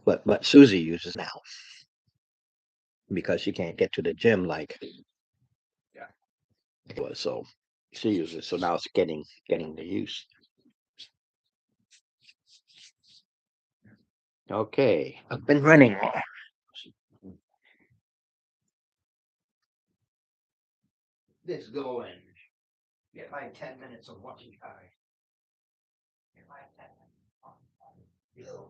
But Susie uses now because she can't get to the gym like Yeah. it was. So she uses it. So now it's getting the use. Okay, up and running. This going. Get my 10 minutes of watching time. Get my 10 minutes. Go.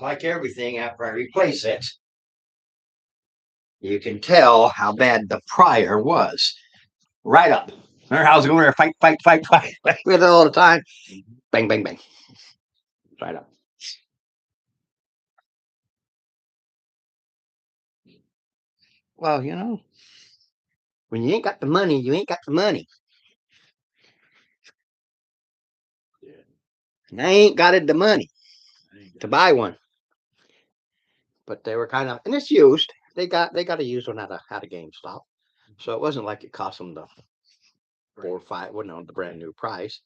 Like everything, after I replace it, you can tell how bad the prior was. Right up. Remember how I was going there, fight, fight, fight, fight, fight with it all the time? Bang, bang, bang. Right up. Well, when you ain't got the money, you ain't got the money. Yeah. And I ain't got it the money I ain't to got buy one. But they were kind of, and it's used. They got a used one at a GameStop, so it wasn't like it cost them the 4 or 5, well, no, the brand new price.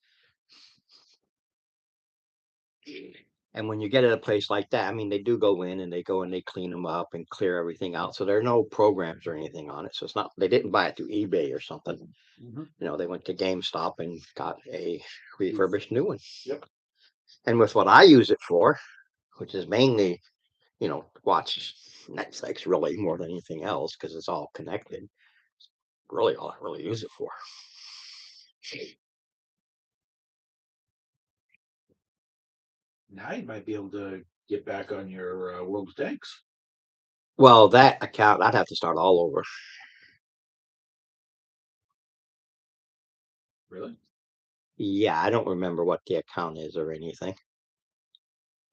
And when you get at a place like that, I mean, they do go in and they clean them up and clear everything out. So there are no programs or anything on it. So it's not, they didn't buy it through eBay or something. Mhm. They went to GameStop and got a refurbished new one. Yep. And with what I use it for, which is mainly, watch Netflix really more than anything else because it's all connected. Really, all I really use it for. Now you might be able to get back on your World of Tanks. Well, that account, I'd have to start all over. Really? Yeah, I don't remember what the account is or anything.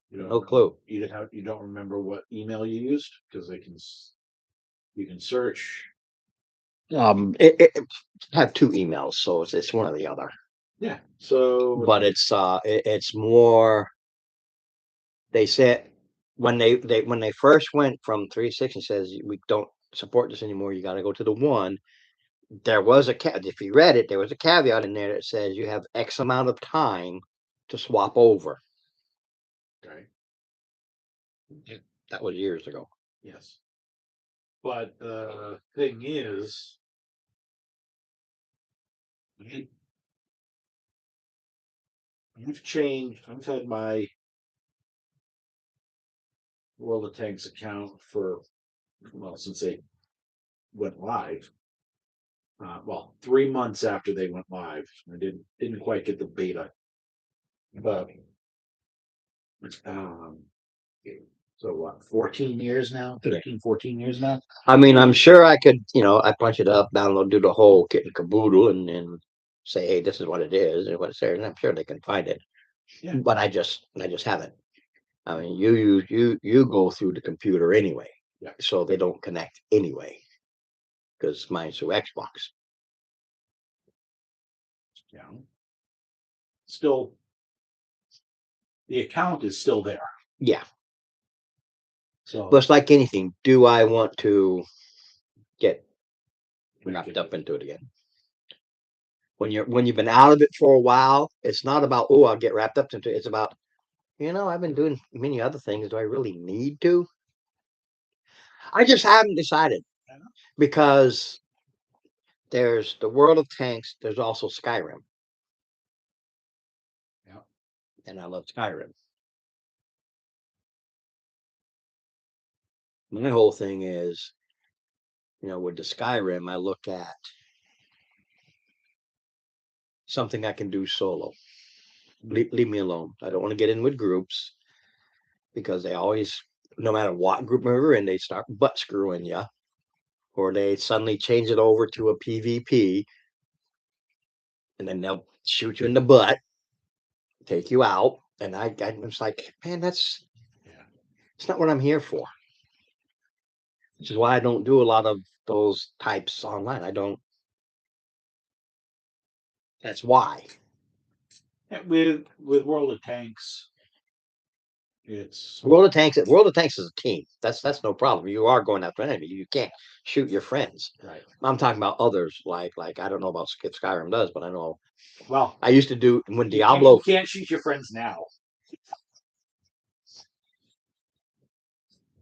You don't No clue. You don't remember what email you used because you can search. It have two emails, so it's one or the other. Yeah. So But it's more. They said when they first went from 360 says we don't support this anymore. You got to go to the one. There was if you read it, there was a caveat in there that says you have X amount of time to swap over. okay. That was years ago. Yes. But the thing is, you- you've changed. I've had my World of Tanks account for since they went live. Well, 3 months after they went live, I didn't quite get the beta, but um, so what? 14 years now, 13, 14 years now. I mean, I'm sure I could, I punch it up, download, do the whole kit and caboodle, and say, hey, this is what it is and what it's there, and I'm sure they can find it. Yeah. But I just haven't. I mean, you go through the computer anyway, Yeah. so they don't connect anyway, because mine's through Xbox. Yeah. Still, the account is still there. Yeah, So but it's like anything. Do I want to get wrapped up into it again? When you've been out of it for a while, it's not about I'll get wrapped up into it. It's about I've been doing many other things. Do I really need to? I just haven't decided because there's the World of Tanks. There's also Skyrim. Yeah. And I love Skyrim. My whole thing is, with the Skyrim, I look at something I can do solo. Leave me alone. I don't want to get in with groups because they always, no matter what group we're in, they start butt screwing you, or they suddenly change it over to a PvP, and then they'll shoot you in the butt. take you out. And I was like, man, it's not what I'm here for. Which is why I don't do a lot of those types online. That's why. And with World of Tanks, it's World of Tanks is a team. That's no problem. You are going after an enemy. You can't shoot your friends. right. I'm talking about others like I don't know about if Skyrim does, but I know Well, I used to do when you Diablo. can't shoot your friends now.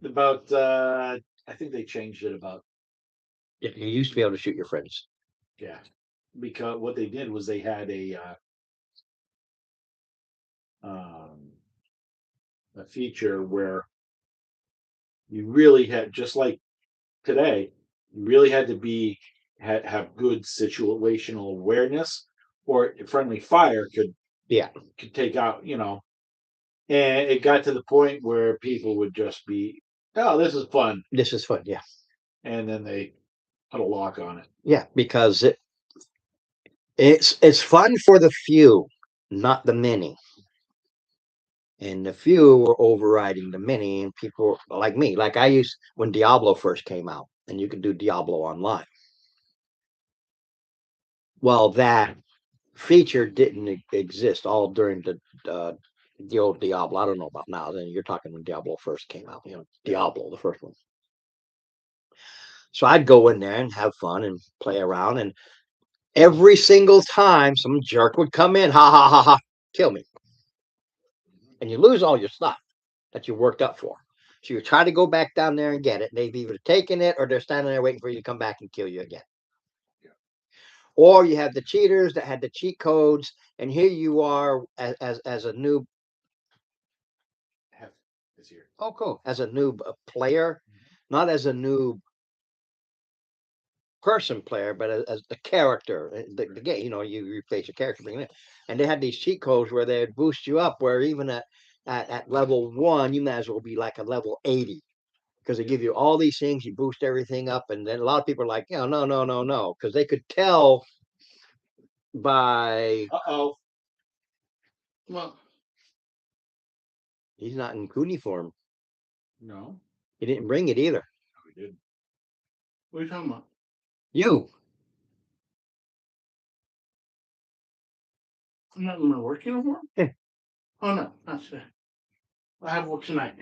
About I think they changed it about You used to be able to shoot your friends. yeah, because what they did was they had a feature where you really had, just like today, you really had to have good situational awareness, or friendly fire could take out, and it got to the point where people would just be, oh, this is fun, Yeah. and then they put a lock on it. Yeah, because it's fun for the few, not the many. And the few were overriding the many, and people like me, like I used when Diablo first came out, and you could do Diablo online. Well, that feature didn't exist all during the old Diablo. I don't know about now. Then you're talking when Diablo first came out. Diablo, the first one. So I'd go in there and have fun and play around, and every single time some jerk would come in, ha ha ha ha, kill me, and you lose all your stuff that you worked up for. So you try to go back down there and get it. They've either taken it or they're standing there waiting for you to come back and kill you again. Or you have the cheaters that had the cheat codes, and here you are as a noob. Oh, cool. As a noob player, not as a noob person player, but as the character, the game. You replace your character, bring it in. And they had these cheat codes where they'd boost you up, where even at level 1, you might as well be like a level 80. Because they give you all these things, you boost everything up, and then a lot of people are like, no, because they could tell by. Well, he's not in uniform. No, He didn't bring it either. we did. What are you talking about? You. I'm not in my work uniform? Yeah. Oh no, that's it. I have work tonight.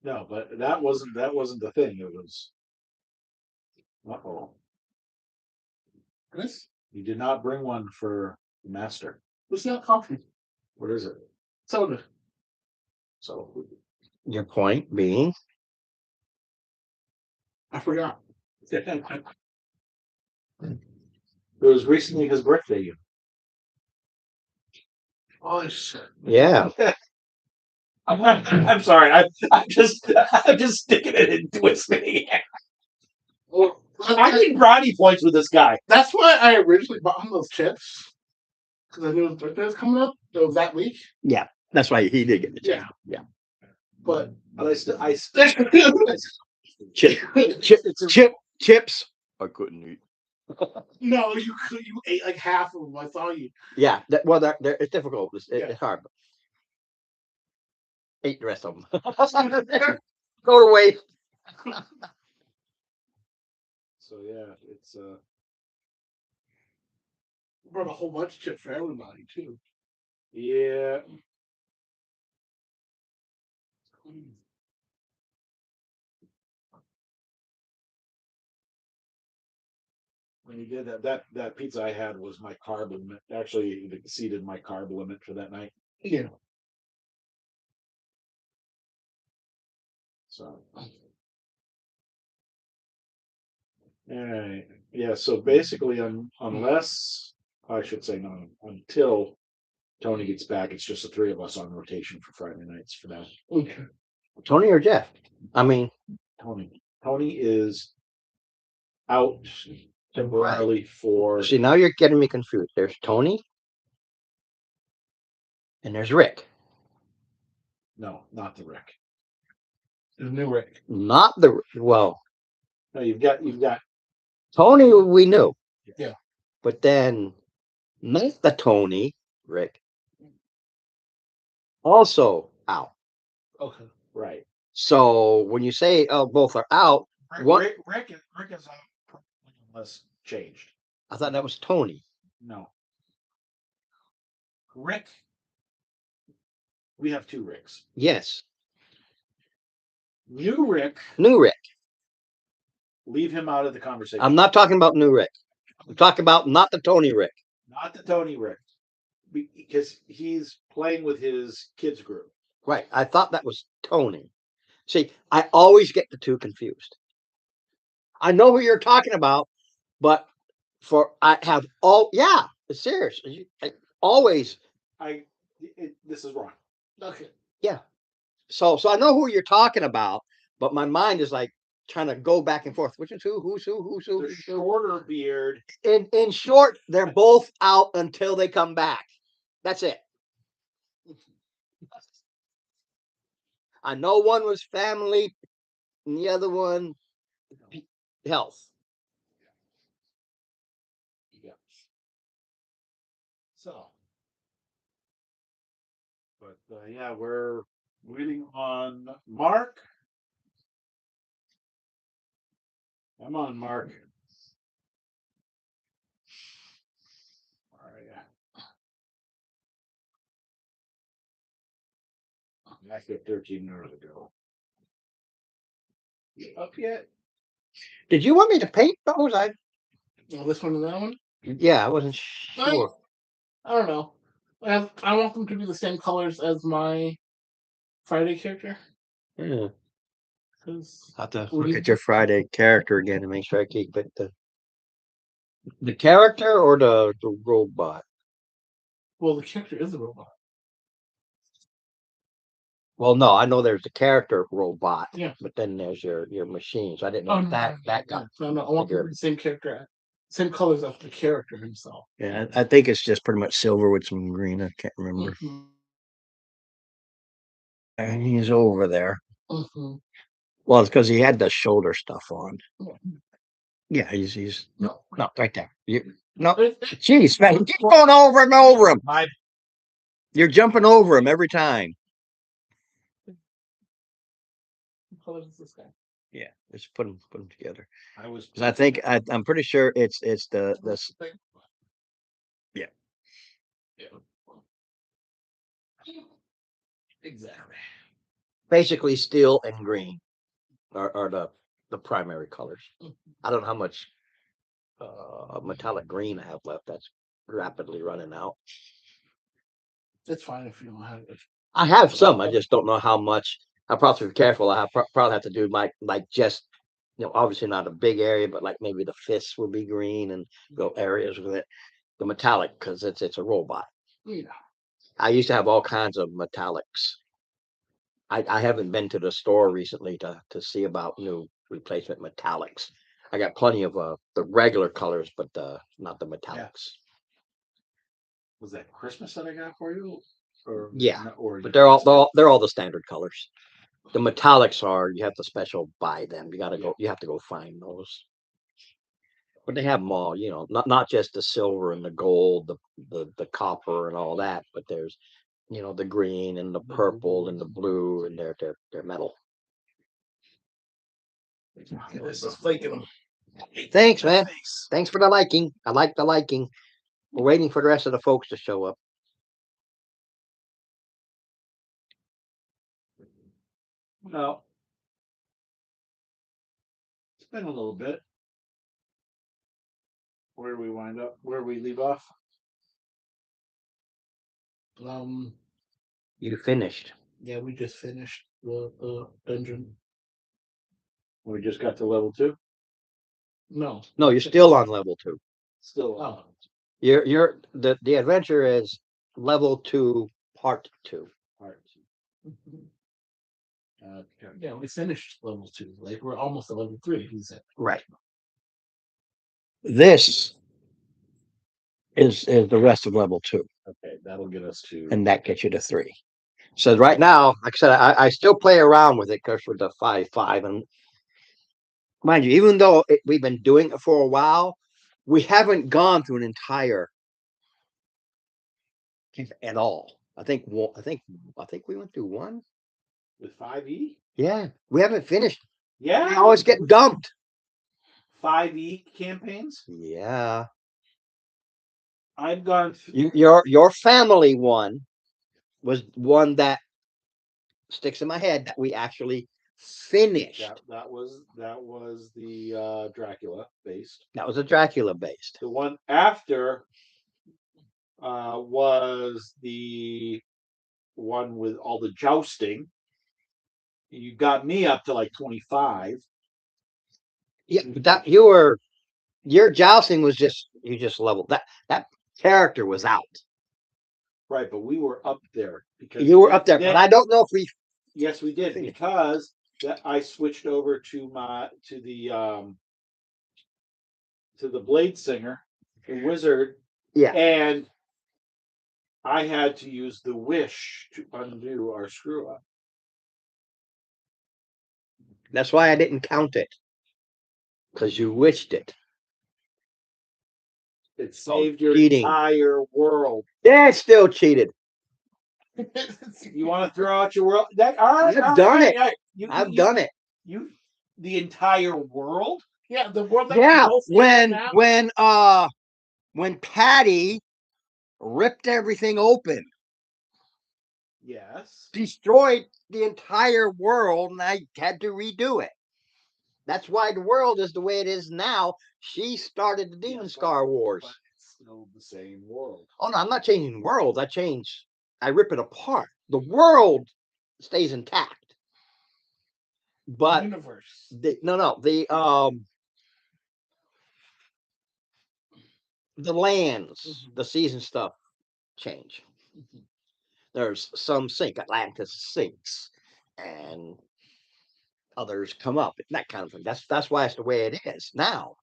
No, but that wasn't the thing. It was. This? You did not bring one for the master. It's not coffee. What is it? Soda. So Your point being. I forgot. it was recently his birthday. Oh shit. Yeah. I'm sorry. I'm just sticking it and twisting it. Well, I need brownie points with this guy. that's why I originally bought him those chips. Because I knew his birthday was coming up. It was that week. Yeah. That's why he did get the chance. Yeah. Yeah. But I Chips. I couldn't eat. no, you ate like half of them. I saw you. Yeah. It's difficult. It's hard. Ate the rest of them. Go to waste. So yeah, it's Brought a whole bunch of chips for everybody too. yeah. When you did that pizza I had was my carb limit. Actually, it exceeded my carb limit for that night. Yeah. So, all right, yeah. So basically, unless I should say no, until Tony gets back, it's just the three of us on rotation for Friday nights for that. Okay. Tony or Jeff? I mean, Tony. Tony is out temporarily for. see, now you're getting me confused. There's Tony and there's Rick. No, not the Rick. There's new Rick. Not the well. No, you've got Tony we knew. Yeah. But then not the Tony, Rick. also out. Okay. Right. So when you say both are out, What- Rick is unless changed. I thought that was Tony. No. Rick. We have 2 Ricks. Yes, New Rick, new Rick. leave him out of the conversation. I'm not talking about new Rick. I'm talking about not the Tony Rick. Not the Tony Rick. Because he's playing with his kids group. Right. I thought that was Tony. See, I always get the two confused. I know who you're talking about, but I have it's serious. I always This is wrong. Okay. so I know who you're talking about, but my mind is like trying to go back and forth. Which is who? Who's who? Who's who? The Who's who? shorter beard. In short, they're both out until they come back. That's it. I know one was family, and the other one health. Yeah. So. But yeah, we're waiting on Mark. I'm on Mark. All right. Back at 13 hours ago. You up yet? Did you want me to paint those? This one and that one. Yeah, I wasn't sure. I don't know. I want them to be the same colors as my Friday character. Yeah. Because I'll have to look at your Friday character again and make sure I keep it the character or the robot. well, the character is a robot. Well, no, I know there's the character robot. Yeah. But then there's your machine. So I didn't know that got. No, I want them to be the same character, same colors as the character himself. Yeah, I think it's just pretty much silver with some green. I can't remember. Mhm. And he's over there. Mhm. Well, it's because he had the shoulder stuff on. Yeah. Yeah, he's No. right there. No, It- jeez, man, keep going over and over him. My You're jumping over him every time. What color is this guy? Yeah, just put them together. I was 'Cause I think I'm pretty sure it's the Yeah. Yeah. Exactly. basically steel and green are the primary colors. I don't know how much metallic green I have left. That's rapidly running out. It's fine if you don't have it. I have some. I just don't know how much. I'll probably be careful. I probably have to do like just obviously not a big area, but like maybe the fists will be green and go areas with it. The metallic because it's a robot. Yeah. I used to have all kinds of metallics. I haven't been to the store recently to see about new replacement metallics. I got plenty of the regular colors, but not the metallics. Was that Christmas that I got for you? Or Yeah, or but they're all the standard colors. The metallics are you have to special buy them. You have to go find those. But they have them all, not just the silver and the gold, the copper and all that, but there's the green and the purple and the blue and they're metal. This is flaking them. Thanks, man. Thanks for the liking. I like the liking. We're waiting for the rest of the folks to show up. No. It's been a little bit. Where do we wind up? Where we leave off? You finished. Yeah, we just finished the dungeon. We just got to level 2. No. No, you're still on level 2. Still Oh. You're the adventure is level 2, part 2. Part 2. Yeah, we finished level 2. Like we're almost at level 3. He said. Right. This is the rest of level 2, Okay, that'll get us to. and that gets you to 3. So right now, like I said, I still play around with it because for the 5-5, and mind you, even though we've been doing it for a while, we haven't gone through an entire at all. I think one, I think we went through one. with 5e. Yeah, we haven't finished. Yeah, We always get dumped. 5e campaigns. Yeah, I've gone. your family one was one that sticks in my head that we actually finished. That was the Dracula based. That was a Dracula based. The one after was the one with all the jousting. You got me up to like 25. Yeah, but that your jousting was just you just leveled that character was out. Right, but we were up there because You were up there, but I don't know if we. Yes, we did Finished. because that I switched over to the Blade Singer, the wizard, Yeah, and I had to use the wish to undo our screw up. that's why I didn't count it because you wished it. It saved your cheating. entire world. Yeah, it's still cheated. You want to throw out your world? All right, I've done it. I've done it. You the entire world? Yeah, the world. That Yeah, we both in now. when Patty ripped everything open, Yes. destroyed the entire world, and I had to redo it. That's why the world is the way it is now. She started the Demon Scar Wars. But it's still the same world. Oh no, I'm not changing worlds. I rip it apart. The world stays intact. But Universe. the lands, the season stuff change. There's some sink. Atlantis sinks, and others come up. That kind of thing. That's why it's the way it is now.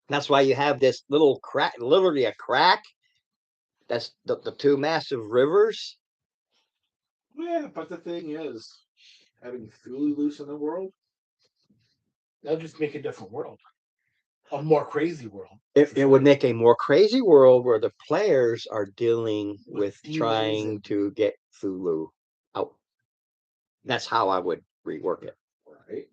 That's why you have this little crack, literally a crack. That's the two massive rivers. Yeah, but the thing is, having Thule loose in the world, That'll just make a different world. A more crazy world. It would make a more crazy world where the players are dealing with demons trying and- to get Thulu out. That's how I would rework it. right?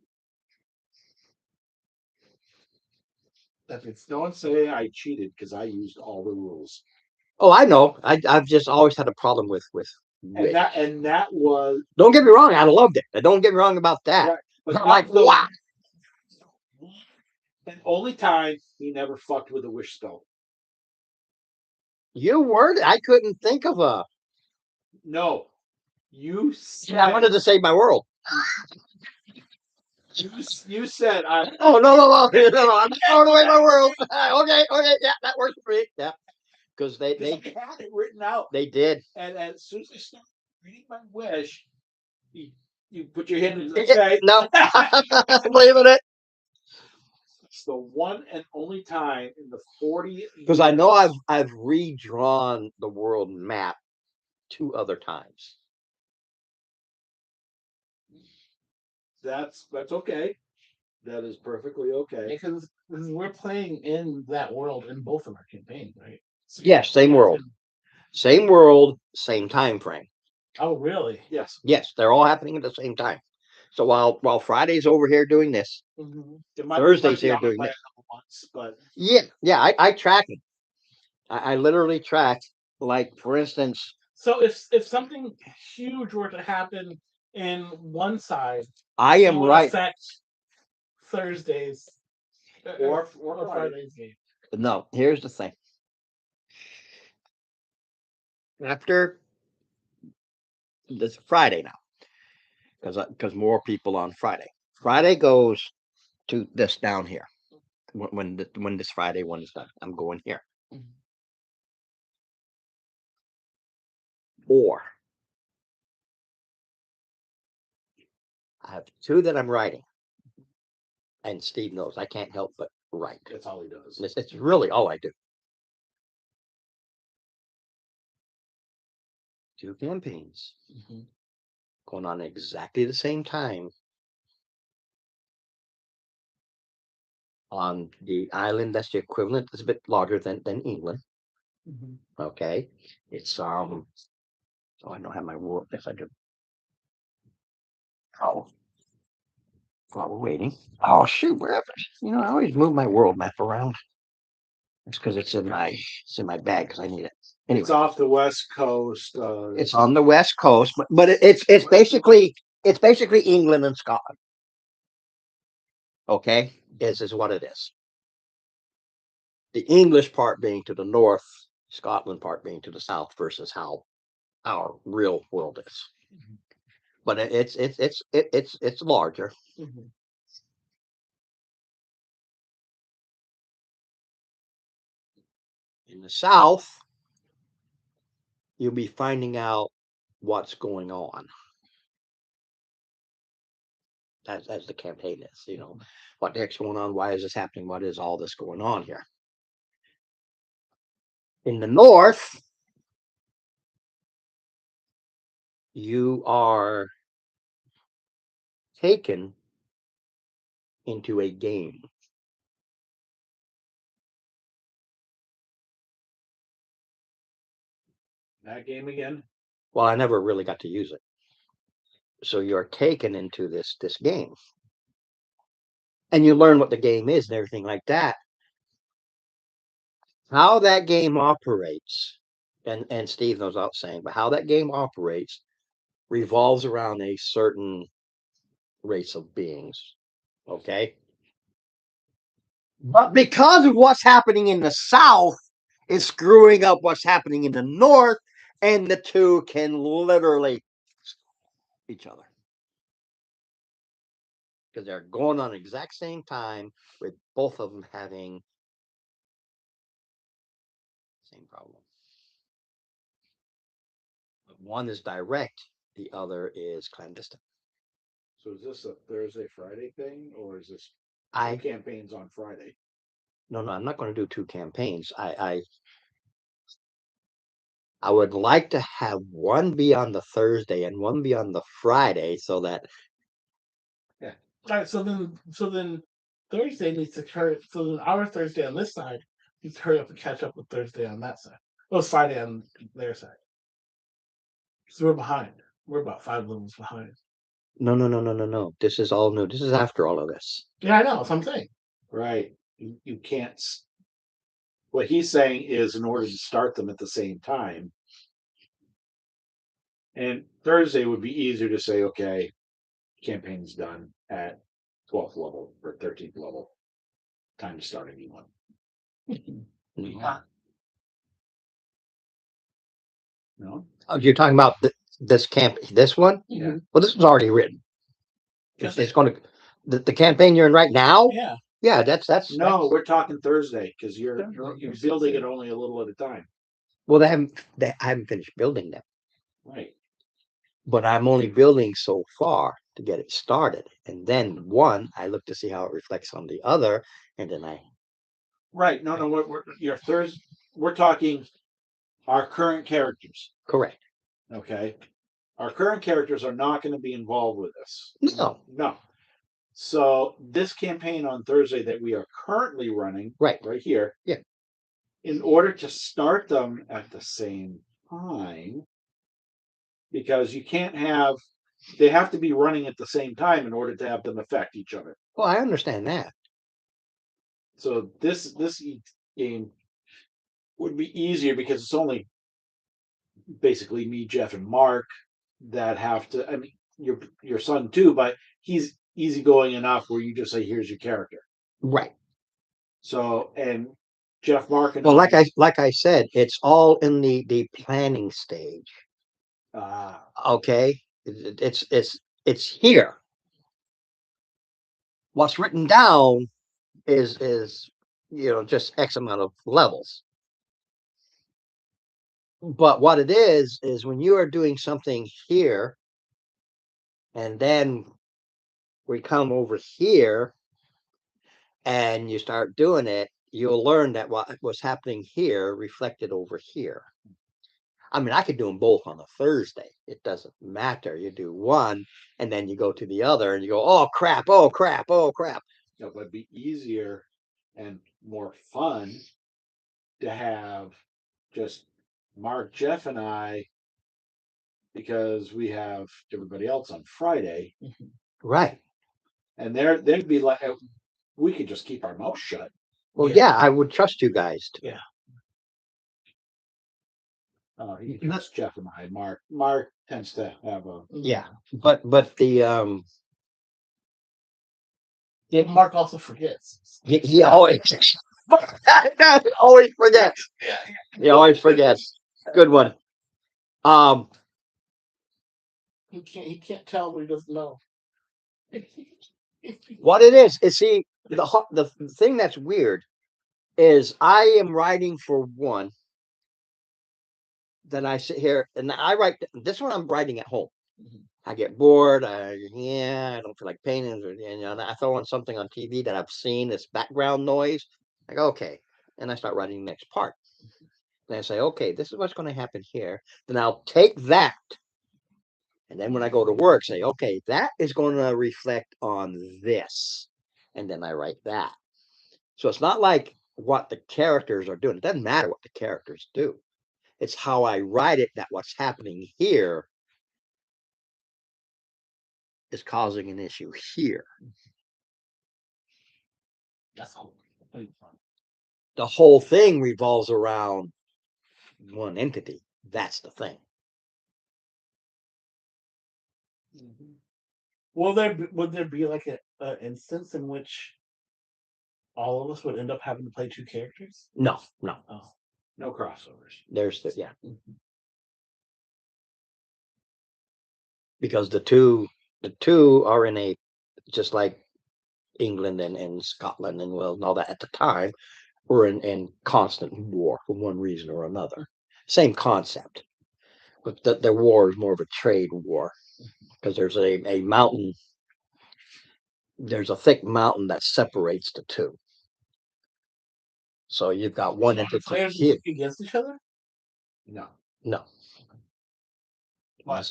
It's No one say I cheated because I used all the rules. Oh, I know. I've just always had a problem with And that was Don't get me wrong, I loved it. Don't get me wrong about that. right, but I'm like, that was the- wow. And only time he never fucked with a wish spell. You word. I couldn't think of a. No, you said. Yeah, I wanted to save my world. You said I. Oh no! I'm throwing away my world. Okay, yeah, that works for me. Yeah, because they had it written out, they did. and as soon as I started reading my wish, you put your hand in the okay. No, I'm leaving it It's the one and only time in the 40 because I know I've redrawn the world map 2 other times. That's okay. That is perfectly okay. because we're playing in that world in both of our campaigns, right? Yes, same world, same time frame. Oh, really? Yes. Yes, they're all happening at the same time. So while Friday's over here doing this, Thursday's here doing this. Months, but Yeah, I track it. I literally track. Like for instance, So if something huge were to happen in one side, I it am would right. affect Thursdays or Friday's game. No, here's the thing. After this Friday now, because more people on Friday. Friday goes to this down here. When this Friday one is done, I'm going here. Or I have 2 that I'm writing, and Steve knows I can't help but write. that's all he does. It's really all I do. 2 campaigns going on at exactly the same time on the island that's the equivalent. It's a bit larger than England. Okay, it's So I don't have my world. If I could. Oh, while we're waiting. Oh shoot, wherever. I always move my world map around. It's because it's in my bag because I need it. Anyway, It's off the west coast. it's on the west coast, but it's basically England and Scotland. Okay, is what it is. The English part being to the north, Scotland part being to the south, versus how our real world is. But it's larger. Mhm. In the south, you'll be finding out what's going on as the campaign is. What the heck's going on? Why is this happening? What is all this going on here? In the north, you are taken into a game. That game again? Well, I never really got to use it. So you're taken into this game. And you learn what the game is and everything like that. How that game operates, and Steve knows what I'm saying, but how that game operates revolves around a certain race of beings. Okay? But because of what's happening in the south is screwing up what's happening in the north, and the two can literally each other. Because they're going on the exact same time with both of them having the same problem. But one is direct, the other is clandestine. So is this a Thursday, Friday thing, or is this I campaigns on Friday? No, I'm not going to do two campaigns. I would like to have one be on the Thursday and one be on the Friday, so that All right, so then Thursday needs to hurry. So then our Thursday on this side needs to hurry up and catch up with Thursday on that side. Well, it's Friday on their side. So we're behind. We're about 5 levels behind. no. This is all new. This is after all of this. Yeah, I know. That's what I'm saying. Right. You can't. What he's saying is, in order to start them at the same time, and Thursday would be easier to say, okay, campaign's done at 12th level or 13th level. Time to start a new one. Yeah. No? Oh, you're talking about this one? Yeah. Well, this was already written. It's going to the campaign you're in right now. Yeah. Yeah, that's No, we're talking Thursday because you're building it only a little at a time. well, I haven't finished building them, Right. but I'm only building so far to get it started, and then one I look to see how it reflects on the other, and then I Right. No. Your Thursday. We're talking our current characters. correct. Okay. Our current characters are not going to be involved with this. No, No. So this campaign on Thursday that we are currently running, right here, yeah. In order to start them at the same time, because you can't have, they have to be running at the same time in order to have them affect each other. Well, I understand that. So this game would be easier because it's only basically me, Jeff, and Mark that have to. I mean, your son too, but he's easygoing enough where you just say, "Here's your character." Right. So and Jeff, Mark, and Well, like I said, it's all in the planning stage. Okay, it's here. What's written down is just X amount of levels. But what it is when you are doing something here, and then we come over here, and you start doing it, you'll learn that what was happening here reflected over here. I mean, I could do them both on a Thursday. It doesn't matter. You do one, and then you go to the other, and you go, oh crap, oh crap, oh crap. It would be easier and more fun to have just Mark, Jeff, and I because we have everybody else on Friday, Right. and they'd be like, we could just keep our mouth shut. Well, Yeah. yeah, I would trust you guys to. That's Jeff and I. Mark tends to have a Yeah. But the Yeah, Mark also forgets. he always always forgets. Yeah, He always forgets. Good one. he can't tell what he doesn't know. What it is see the thing that's weird is I am writing for one. Then I sit here and I write this one. I'm writing at home. I get bored. I don't feel like painting. I throw on something on TV that I've seen. This background noise. I go okay, and I start writing the next part. And I say, okay, this is what's going to happen here. Then I'll take that, and then when I go to work, say, okay, that is going to reflect on this, and then I write that. So it's not like what the characters are doing. It doesn't matter what the characters do. It's how I write it that what's happening here is causing an issue here. That's all. The whole thing revolves around one entity. That's the thing. Would there be like an instance in which all of us would end up having to play two characters? No. Oh, no crossovers. There's yeah. Because the two are in a just like England and Scotland and Wales and all that at the time were in constant war for one reason or another. Same concept. But the war is more of a trade war because there's a mountain. There's a thick mountain that separates the two. So you've got one entity players here. against each other? No.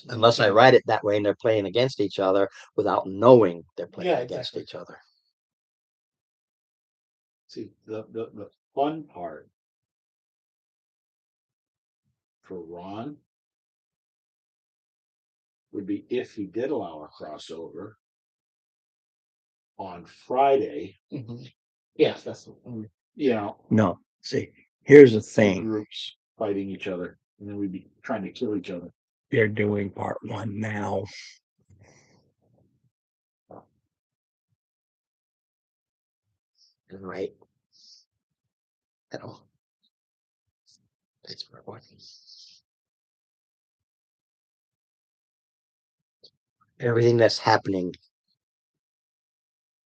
Unless I write it that way and they're playing against each other without knowing they're playing Yeah, against exactly. each other. See, the fun part for Ron would be if he did allow a crossover on Friday, Yes, that's No. See, here's the two thing. groups fighting each other, and then we'd be trying to kill each other. They're doing part one now. Right. At all. It's part one. Everything that's happening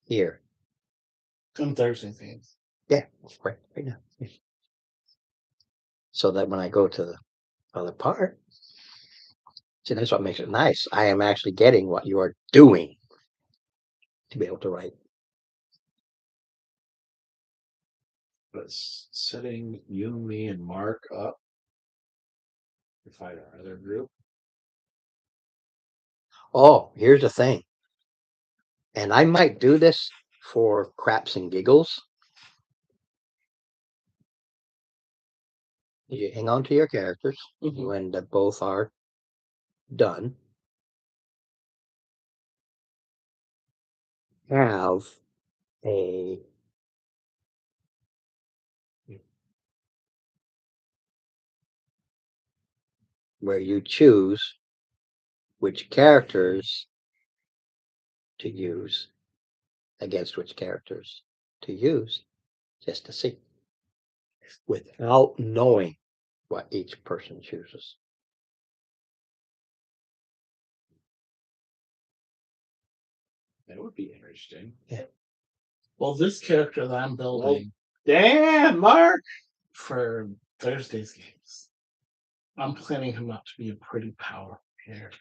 here. on Thursday things. Yeah, right now. So that when I go to the other part, see, that's what makes it nice. I am actually getting what you are doing to be able to write. But setting you, me, and Mark up to fight our other group. Oh, here's the thing. And I might do this for craps and giggles. You hang on to your characters when the both are done. Have a where you choose which characters to use against which characters to use just to see without knowing what each person chooses. That would be interesting. Well, this character that I'm building Damn, Mark! for Thursday's games, I'm planning him out to be a pretty powerful character.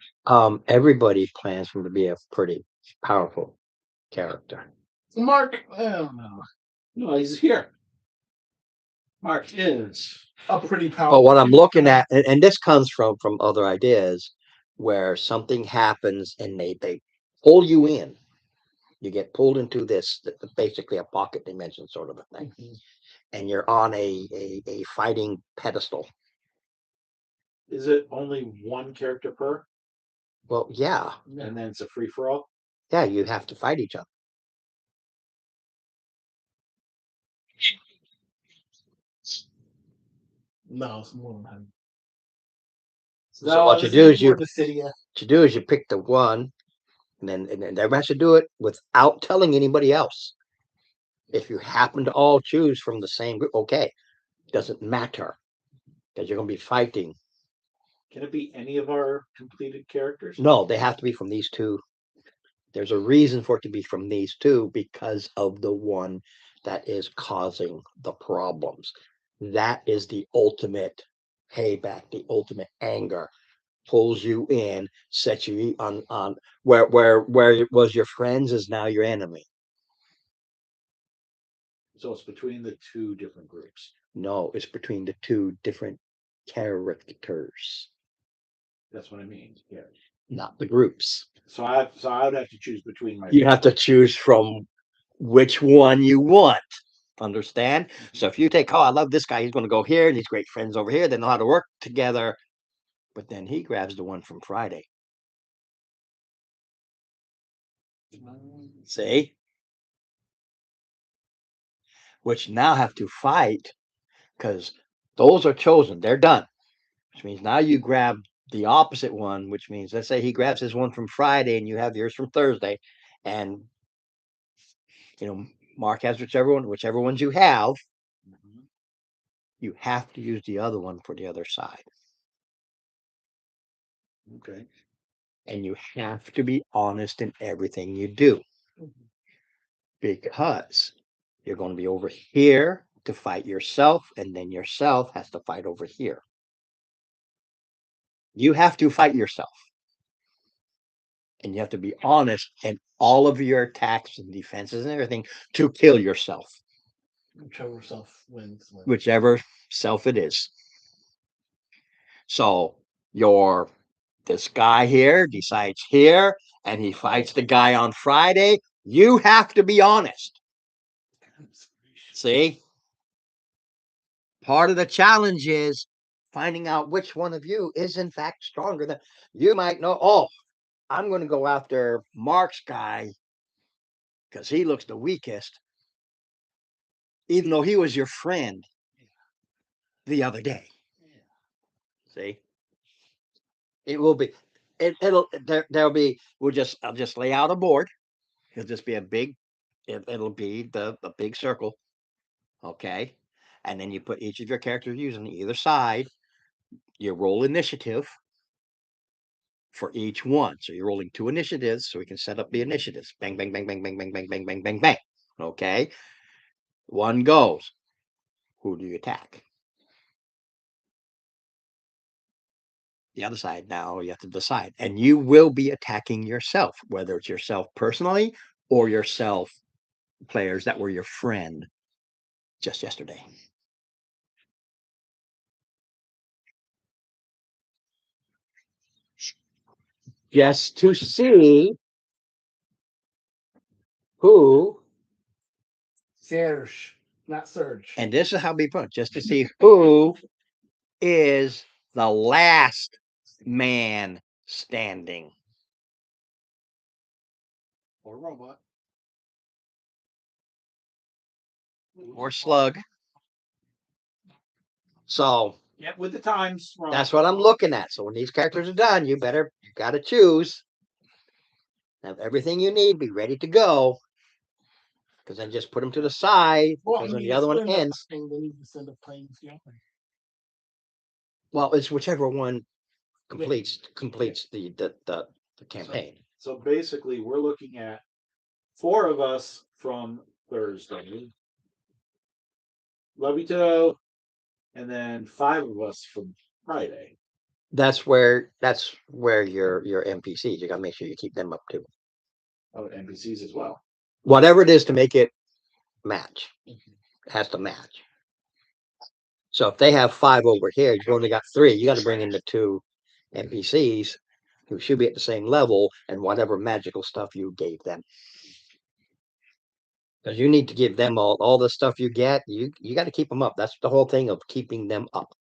Everybody plans for him to be a pretty powerful character. Mark, I don't know. No, he's here. Mark is A pretty powerful. But what I'm looking at, and this comes from other ideas, where something happens and they pull you in. You get pulled into this basically a pocket dimension sort of a thing, and you're on a fighting pedestal. Is it only one character per, Well, yeah, and then it's a free for all? yeah, you have to fight each other. No, it's more than 100. So what you this do is more the city. what you do is you pick the one, and then everybody has to do it without telling anybody else. If you happen to all choose from the same group, okay, doesn't matter because you're going to be fighting. Can it be any of our completed characters? No, they have to be from these two. There's a reason for it to be from these two because of the one that is causing the problems. That is the ultimate payback, the ultimate anger. Pulls you in, sets you on where it was your friends is now your enemy. So it's between the two different groups. No, it's between the two different characters, That's what I mean. Yeah. not the groups. So I would have to choose between my. You have to choose from which one you want. Understand? So if you take, oh, I love this guy, he's going to go here, and he's great friends over here. They know how to work together. But then he grabs the one from Friday. See? Which now have to fight because those are chosen. They're done. Which means now you grab the opposite one, which means let's say he grabs his one from Friday and you have yours from Thursday. And Mark has whichever ones you have, you have to use the other one for the other side. Okay. And you have to be honest in everything you do. Because you're going to be over here to fight yourself, and then yourself has to fight over here. You have to fight yourself. And you have to be honest in all of your attacks and defenses and everything to kill yourself. Whichever self wins. Whichever self it is. So this guy here decides here, and he fights the guy on Friday. You have to be honest. See? Part of the challenge is finding out which one of you is in fact stronger than you might know. Oh, I'm going to go after Mark's guy because he looks the weakest, even though he was your friend the other day. See? It will be, there'll be, I'll just lay out a board. It'll just be it'll be a big circle. Okay. And then you put each of your characters using either side. You roll initiative for each one. So you're rolling 2 initiatives so we can set up the initiatives. Bang, bang, bang, bang, bang, bang, bang, bang, bang, bang, bang. Okay. One goes. Who do you attack? The other side now you have to decide. And you will be attacking yourself, whether it's yourself personally or yourself players that were your friend just yesterday. Just to see who. Serge, not Surge. And this is how we put it, just to see who is the last man standing. Or robot. Or slug. So yeah, with the times. That's what I'm looking at. So when these characters are done, you got to choose. Have everything you need, be ready to go. Because then just put them to the side. Because when the other one ends. They need to send a plane together. Well, it's whichever one completes the campaign. So basically, we're looking at 4 of us from Thursday, Lobito, and then 5 of us from Friday. That's where your NPCs. You got to make sure you keep them up too. Oh, NPCs as well. Whatever it is to make it match, it has to match. So if they have 5 over here, you've only got 3. You got to bring in the 2 NPCs who should be at the same level and whatever magical stuff you gave them. Because you need to give them all the stuff you get. You got to keep them up. That's the whole thing of keeping them up.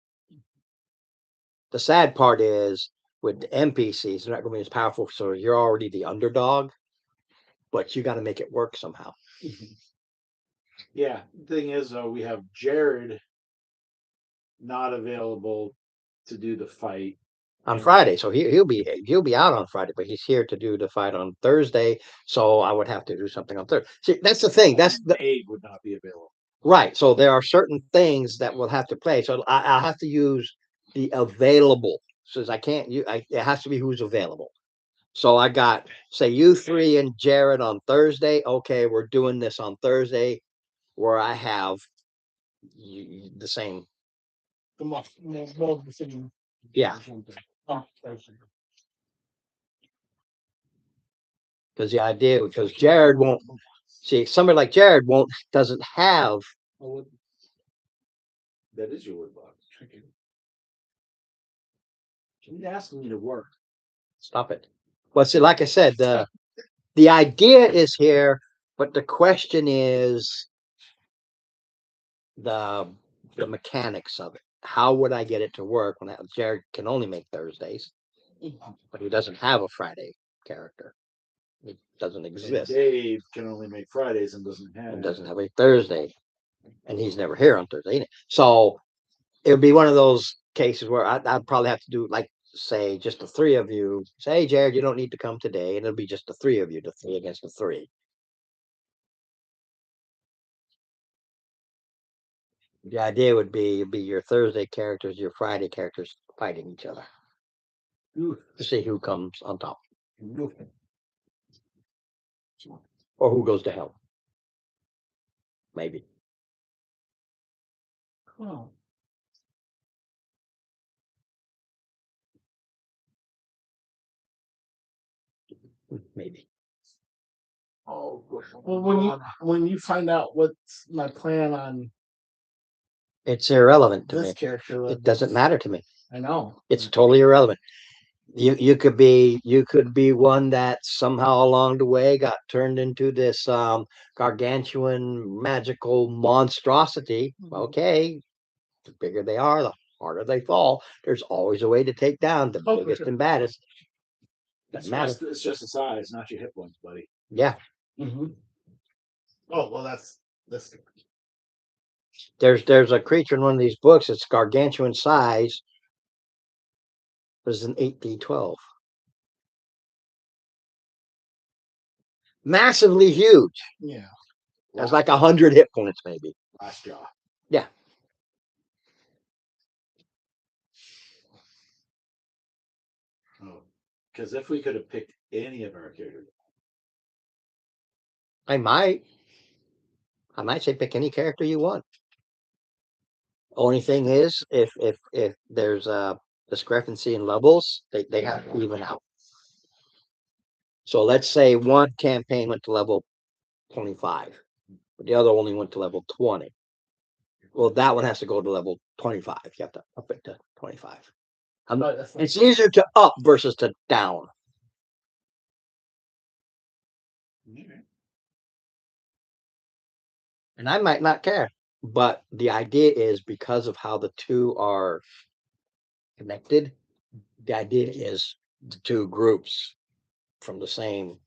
The sad part is with the NPCs, they're not going to be as powerful. So you're already the underdog, but you got to make it work somehow. Yeah. Thing is, though, we have Jared not available to do the fight On and Friday. So he'll be out on Friday, but he's here to do the fight on Thursday. So I would have to do something on Thursday. See, that's the thing. That's the Abe would not be available. right. So there are certain things that will have to play. So I have to use the available. Says I can't. It has to be who's available. So I got say you three and Jared on Thursday. Okay, we're doing this on Thursday, where I have the same. The most decision. Yeah, Oh, Thursday. because the idea because Jared won't see somebody like Jared doesn't have. That is your wood box. He's asking me to work. Stop it. Well, see, like I said, the idea is here, but the question is the mechanics of it. How would I get it to work when Jared can only make Thursdays, but he doesn't have a Friday character. It doesn't And exist. Dave can only make Fridays and doesn't And have. doesn't have a Thursday, and he's never here on Thursday. So it would be one of those cases where I'd probably have to do like say just the three of you. Say, hey, Jared, you don't need to come today, and it'll be just the three of you, the three against the three. The idea would be your Thursday characters, your Friday characters fighting each other to see who comes on top or who goes to hell. Maybe. Oh. Maybe. Oh, well, when you find out what's my plan on It's irrelevant to this me. character, It doesn't matter to me. I know It's totally irrelevant. You could be one that somehow along the way got turned into this gargantuan magical monstrosity. Okay, the bigger they are, the harder they fall. There's always a way to take down the biggest and baddest. Doesn't matter. It's just the size, not your hit points, buddy. Yeah. Mm-hmm. Oh well, that's There's a creature in one of these books. It's gargantuan size. It's an 8d12. Massively huge. yeah. Has like 100 hit points, maybe. Last jaw. Yeah. Oh, because if we could have picked any of our characters, I might say pick any character you want. Only thing is, if there's a discrepancy in levels, they have to even out. So let's say one campaign went to level 25, but the other only went to level 20. Well, that one has to go to level 25. You have to up it to 25. It's easier to up versus to down. And I might not care, but the idea is because of how the two are connected, the idea is the two groups from the same.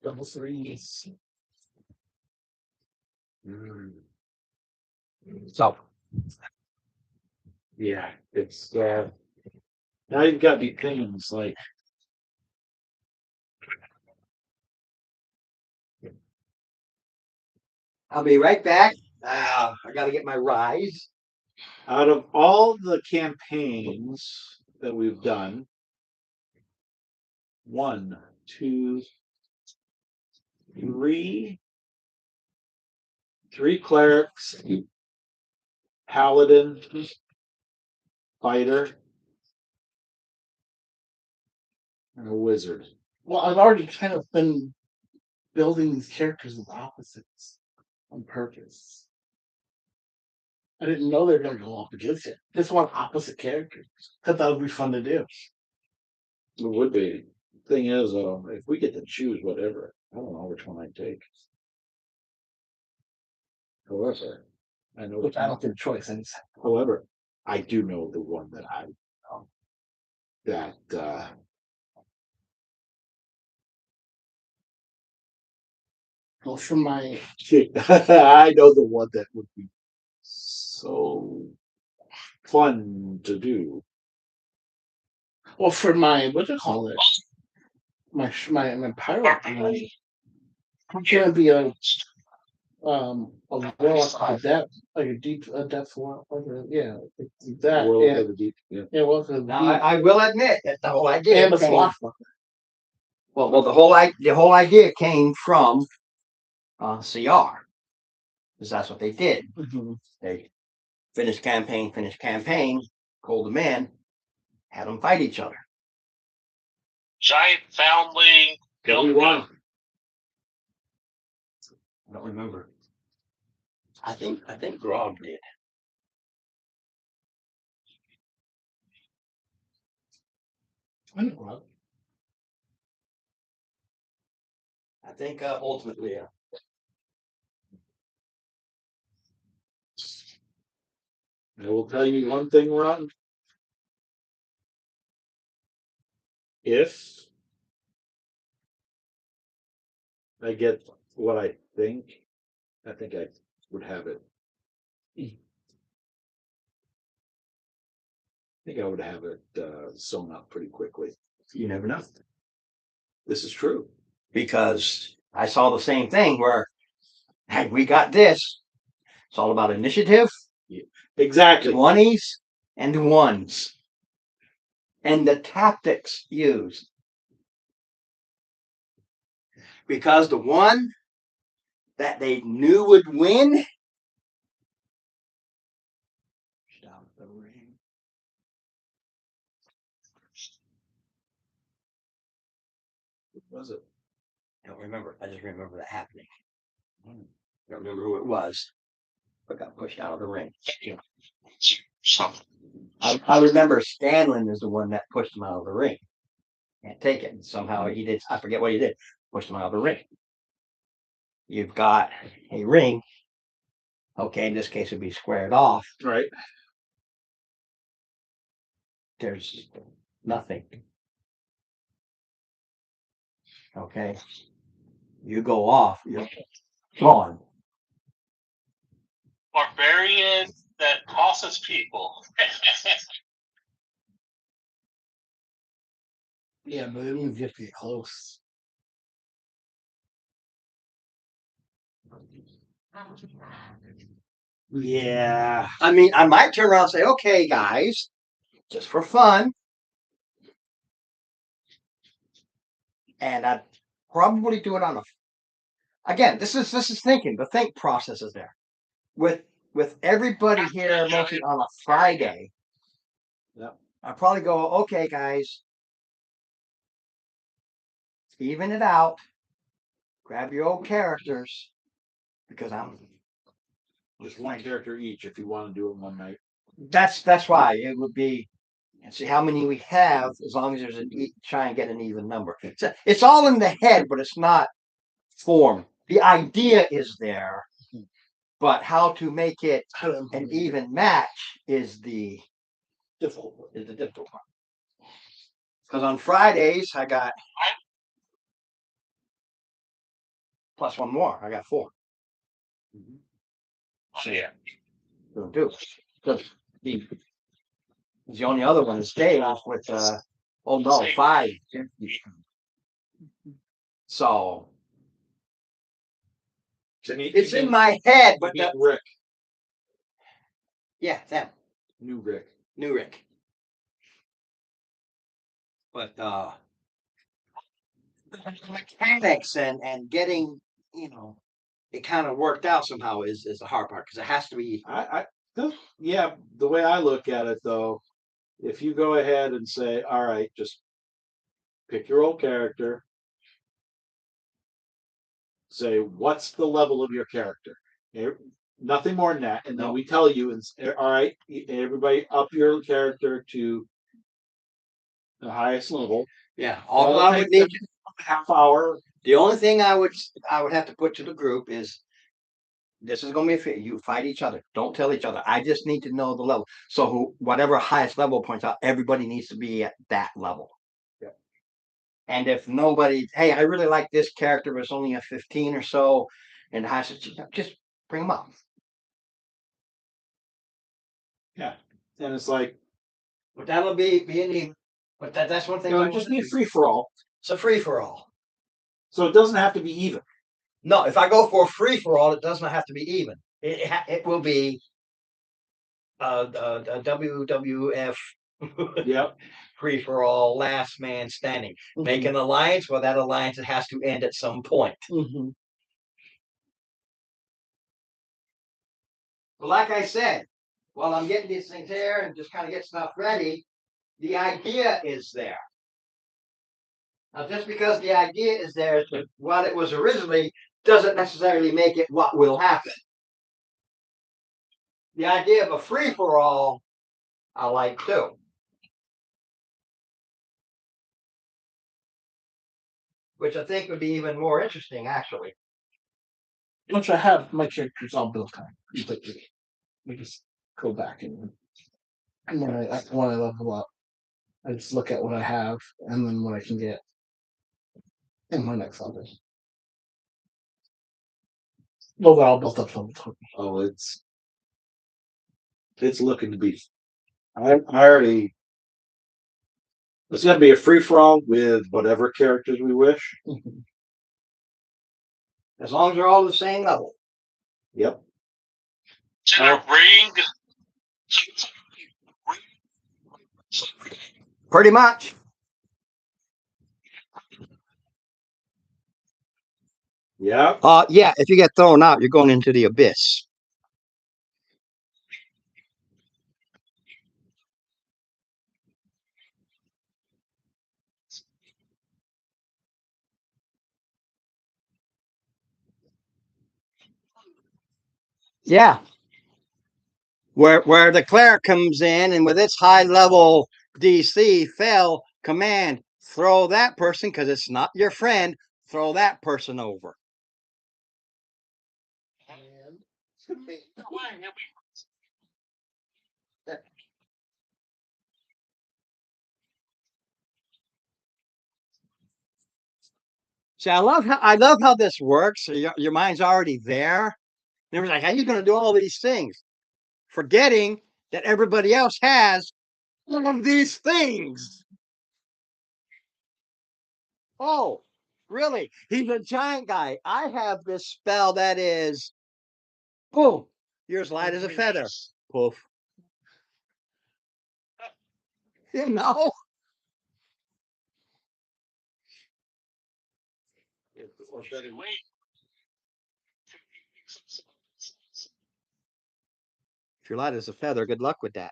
Double threes. So yeah, it's now you've got to be things like I'll be right back. I got to get my rise. out of all the campaigns that we've done, 1, 2, 3 clerics, paladin, fighter, and a wizard. Well, I've already kind of been building these characters with opposites on purpose. I didn't know they were going to go up against it. Just want opposite characters. I thought that would be fun to do. It would be. Thing is, if we get to choose whatever, I don't know which one I'd take. However, I know. which I don't get a choice. However, I do know the one that Well, from my I know the one that would be so fun to do. for my what do you call it? My pirate. I'm gonna be a warlock of depth, like a deep a depth warlock, like that. World And of the Deep. Yeah. yeah, welcome to the Now, deep. I will admit that the whole idea And the came, swashbuckler. well, the whole idea came from CR, because that's what they did. They finished campaign, called them in, had them fight each other. Giant foundling. Who won? I don't remember. I think Grog did. I know, Rob. I think ultimately, I will tell you one thing, Ron. If I get what I think I would have it. I think I would have it sewn up pretty quickly. you never know. This is true. Because I saw the same thing where, hey, we got this. It's all about initiative, Exactly. 20s and ones, and the tactics used. Because the one that they knew would win. Stop the ring. What was it? I don't remember. I just remember that happening. I don't remember who it was, but got pushed out of the ring. I remember Scanlon is the one that pushed him out of the ring. Can't take it. And somehow he did. I forget what he did. Pushed him out of the ring. You've got a ring. Okay, in this case, it'd be squared off. Right. There's nothing. Okay. You go off, you're gone. Barbarian that tosses people. Yeah, but it means you have to get close. Yeah. I mean, I might turn around and say, okay, guys, just for fun. And I'd probably do it on again, this is thinking. The think process is there. With everybody here mostly on a Friday. Yep. I'd probably go, okay, guys, even it out. Grab your old characters. Because Just one character each if you want to do it one night. that's why it would be, and see how many we have, as long as there's try and get an even number. It's all in the head, but it's not formed. The idea is there, but how to make it an even match is the difficult part. Because on Fridays I got plus one more. I got 4. So yeah. Gonna do. Because the only other one is Dave with 5. So it's in my head, but Rick. Yeah, them. New Rick. New Rick. But the mechanics and getting, it kind of worked out somehow is the hard part, because it has to be. Yeah, the way I look at it though, if you go ahead and say, all right, just pick your old character, say what's the level of your character, nothing more than that, and then we tell you, and all right, everybody up your character to the highest level. Yeah, all I would need half hour. The only thing I would have to put to the group is this is gonna be a fit. You fight each other. Don't tell each other. I just need to know the level. So whatever highest level points out, everybody needs to be at that level. Yep. And if nobody, hey, I really like this character, but it's only a 15 or so, and the highest, just bring them up. Yeah. And it's like, But that'll be any. But that's one thing. you know, it just be a free for all. It's a free for all. So it doesn't have to be even. No, if I go for a free for all, it doesn't have to be even. It will be a WWF Yep. free for all, last man standing. Make an alliance. Well, that alliance it has to end at some point. Mm-hmm. But like I said, while I'm getting these things here and just kind of get stuff ready, the idea is there. Now, just because the idea is there, what it was originally, doesn't necessarily make it what will happen. The idea of a free for all, I like too. Which I think would be even more interesting, actually. Once I have my characters all built up completely, we just go back and when I level up, I just look at what I have and then what I can get in my next level. Well, they're all built up to level 20. Oh, it's looking to be. I already. It's gonna be a free for all with whatever characters we wish. As long as they're all the same level. Yep. To the ring. Pretty much. Yeah. Yeah, if you get thrown out, you're going into the abyss. Yeah. Where the cleric comes in and with its high level DC fail command, throw that person because it's not your friend, throw that person over. See, I love how this works. So your mind's already there. And it was like, how are you going to do all these things? Forgetting that everybody else has all of these things. Oh, really? He's a giant guy. I have this spell that is, boom, you're as light as a feather. Poof. You know? If you're light as a feather, good luck with that.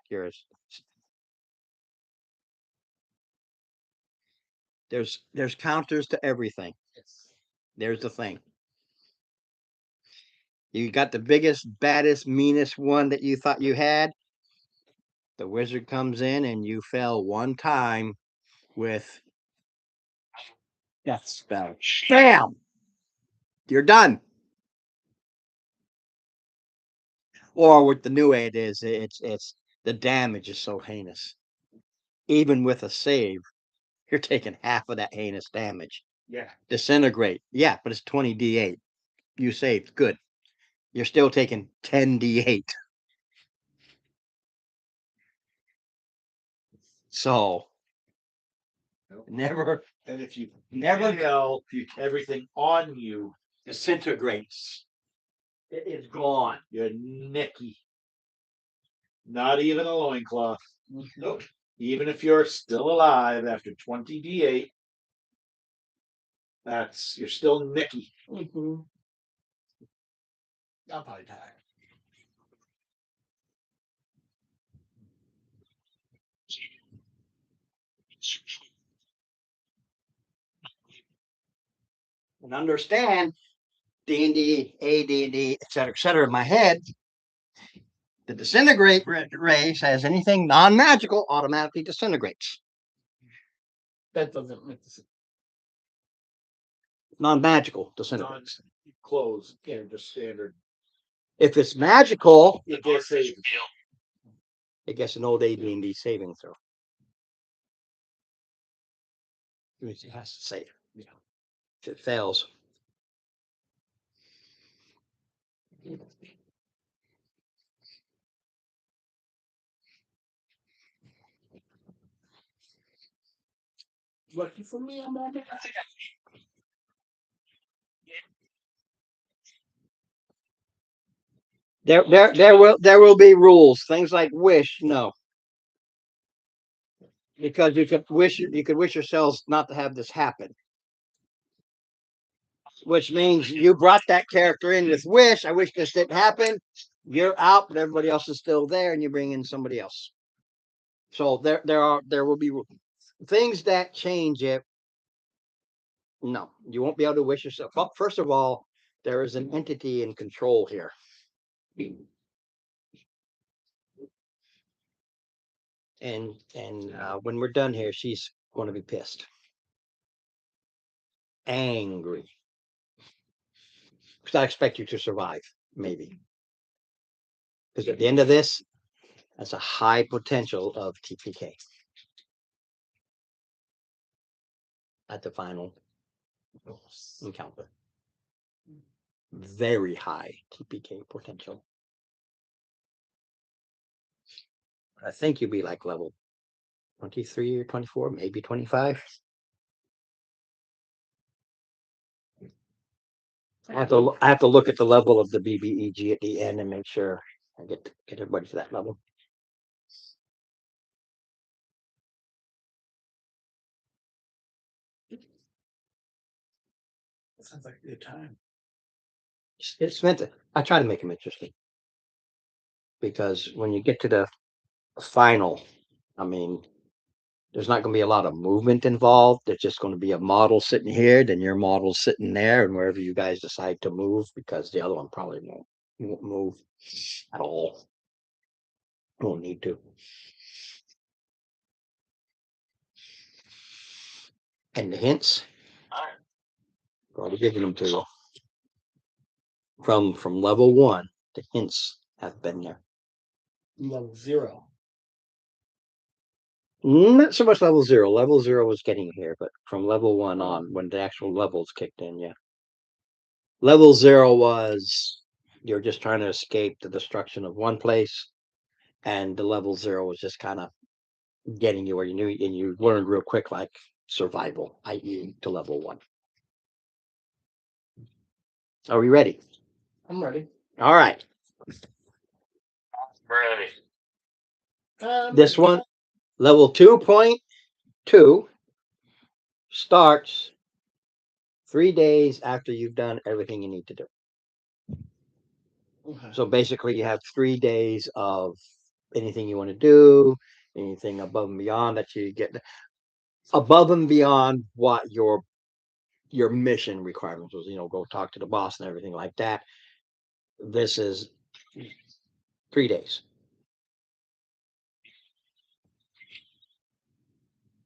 There's counters to everything. There's the thing. You got the biggest, baddest, meanest one that you thought you had. The wizard comes in and you fell one time with death spell. Bam! You're done. Or with the new aid is it's the damage is so heinous. Even with a save, you're taking half of that heinous damage. Yeah. Disintegrate. Yeah, but it's 20d8. You saved. Good. You're still taking 10d8. So never And if you Never- fail, everything on you, disintegrates. It is gone. you're nicky. Not even a loincloth. Nope. Even if you're still alive after 20 d8, you're still nicky. Mm-hmm. I'll probably die. And understand D&D, AD&D, et cetera, in my head, the disintegrate ray says anything non-magical automatically disintegrates. That doesn't make sense. Non-magical disintegrates. Close, just standard. If it's magical, You get saved. it gets an old AD&D saving throw. It has to save. Yeah. If it fails, Lucky for me, I'm on it. there will be rules. Things like wish, no. Because you could wish yourselves not to have this happen. Which means you brought that character in with wish. I wish this didn't happen. You're out, but everybody else is still there, and you bring in somebody else. So there will be things that change it. No, you won't be able to wish yourself. Well, first of all, there is an entity in control here. And when we're done here, she's going to be pissed, angry, because I expect you to survive, maybe. Because at the end of this, that's a high potential of TPK at the final encounter. Very high TPK potential. I think you'll be like level 23 or 24, maybe 25. I have to look at the level of the BBEG at the end and make sure I get everybody to that level. Sounds like a good time. It's meant to. I try to make them interesting because when you get to the final, I mean, there's not going to be a lot of movement involved. There's just going to be a model sitting here, then your model sitting there, and wherever you guys decide to move, because the other one probably won't move at all. Won't need to. And the hints, probably giving them to you. From level 1, the hints have been there. Level 0. Not so much level 0. Level 0 was getting here, but from level 1 on, when the actual levels kicked in, yeah. Level 0 was you're just trying to escape the destruction of one place, and the level 0 was just kind of getting you where you knew, and you learned real quick, like survival, i.e., to level 1. Are we ready? I'm ready. All right. Ready. This one, level 2.2, starts 3 days after you've done everything you need to do. Okay. So basically, you have 3 days of anything you want to do, anything above and beyond that you get above and beyond what your mission requirements was. Go talk to the boss and everything like that. This is 3 days.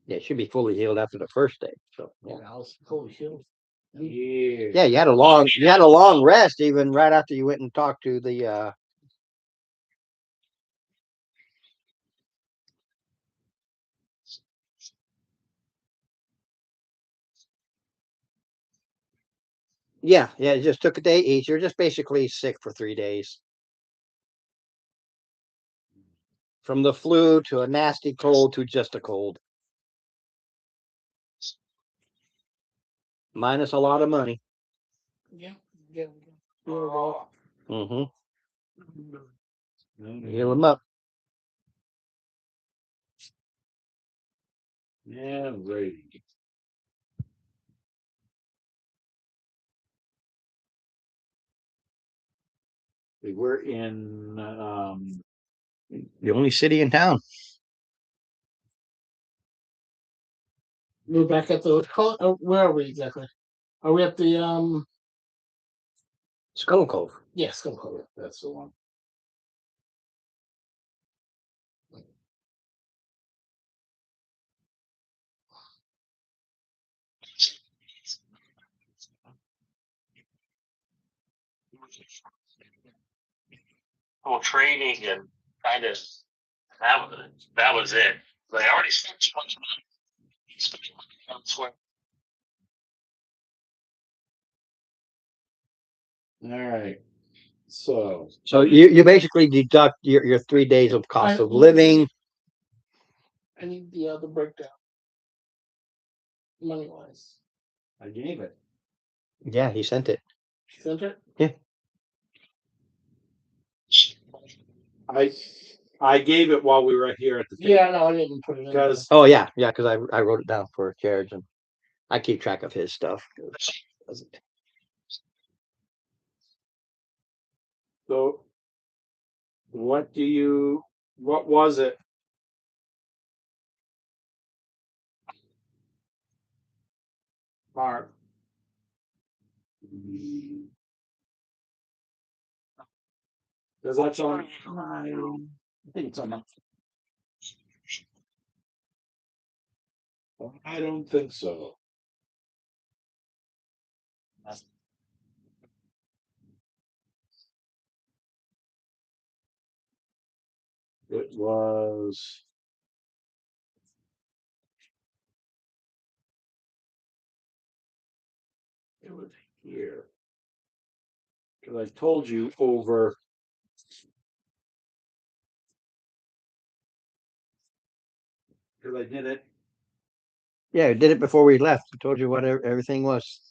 Yeah, it should be fully healed after the first day. So yeah. I was fully healed. Yeah. Yeah, you had a long rest even right after you went and talked to the Yeah, it just took a day each. You're just basically sick for 3 days. From the flu to a nasty cold to just a cold. Minus a lot of money. Yeah. Mm-hmm. Mm-hmm. Heal them up. Yeah, ready. We're in The only city in town. We're back at the where are we exactly? Are we at the Skull Cove. yes, go cover. that's the one. whole training and kind of that was it. They already spent too much money. Spent money elsewhere. All right. So So you basically deduct your 3 days of cost of living. I need the other breakdown. Money wise. I gave it. Yeah, he sent it. She sent it? I gave it while we were here at the Yeah, no, I didn't put it in. because Oh yeah, because I wrote it down for Jared and I keep track of his stuff. so what was it? Mark. Because that's on. I think it's on my. I don't think so. It was. It was here. Because I told you over. Because I did it. Yeah, I did it before we left. I told you what everything was.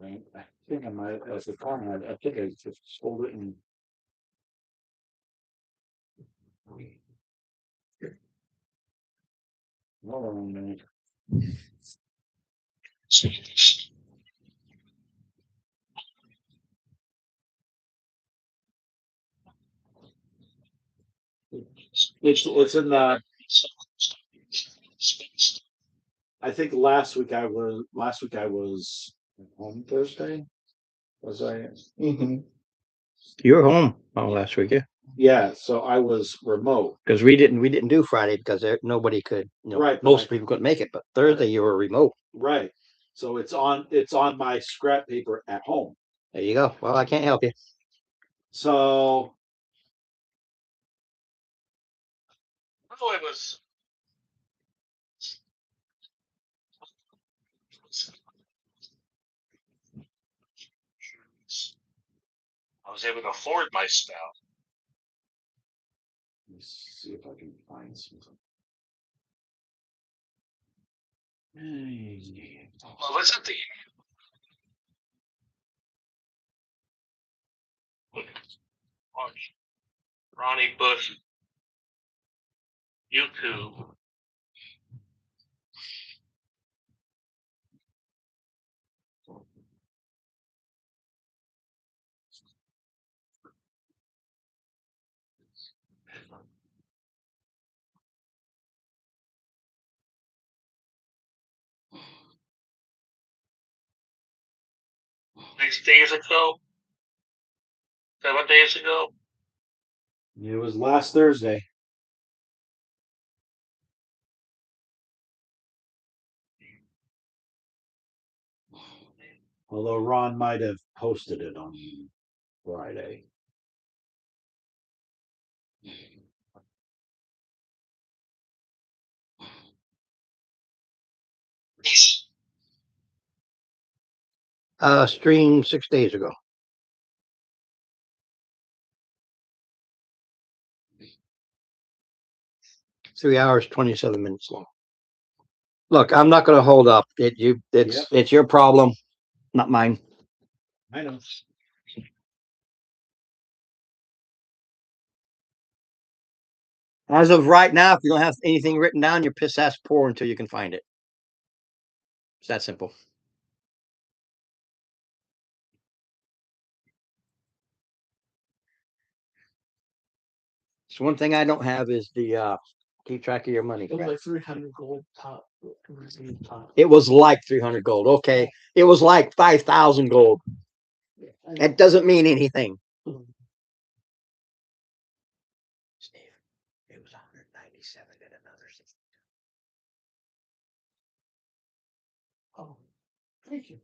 I think I might, as a comment, I think I just sold it in. Hold on a minute. It's in the. I think last week I was home Thursday. Was I? You were home last week, yeah. Yeah, so I was remote. Because we didn't do Friday because nobody could. Right, but most people couldn't make it. But Thursday you were remote. Right. So it's on my scrap paper at home. There you go. Well, I can't help you. So Oh, it was. I was able to afford my stuff. let me see if I can find something. Well, was it the Ronnie Bush YouTube? Days ago, 7 days ago. It was last Thursday. Although Ron might have posted it on Friday. Streamed 6 days ago. Three hours, 27 minutes long. Look, I'm not going to hold up. It's your problem, not mine. I know. As of right now, if you don't have anything written down, you're piss ass poor until you can find it. It's that simple. So one thing I don't have is the keep track of your money. It was crap. like 300 gold top. Top. It was like 300 gold. Okay. It was like 5,000 gold. That doesn't mean anything. Steve, it was 197 and another 60. Thank you.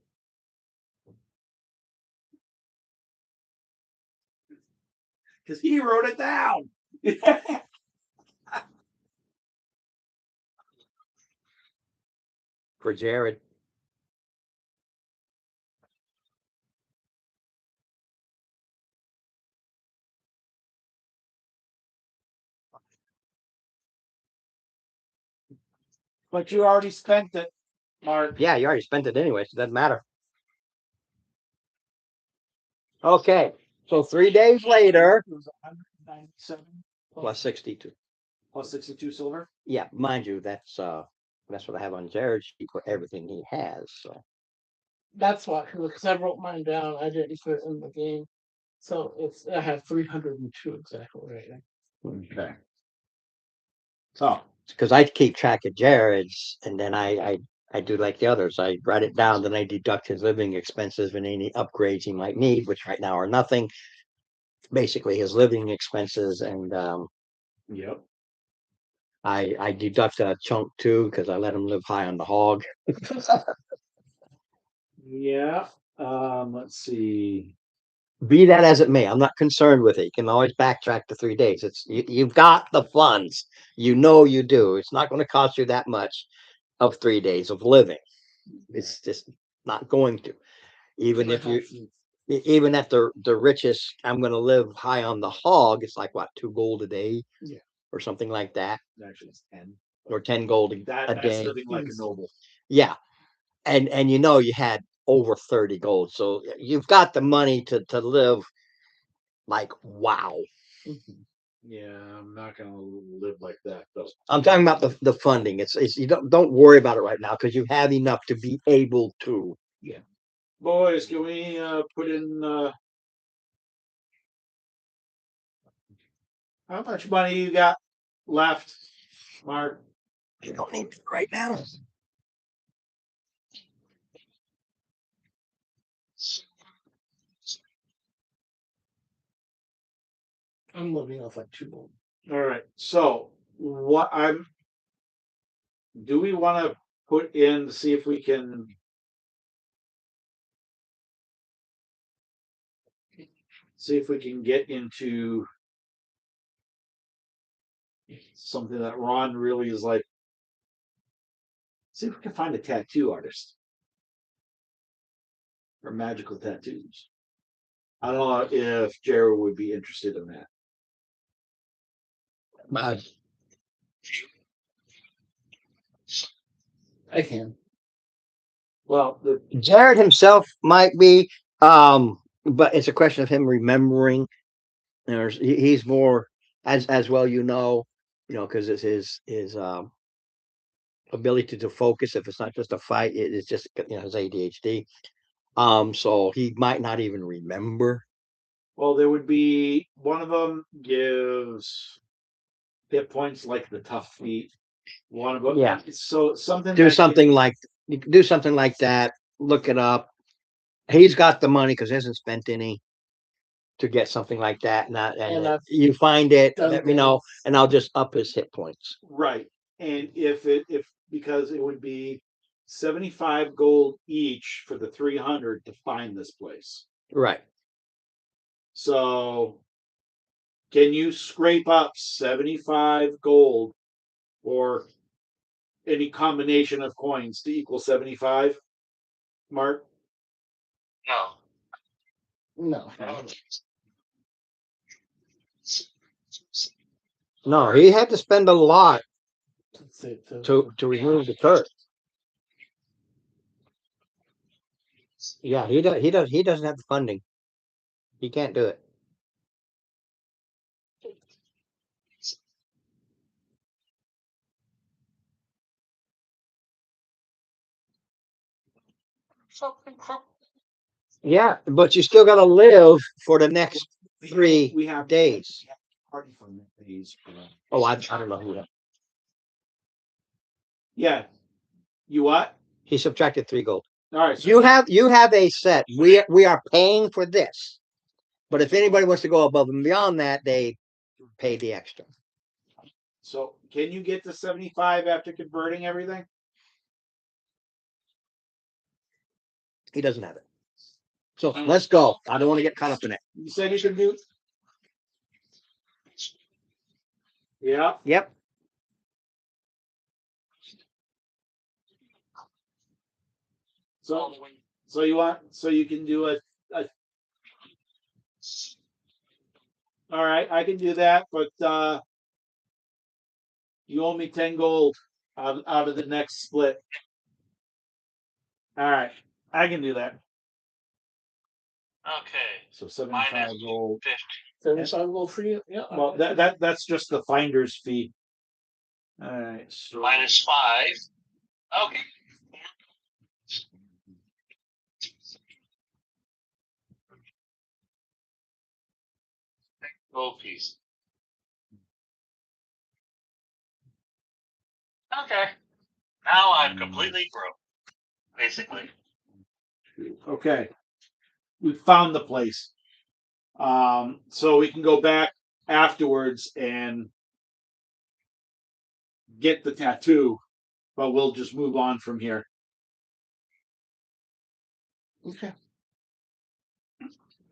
Because he wrote it down. For Jared. But you already spent it, Mark. Yeah, you already spent it anyway, so it doesn't matter. Okay, so 3 days later, It was 197. plus 62. Plus 62 silver. Yeah, mind you, that's what I have on Jared's sheet for everything he has. So That's why, because I wrote mine down. I didn't put it in the game. So I have 302 exactly right now. Okay. So because I keep track of Jared's, and then I do like the others. I write it down, then I deduct his living expenses and any upgrades he might need, which right now are nothing. Basically, his living expenses, and yep. I deduct a chunk too because I let him live high on the hog. Yeah. Let's see. Be that as it may, I'm not concerned with it. You can always backtrack to 3 days. You've got the funds. You know you do. It's not going to cost you that much of 3 days of living. It's just not going to. Even if you, even at the richest, I'm going to live high on the hog. It's like what, 2 gold a day, Yeah. or something like that, Actually, it's 10. or 10 gold a That's day. living like a noble. Yeah, and you know you had over 30 gold, so you've got the money to live like wow. Yeah, I'm not gonna live like that though. I'm talking about the funding. It's you don't worry about it right now because you have enough to be able to. Boys, can we put in how much money you got left, Mark? You don't need it right now. I'm living off like 2 gold. All right. So do we want to put in to see if we can get into something that Ron really is like? See if we can find a tattoo artist or magical tattoos. I don't know if Jared would be interested in that. I can. Well, Jared himself might be, but it's a question of him remembering. He's more as well, because it's his ability to focus. If it's not just a fight, it's just his ADHD. So he might not even remember. well, there would be one of them gives hit points like the tough feat. One of them, Yeah. So something Do that something like you can do something like that. Look it up. He's got the money because he hasn't spent any to get something like that. And you find it, let me know, and I'll just up his hit points. right. And if because it would be 75 gold each for the 300 to find this place. Right. So can you scrape up 75 gold or any combination of coins to equal 75? Mark? No. No. No, he had to spend a lot To to remove the curse. Yeah, he doesn't have the funding. He can't do it. Yeah, but you still got to live for the next 3 days. Party for days. Oh, I don't know who that. Yeah. You what? He subtracted 3 gold. All right. So You have a set. We are paying for this, but if anybody wants to go above and beyond that, they pay the extra. So can you get to 75 after converting everything? He doesn't have it. So let's go. I don't want to get caught up in it. You said you could do. Yeah, Yep. so, so you want, so you can do all right, I can do that, but, you owe me 10 gold out of the next split. All right, I can do that. Okay. So 75 Minus gold. 50. 75 gold for you. Yeah. Well, that's just the finder's fee. All right, so Minus 5. Okay. Gold piece. Okay. Now I'm completely broke. Basically. okay, we found the place. So we can go back afterwards and get the tattoo, but we'll just move on from here. Okay.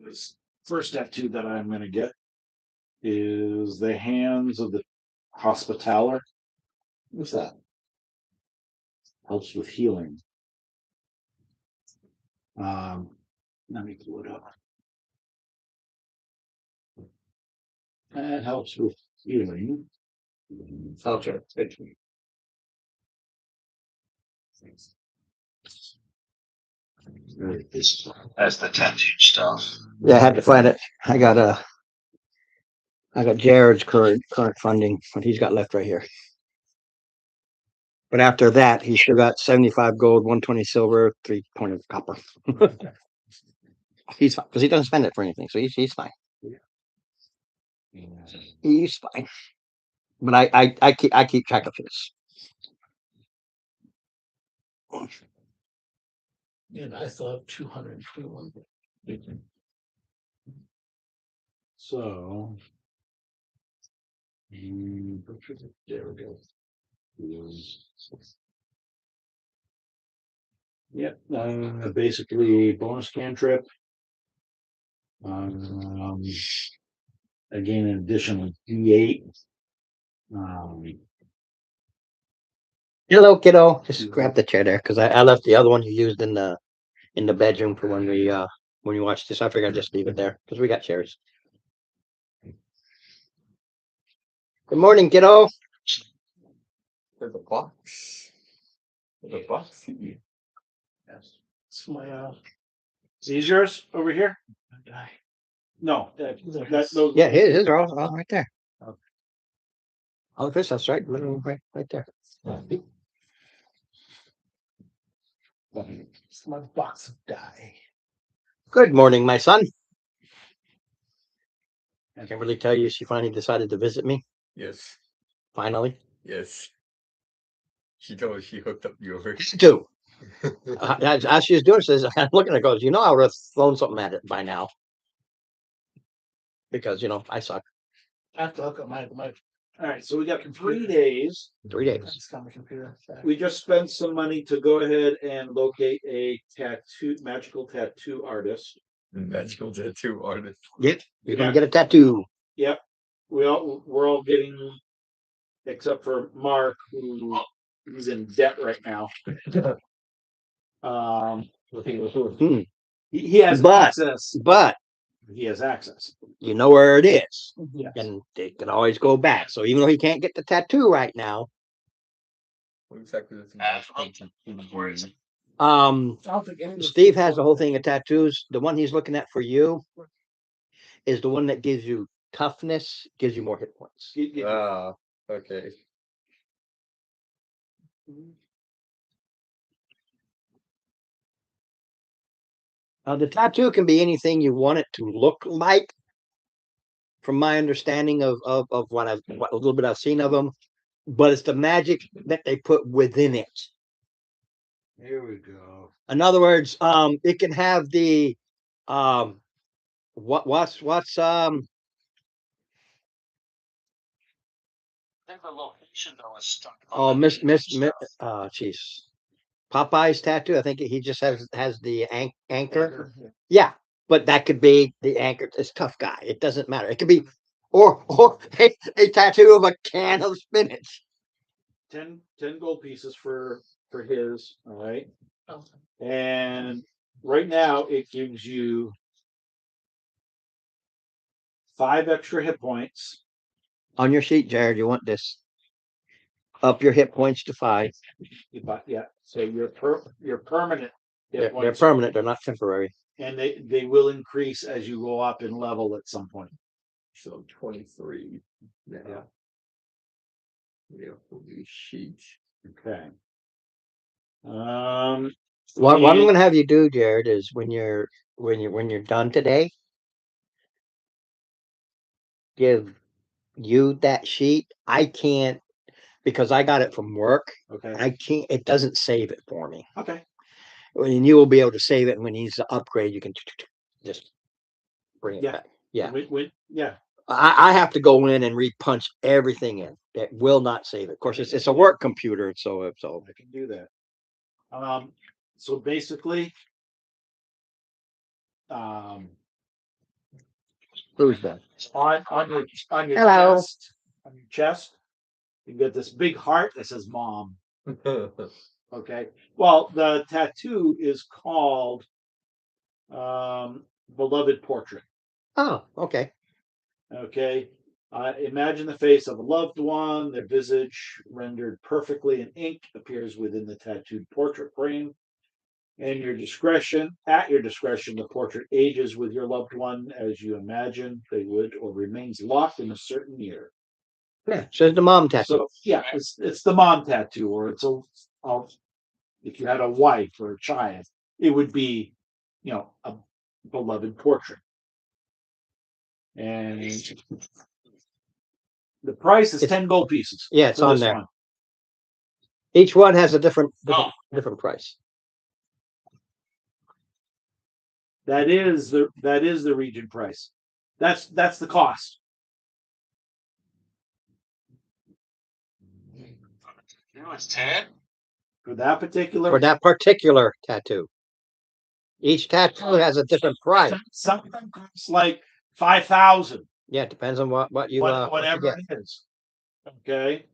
This first tattoo that I'm going to get is the hands of the Hospitaller. What's that? Helps with healing. Let me pull it up. That helps with healing. Okay. That's the tattoo stuff. Yeah, I had to find it. I got Jared's current funding, what he's got left right here. But after that, he's still got 75 gold, 120 silver, 3 pointed copper. He's fine because he doesn't spend it for anything, so he's fine. He's fine. But I keep track of his. Yeah, I still have 221. So. There we go. Yep, basically bonus cantrip. Again, an additional D8. Hello, kiddo. Just grab the chair there because I left the other one you used in the bedroom for when we watched this. I figured I'd just leave it there because we got chairs. Good morning, kiddo. There's a box. There's a box. Yes. It's my Is yours over here? guy. No, those. Yeah, his are all right there. Oh, Chris, that's right. Right there. It's my box of dye. Good morning, my son. I can't really tell you she finally decided to visit me. Yes. Finally. Yes. She told me she hooked up yours. Two. As she was doing, says, I'm looking at her, goes, I would have thrown something at it by now. Because, I suck. I have to look at my All right, so we got 3 days. 3 days. It's on my computer. We just spent some money to go ahead and locate a magical tattoo artist. Magical tattoo artist. Yep. You're Yeah. gonna get a tattoo. Yep, we're all getting, except for Mark, who's in debt right now. Hmm. He has But- access. But He has access. you know where it is. Yes. And they can always go back. So even though he can't get the tattoo right now, What exactly is Where is it? I don't think any of the Steve people- has the whole thing of tattoos. The one he's looking at for you is the one that gives you toughness, gives you more hit points. Ah, okay. The tattoo can be anything you want it to look like. From my understanding of what a little bit I've seen of them, but it's the magic that they put within it. Here we go. In other words, it can have the what's I think the location though is stuck. oh jeez. Popeye's tattoo. I think he just has the anchor. Yeah, but that could be the anchor. It's tough guy. It doesn't matter. It could be or a tattoo of a can of spinach. 10 gold pieces for his. All right. And right now it gives you 5 extra hit points. On your sheet, Jared, you want this. Up your hit points to 5. Yeah. So your permanent hit They're points, permanent. They're not temporary. and they will increase as you go up in level at some point. So 23. Yeah. Yeah, holy sheet. Okay. What I'm going to have you do, Jared, is when you're done today, give you that sheet. I can't because I got it from work. Okay. I can't. It doesn't save it for me. Okay. And you will be able to save it when he's upgrade. You can just bring it Yeah. back. Yeah. Yeah. I have to go in and repunch everything in. It will not save it. Of course, it's a work computer, so I can do that. So basically, who's that? on your Hello. chest, you get this big heart that says "Mom." Okay. Well, the tattoo is called "Beloved Portrait." Oh, okay. Okay. Imagine the face of a loved one. Their visage, rendered perfectly in ink, appears within the tattooed portrait frame. And at your discretion, the portrait ages with your loved one as you imagine they would, or remains locked in a certain year. Yeah, says the mom tattoo. So yeah, it's the mom tattoo, or it's if you had a wife or a child, it would be, a beloved portrait. And the price is 10 gold pieces. Yeah, it's for on this there. one. Each one has a different price. That is the region price. That's the cost. It was 10. For that particular. For that particular tattoo. Each tattoo has a different price. Some of them cost like 5,000. Yeah, it depends on what you whatever what you get. it is. Okay.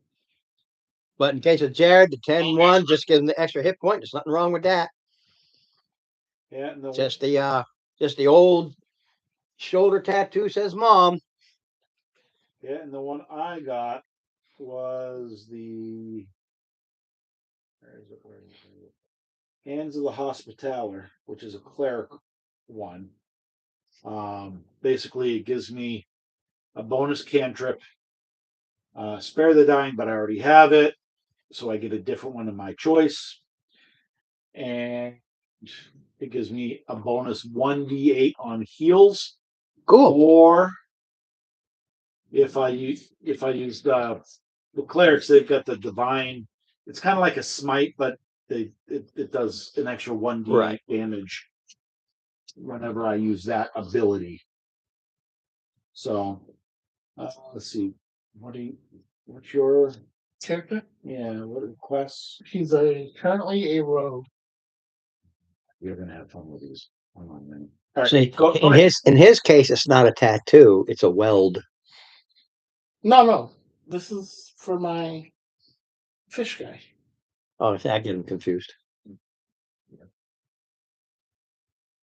But in case of Jared, the 10-1 just gives him the extra hit point. There's nothing wrong with that. Yeah. Just the old shoulder tattoo says mom. Yeah, and the one I got was the where is it? Hands of the Hospitaller, which is a cleric one. Basically, it gives me a bonus cantrip. Spare the dying, but I already have it, so I get a different one of my choice, and it gives me a bonus 1d8 on heals. Cool. Or if I use the clerics, they've got the divine. It's kind of like a smite, but it does an extra 1d8 damage whenever I use that ability. So let's see. What's your Character? Yeah, what are the quests? He's currently a rogue. You're gonna have fun with these. Hold on a minute. See, Go ahead. in his case, it's not a tattoo; it's a weld. No. This is for my fish guy. Oh, I get him confused.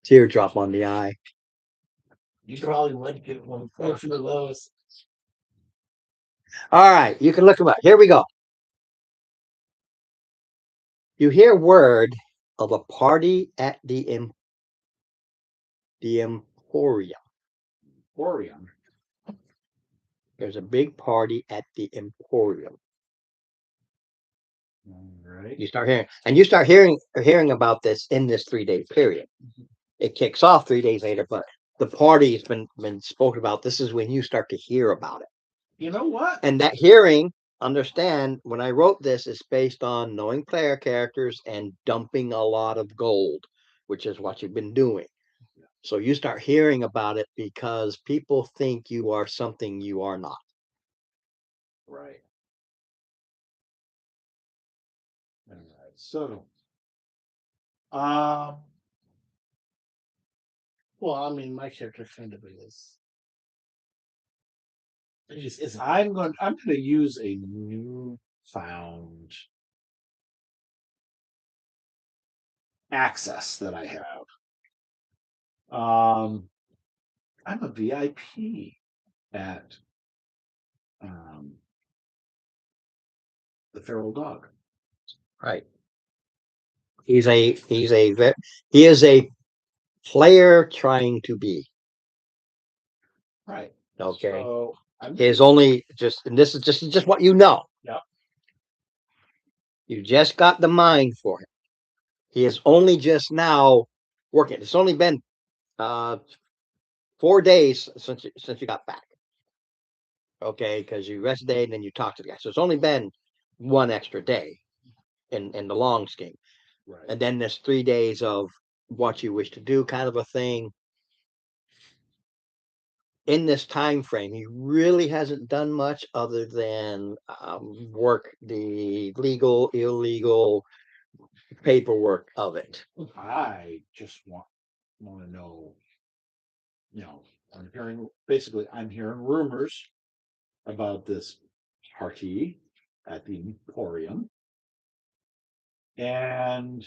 Teardrop on the eye. You probably would get one for those. All right, you can look him up. Here we go. You hear word of a party at the Emporium. Orion. There's a big party at the Emporium. All right. You start hearing about this in this 3-day period. It kicks off 3 days later, but the party's been spoken about. This is when you start to hear about it. You know what? And that hearing, understand, when I wrote this, is based on knowing player characters and dumping a lot of gold, which is what you've been doing. So you start hearing about it because people think you are something you are not. Right. All right. So Um. Well, I mean, my character kind of is. It just isn't. I'm going to use a new found access that I have. I'm a VIP at the Feral Dog. Right. He is a player trying to be. Right. Okay. So I'm His only just, and this is just what you know. Yep. You just got the mind for him. He is only just now working. It's only been 4 days since you got back. Okay, because you rest day and then you talk to the guy. So it's only been one extra day in the long scheme. right. And then there's 3 days of what you wish to do, kind of a thing. In this time frame, he really hasn't done much other than work the legal, illegal paperwork of it. I just want to know, I'm hearing rumors about this party at the Emporium. And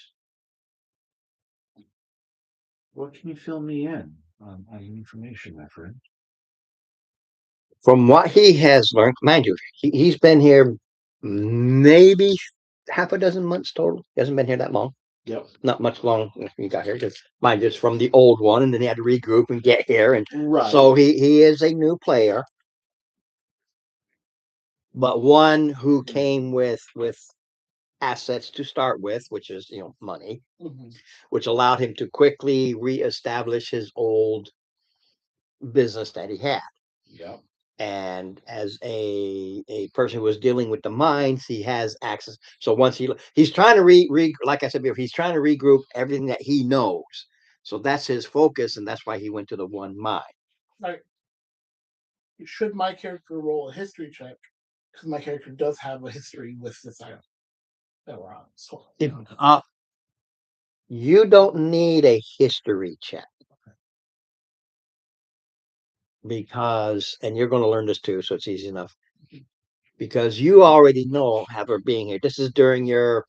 what can you fill me in on information, my friend? From what he has learned, mind you, he's been here maybe half a dozen months total. He hasn't been here that long. Yep. Not much long he got here, because mind you, it's from the old one, and then he had to regroup and get here, and Right. so he is a new player, but one who came with assets to start with, which is money, Mhm. which allowed him to quickly reestablish his old business that he had. Yep. And as a person who was dealing with the mines, he has access. So once he's trying to like I said before, he's trying to regroup everything that he knows. So that's his focus, and that's why he went to the one mine. Like, should my character roll a history check? Because my character does have a history with this item that we're on. So, You don't need a history check, because, and you're going to learn this too, so it's easy enough. Because you already know, have her being here. This is during your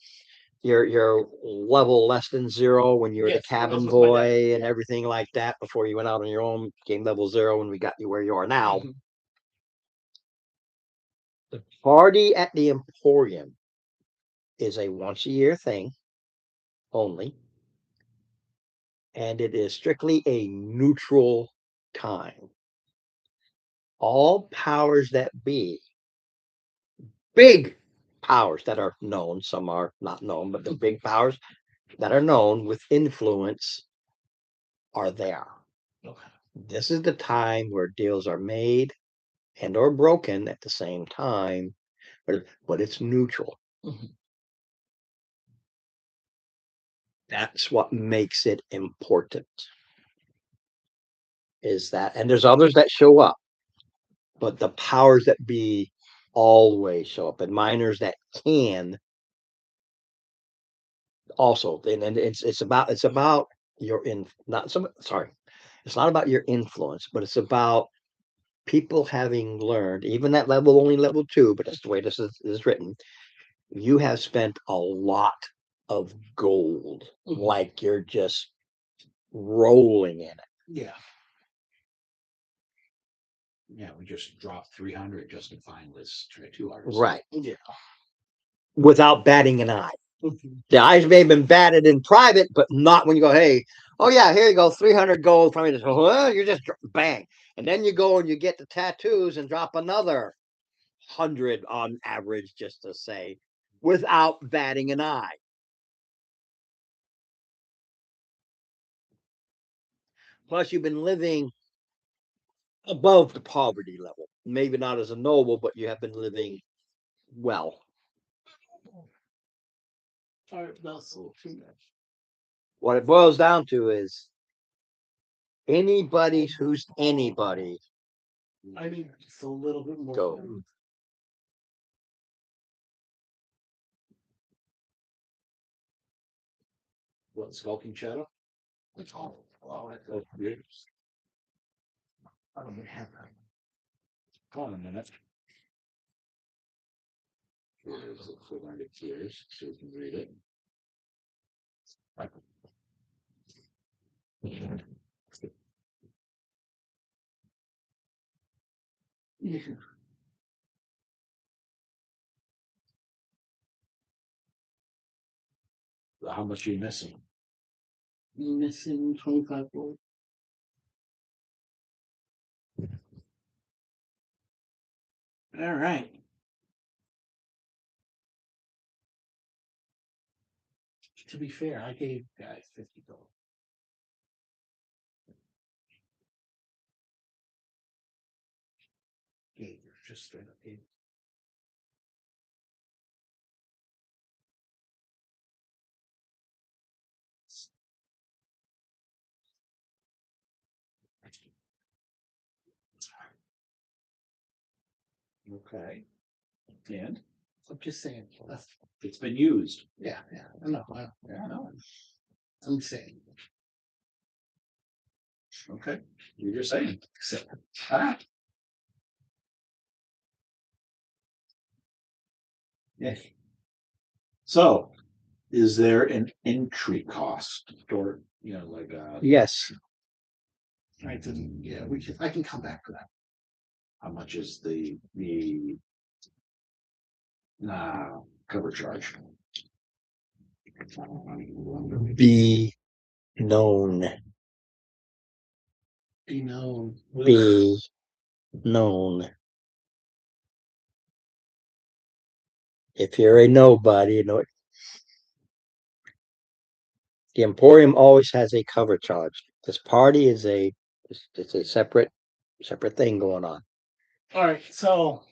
level less than 0, when you were the Yes, when I was cabin with my dad, boy and yeah. everything like that, before you went out on your own, became level 0, and we got you where you are now. Mhm. The party at the Emporium is a once a year thing only, and it is strictly a neutral time. All powers that be, big powers that are known, some are not known, but the big powers that are known with influence are there. Okay. This is the time where deals are made and or broken at the same time, but it's neutral. Mhm. That's what makes it important. Is that, and there's others that show up, but the powers that be always show up, and minors that can also. And it's about your not some sorry, it's not about your influence, but it's about people having learned, even at only level 2, but that's the way this is written. You have spent a lot of gold, Mhm. like you're just rolling in it. Yeah. Yeah, we just dropped 300 just to find this 2 artists. Right. Yeah. Without batting an eye. Mhm. The eyes may have been batted in private, but not when you go, hey, oh yeah, here you go, 300 gold from me. Well, you just bang. And then you go and you get the tattoos and drop another 100 on average, just to say, without batting an eye. Plus, you've been living above the poverty level. Maybe not as a noble, but you have been living well. All right, that's so true. What it boils down to is anybody who's anybody. I need just a little bit more. Go. What, Skulking Shadow? Oh, Oh, years. I don't even have that. Hold on a minute. Here's the 400 years, so you can read it. Yeah. How much are you missing? Missing 25 gold. All right. To be fair, I gave guys 50 gold. Gave, just straight up gave. Okay. And I'm just saying. That's, it's been used. yeah, I know. Yeah, I know. I'm saying. Okay. You're just saying. So, Ah. yeah. So, is there an entry cost or, like, Yes, Right. Then, yeah, I can come back to that. how much is the cover charge? be known, You know, be known. If you're a nobody, the Emporium always has a cover charge. This party is it's a separate thing going on. all right. So,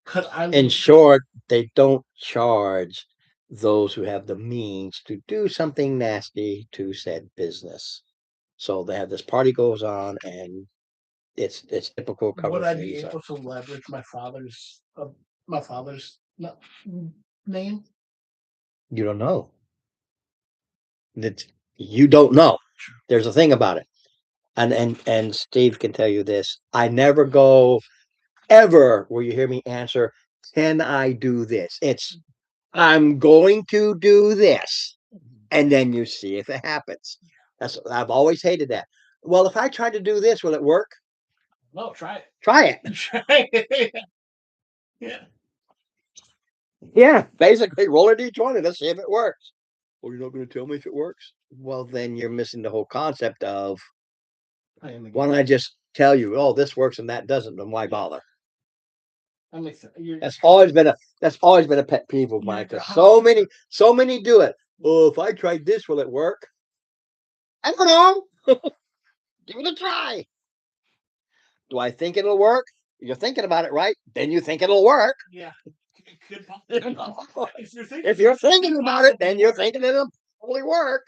could I? In short, they don't charge those who have the means to do something nasty to said business. So they have this party goes on, and it's typical cover Would I be fees. able to leverage my father's name? You don't know. That you don't know. There's a thing about it. And Steve can tell you this. I never go ever where you hear me answer, can I do this? It's I'm going to do this. And then you see if it happens. I've always hated that. Well, if I try to do this, will it work? No, try it. Try it. Try it. Yeah. Yeah, basically roll a d20. Let's see if it works. Well, you're not going to tell me if it works? Well, then you're missing the whole concept of why don't I just tell you, oh, this works and that doesn't, then why bother? That makes sense. That's always been a pet peeve of mine because so many do it. Oh, if I tried this, will it work? I don't know. Give it a try. Do I think it'll work? You're thinking about it, right? Then you think it'll work. Yeah. It could If you're thinking about it, then you're thinking it'll probably work.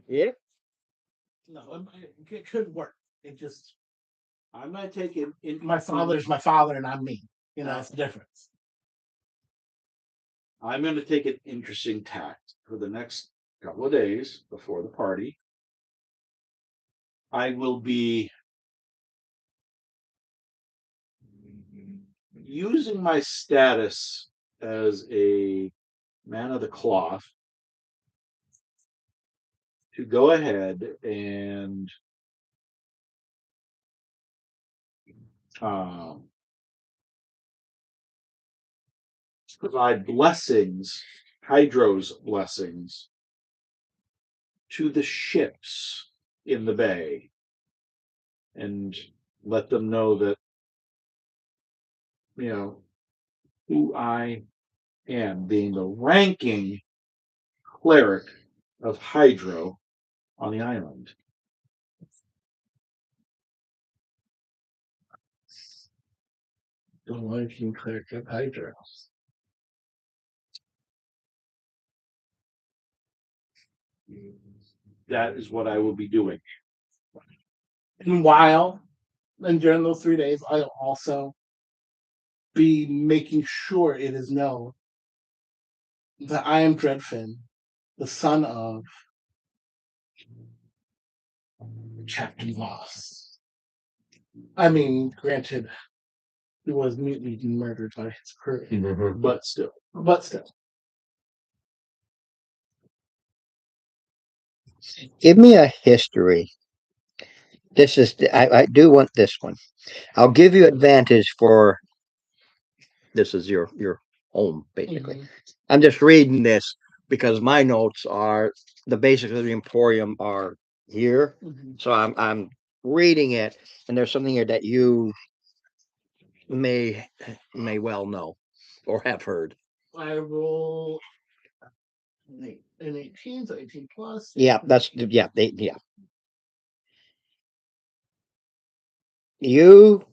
Yeah. No, it could work. It just I'm going to take it in. my father's my father and I'm me. It's the difference. I'm going to take an interesting tact for the next couple of days before the party. I will be using my status as a man of the cloth to go ahead and provide blessings, Hydro's blessings, to the ships in the bay and let them know that, who I am, being the ranking cleric of Hydro on the island. The ranking cleric of Hydra. That is what I will be doing. And during those 3 days, I'll also be making sure it is known that I am Dreadfin, the son of Captain Voss. I mean, granted, he was mutely murdered by his crew, But still, but still. Give me a history. This is I do want this one. I'll give you advantage for this is your home basically. Mhm. I'm just reading this because my notes are the basics of the Emporium are here. Mhm. So I'm reading it and there's something here that you may well know or have heard. I roll an 18, so 18 plus. Yeah, yeah. You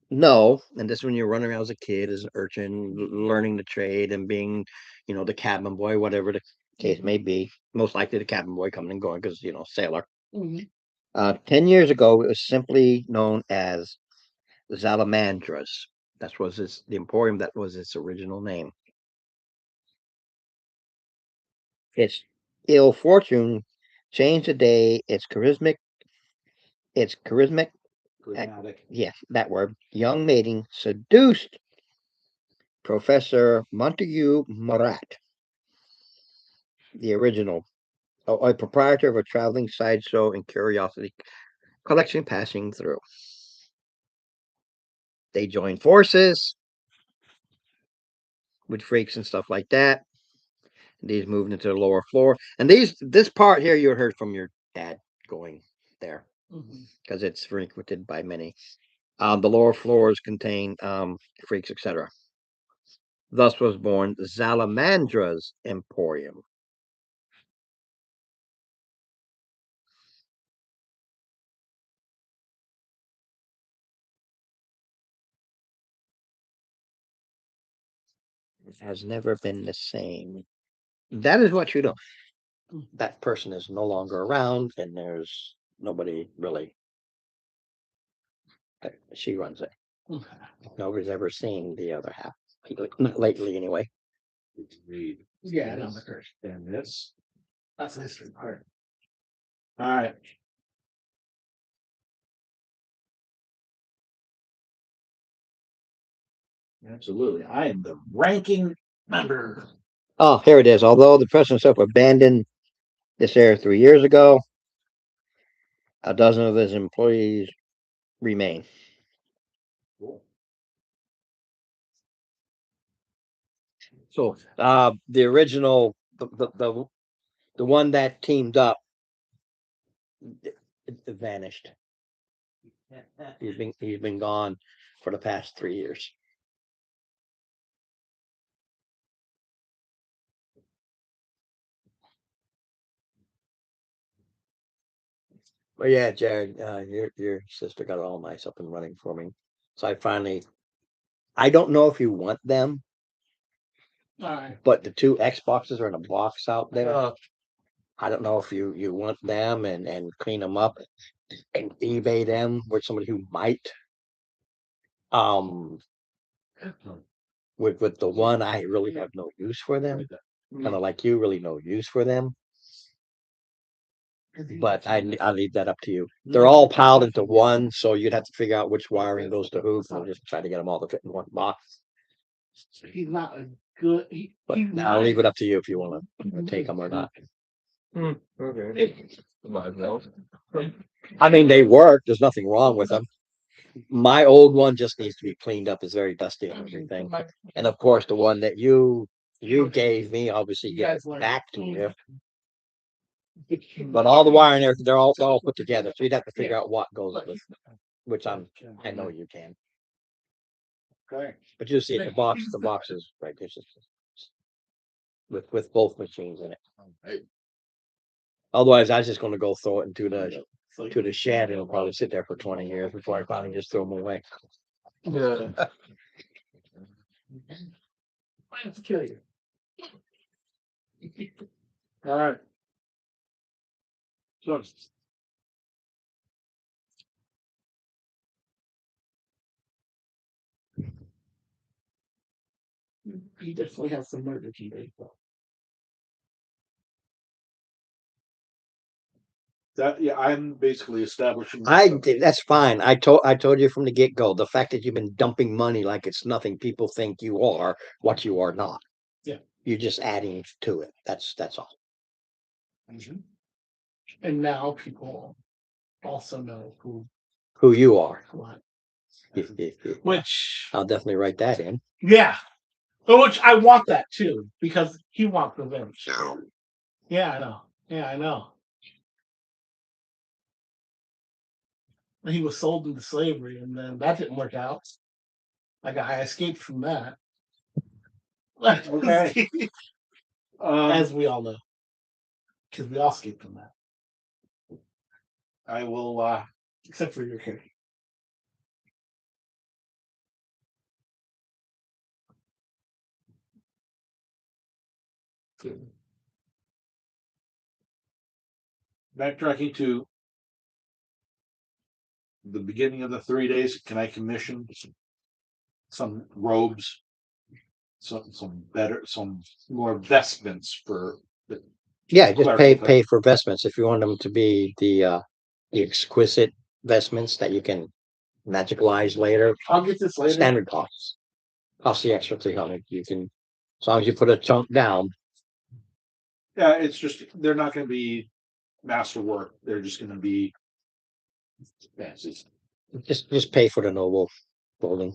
know, and this is when you're running around as a kid, as an urchin, learning the trade and being, the cabin boy, whatever the case may be. Most likely the cabin boy coming and going because, sailor. Mhm. 10 years ago, it was simply known as Salamandras. That was the Emporium. That was its original name. Its ill fortune changed the day. Its charismatic, dramatic. yes, that word, young maiden seduced Professor Montague Murat, the original, a proprietor of a traveling sideshow and curiosity collection passing through. They joined forces with freaks and stuff like that. These moved into the lower floor, and this part here you heard from your dad going there Mhm. because it's frequented by many. The lower floors contain freaks, etc. Thus was born Salamandra's Emporium. It has never been the same. That is what you know. That person is no longer around, and there's nobody really. She runs it. Okay. Nobody's ever seen the other half. Not lately, anyway. Read. Yeah, no, the first. And this. That's the history part. All right. Absolutely. I am the ranking member. Oh, here it is. Although the president himself abandoned this area 3 years ago, a dozen of his employees remain. Cool. So, the original, the one that teamed up, it vanished. He's been gone for the past 3 years. But yeah, Jared, your sister got all nice up and running for me. So I don't know if you want them, All right. but the two Xboxes are in a box out there. Uh, I don't know if you want them and clean them up and eBay them with somebody who might. Um, with the one, I really have no use for them. Kind of like you, really no use for them. But I'll leave that up to you. They're all piled into one, so you'd have to figure out which wiring goes to who. I'll just try to get them all to fit in one box. He's not a good. But He's I'll not. leave it up to you if you want to take them or not. okay. Might as well. I mean, they work. There's nothing wrong with them. My old one just needs to be cleaned up. It's very dusty and everything. And of course, the one that you gave me, obviously, get it back to you. But all the wiring there, they're all put together. So you'd have to figure out what goes with, which I know you can. Okay. But you see it, the box is right there. With both machines in it. Otherwise, I was just going to go throw it into the shed. It'll probably sit there for 20 years before I finally just throw them away. Yeah. I have to kill you. All right. So. he definitely has some murder TV. That, yeah, I'm basically establishing. That's fine. I told you from the get-go, the fact that you've been dumping money like it's nothing, people think you are what you are not. Yeah. You're just adding to it. That's all. And now people also know Who you are. who I, I'll which definitely write that in. yeah, but which I want that too because he wants revenge. Yeah, I know. Yeah, I know. He was sold into slavery, and then that didn't work out. I escaped from that. Okay. As we all know, because we all escaped from that, I will, except for your character. backtracking to the beginning of the 3 days, can I commission some robes? Some better, some more vestments for the Yeah, just clerical pay for vestments if you want them to be the exquisite vestments that you can magicalize later. I'll get this later. Standard costs. Cost the extra 300. You can, as long as you put a chunk down. Yeah, it's just, they're not gonna be masterwork, they're just gonna be fancy. Just pay for the noble clothing.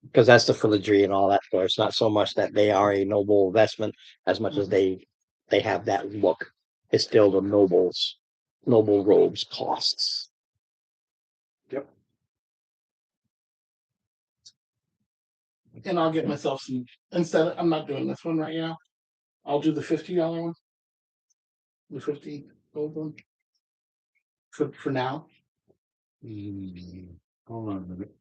Because that's the filigree and all that. So it's not so much that they are a noble investment as much as they have that look. It's still the noble robes costs. Yep. And I'll get myself some. I'm not doing this one right now. I'll do the $50 one. The 50 gold one. For now. Hold on a minute.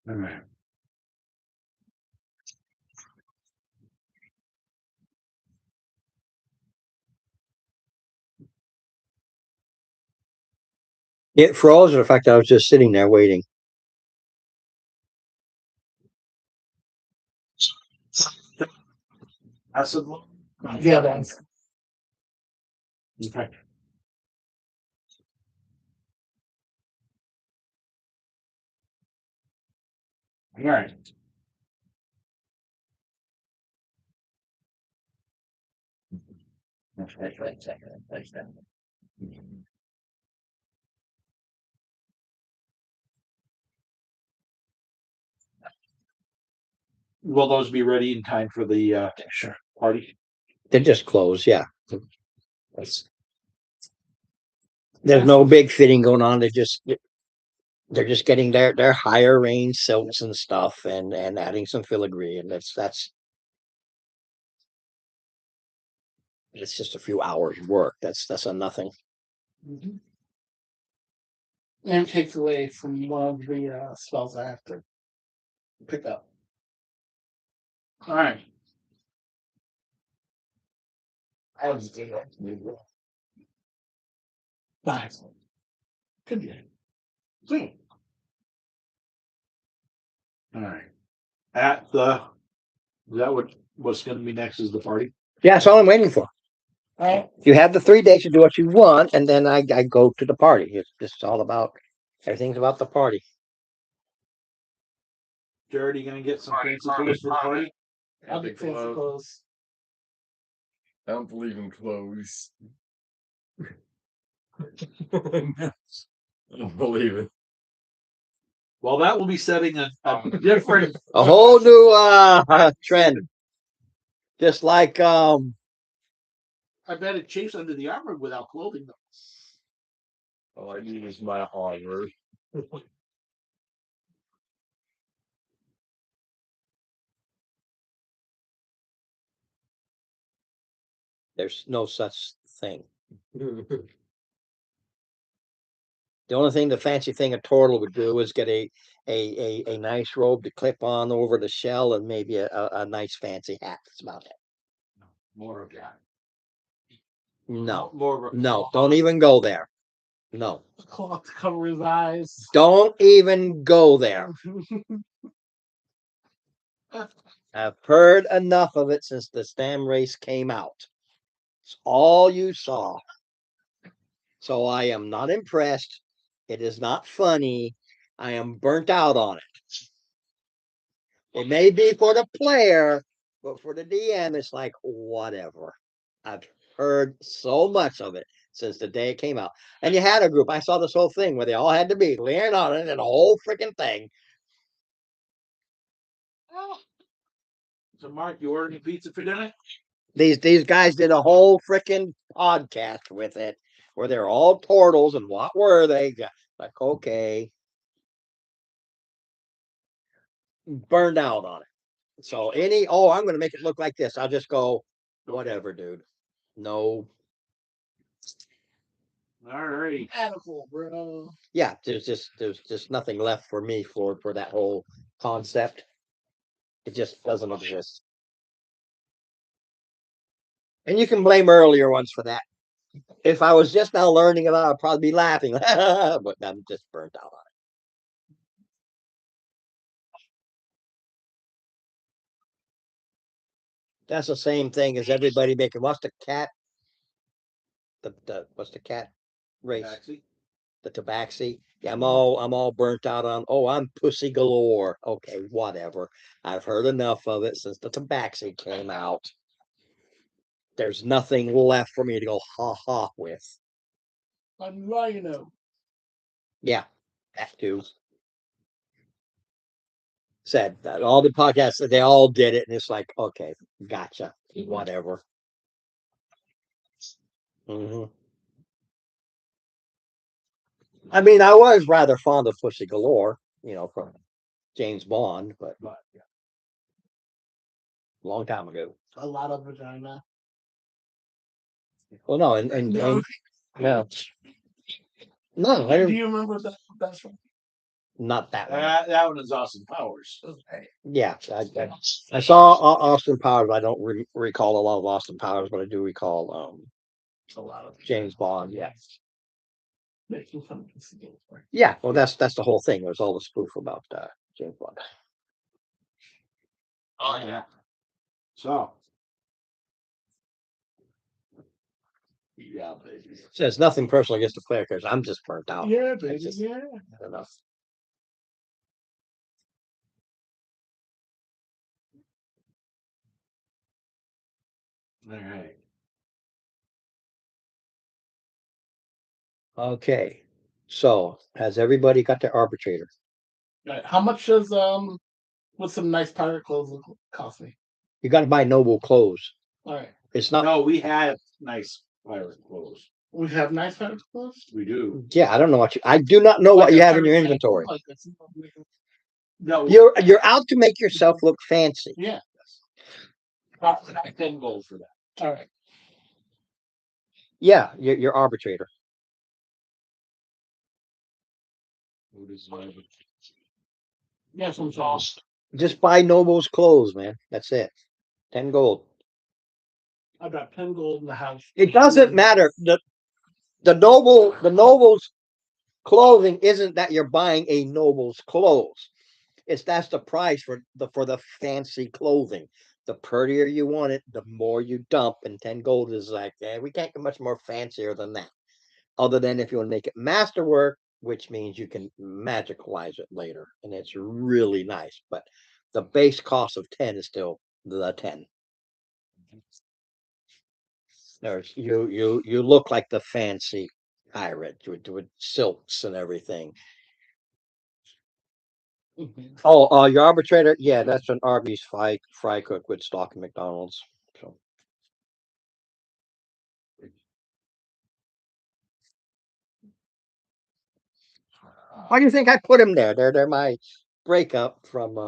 All right. It froze, or the fact that I was just sitting there waiting. Acid. Yeah, that's. Okay. All right. Will those be ready in time for the Sure. party? They just closed, yeah. There's no big fitting going on. They're just getting their higher range silks and stuff and adding some filigree, and that's it's just a few hours work. That's a nothing. And it takes away from one of the spells I have to pick up. All right. I was doing that. Nice. Could be. Sweet. All right. At the, is that what's gonna be next is the party? Yeah, that's all I'm waiting for. Alright. You have the 3 days to do what you want, and then I go to the party. It's just all about everything's about the party. Jared, are you gonna get some Party, fancy party, clothes for the party. party? I'll get fancy clothes. I don't believe in clothes. I don't believe it. Well, that will be setting a different. A whole new trend. Just like I bet it chafes under the armor without clothing though. All I need is my armor. there's no such thing. The only thing, the fancy thing a turtle would do is get a nice robe to clip on over the shell and maybe a nice fancy hat. That's about it. More of that. No, More of a no, don't even go there. No, A cloth to cover his eyes. don't even go there. I've heard enough of it since the stam race came out. It's all you saw. So I am not impressed. It is not funny. I am burnt out on it. It may be for the player, but for the DM, it's like, whatever. I've heard so much of it since the day it came out. And you had a group. I saw this whole thing where they all had to be laying on it and the whole freaking thing. So, Mark, you ordering pizza for dinner? These guys did a whole freaking podcast with it where they're all turtles and what were they? Like, okay. Burned out on it. So I'm gonna make it look like this. I'll just go, whatever, dude. No. All right. Animal, bro. Yeah, there's just nothing left for me for that whole concept. It just doesn't exist. And you can blame earlier ones for that. If I was just now learning about it, I'd probably be laughing. But I'm just burnt out on it. That's the same thing as everybody making what's the cat? What's the cat race? Taxi. The tabaxi. Yeah, I'm all burnt out on. Oh, I'm pussy galore. Okay, whatever. I've heard enough of it since the tabaxi came out. There's nothing left for me to go ha ha with. I'm Rhino. Yeah, that too. Said that all the podcasts they all did it, and it's like, okay, gotcha, whatever. hmm I mean, I was rather fond of Pussy Galore, from James Bond, but Yeah. long time ago. A lot of vagina. Well, no, and No. no, no, I Do didn't, you remember that? That's from. not that one. That one is Austin Powers. Yeah, I saw Austin Powers. I don't recall a lot of Austin Powers, but I do recall A lot of James Bond. Yeah, making fun of this again. yeah. Well, that's the whole thing. There's all the spoof about James Bond. Oh yeah. So, Yeah, baby. So it's nothing personal against the player because I'm just burnt out. Yeah, It's baby. just Yeah. enough. all right. Okay, so has everybody got their arbitrator? Right. How much does with some nice pirate clothes cost me? You got to buy noble clothes. All right. It's not. No, we have nice pirate clothes. We have nice pirate clothes. We do. Yeah, I don't know what you. I do not know what Like you a have in your pirate inventory. like this. No, You're out to make yourself look fancy. Yeah. 10 gold for that. All right. Yeah, your arbitrator. What is that? Yes, I'm It's sorry. all Just buy Noble's clothes, man. That's it. 10 gold. I got 10 gold in the house. It doesn't matter. The Noble's clothing isn't that you're buying a Noble's clothes. That's the price for the fancy clothing. The prettier you want it, the more you dump, and 10 gold is like, we can't get much more fancier than that. Other than if you want to make it masterwork, which means you can magicalize it later, and it's really nice. But the base cost of 10 is still the 10. There's you look like the fancy pirate with silks and everything. Mhm. Oh, your arbitrator, yeah, that's an Arby's fry cook with stock in McDonald's. So why do you think I put him there? They're my breakup from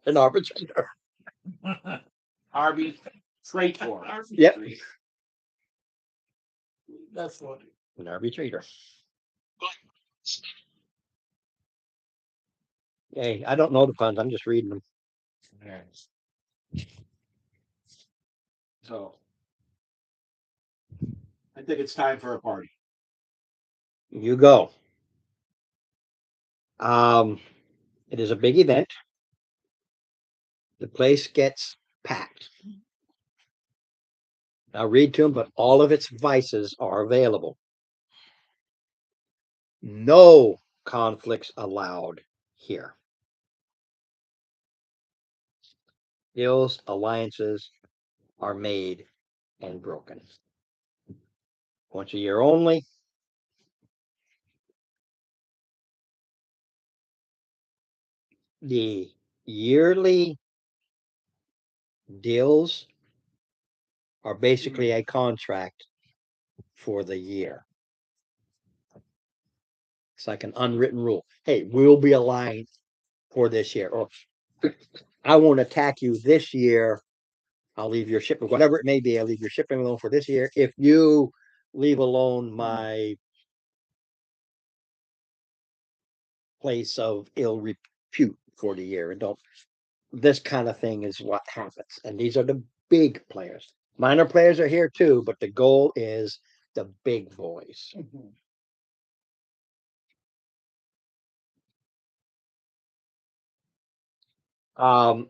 an arbitrator. Arby Freight War. Yep. That's funny. An arbitrator. Hey, I don't know the funds. I'm just reading them. So I think it's time for a party. You go. It is a big event. The place gets packed. I'll read to them, but all of its vices are available. No conflicts allowed here. Deals, alliances are made and broken. Once a year only. The yearly deals are basically a contract for the year. It's like an unwritten rule. Hey, we'll be aligned for this year, or I won't attack you this year. I'll leave your shipping, whatever it may be. I'll leave your shipping alone for this year. If you leave alone my place of ill repute for the year, and don't. This kind of thing is what happens, and these are the big players. Minor players are here too, but the goal is the big boys.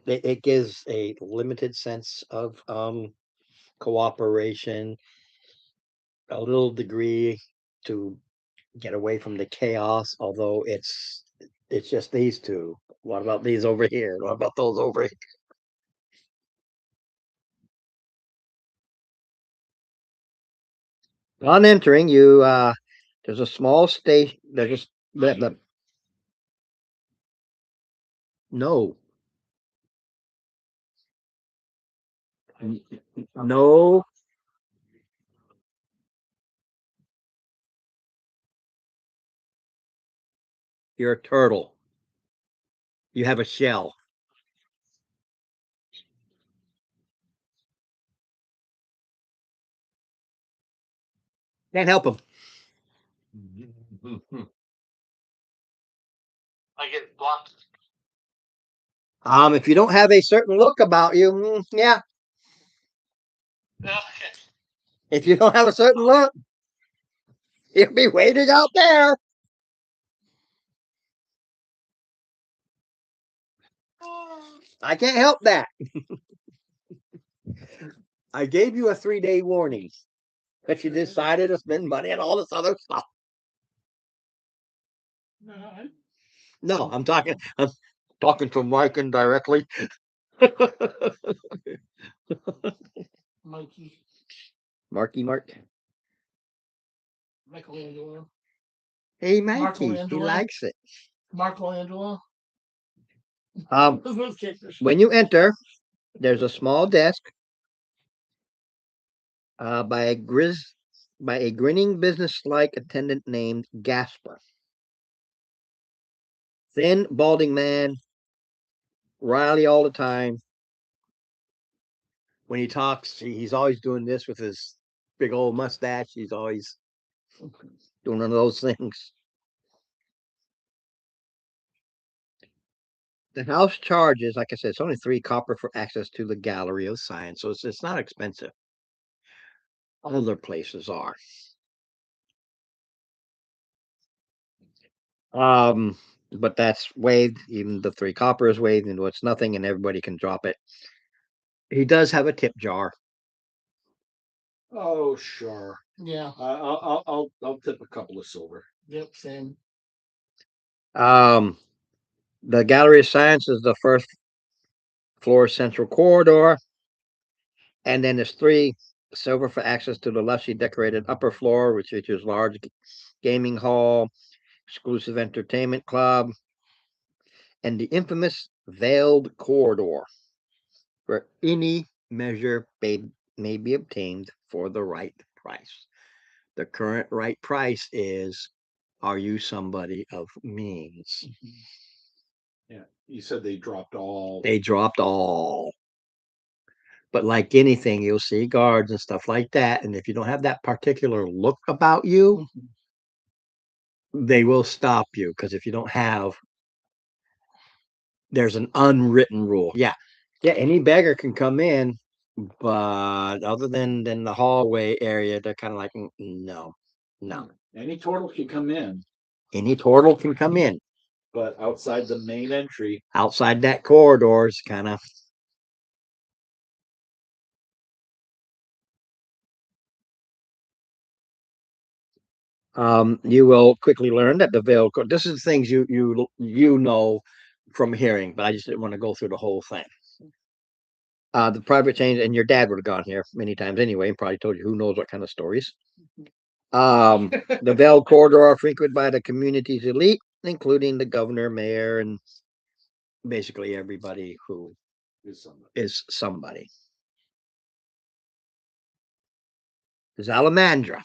It gives a limited sense of cooperation, a little degree to get away from the chaos, although it's just these two. What about these over here? What about those over here? On entering, you there's a small station. There's just no, no. You're a turtle. You have a shell. Can't help them. I get blocked. If you don't have a certain look about you, yeah. Okay. If you don't have a certain look, you'll be waiting out there. I can't help that. I gave you a 3-day warning, but you decided to spend money on all this other stuff. No, I'm talking to Mike indirectly. Mikey, Marky Mark. Michelangelo, Hey Mikey, he Michelangelo. likes it. Michelangelo. Um, Those characters. when you enter, there's a small desk by a grinning business-like attendant named Gasper. Thin, balding man, Riley all the time. When he talks, he's always doing this with his big old mustache. He's always doing one of those things. The house charges, like I said, it's only 3 copper for access to the Gallery of Science, so it's not expensive. Other places are. But that's waived. Even the 3 copper is waived, and it's nothing, and everybody can drop it. He does have a tip jar. Oh, sure. Yeah. I'll tip a couple of silver. Yep. Same. The Gallery of Science is the first floor central corridor, and then there's 3 silver for access to the lushly decorated upper floor, which features large gaming hall, exclusive entertainment club, and the infamous veiled corridor, where any measure may be obtained for the right price. The current right price is, are you somebody of means? Yeah, you said they dropped all. They dropped all. But like anything, you'll see guards and stuff like that. And if you don't have that particular look about you, they will stop you. Because if you don't have There's an unwritten rule. Yeah. Yeah, any beggar can come in, but other than the hallway area, they're kind of like, no, no. Any turtle can come in, Any turtle can come in. but outside the main entry, Outside that corridor is kind of. You will quickly learn that the veil. This is things you know from hearing, but I just didn't want to go through the whole thing. The private change, and your dad would have gone here many times anyway, and probably told you who knows what kind of stories. The Veil corridor are frequented by the community's elite, including the governor, mayor, and basically everybody who is somebody. is somebody. Zalamandra,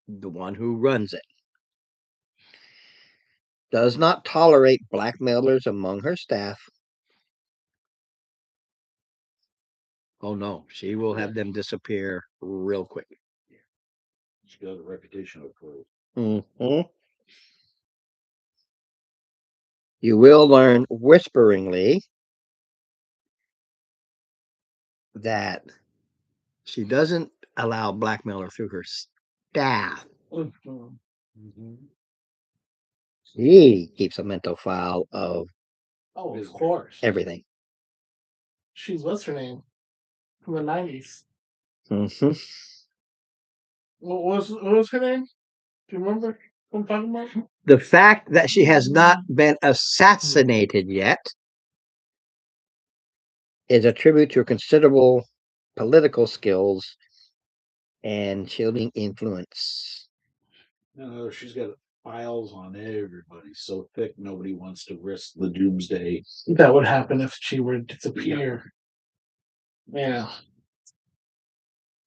the one who runs it, does not tolerate blackmailers among her staff. Oh no, she will have them disappear real quick. She's got a reputation of course. Mhm. You will learn whisperingly that she doesn't allow blackmailer through her staff. Mhm. She keeps a mental file of Oh, of course. everything. She's what's her name from the 90s. Mhm. What was her name? Do you remember what I'm talking about? The fact that she has not been assassinated yet is a tribute to her considerable political skills and shielding influence. No, she's got files on everybody so thick nobody wants to risk the doomsday. That would happen if she were to disappear. Yeah.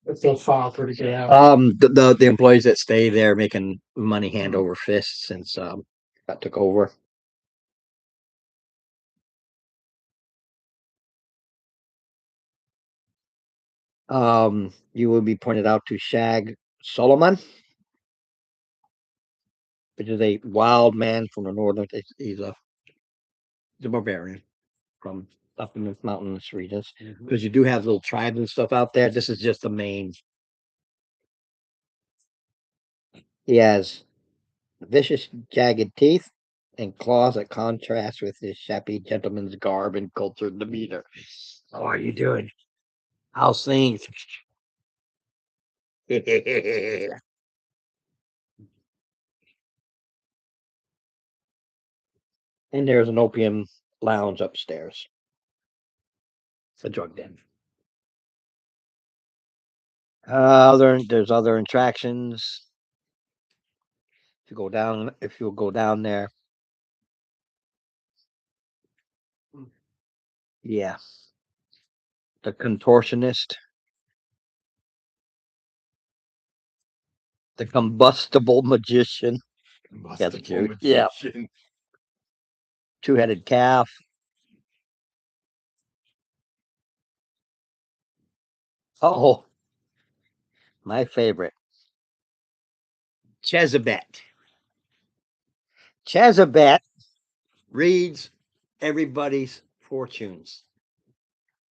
It's so far for to get out. The employees that stay there making money hand over fist since that took over. You will be pointed out to Shag Solomon, which is a wild man from the northern. He's a barbarian from up in the mountainous regions. Because you do have little tribes and stuff out there. This is just the main. He has vicious, jagged teeth and claws that contrast with his shabby gentleman's garb and cultured demeanor. How are you doing? How's things? And there's an opium lounge upstairs. It's a drug den. There's other attractions. If you'll go down there. Yeah. The contortionist. The combustible magician. That's cute. Yeah. Two-headed calf. Oh, my favorite. Chezabet. Chezabet reads everybody's fortunes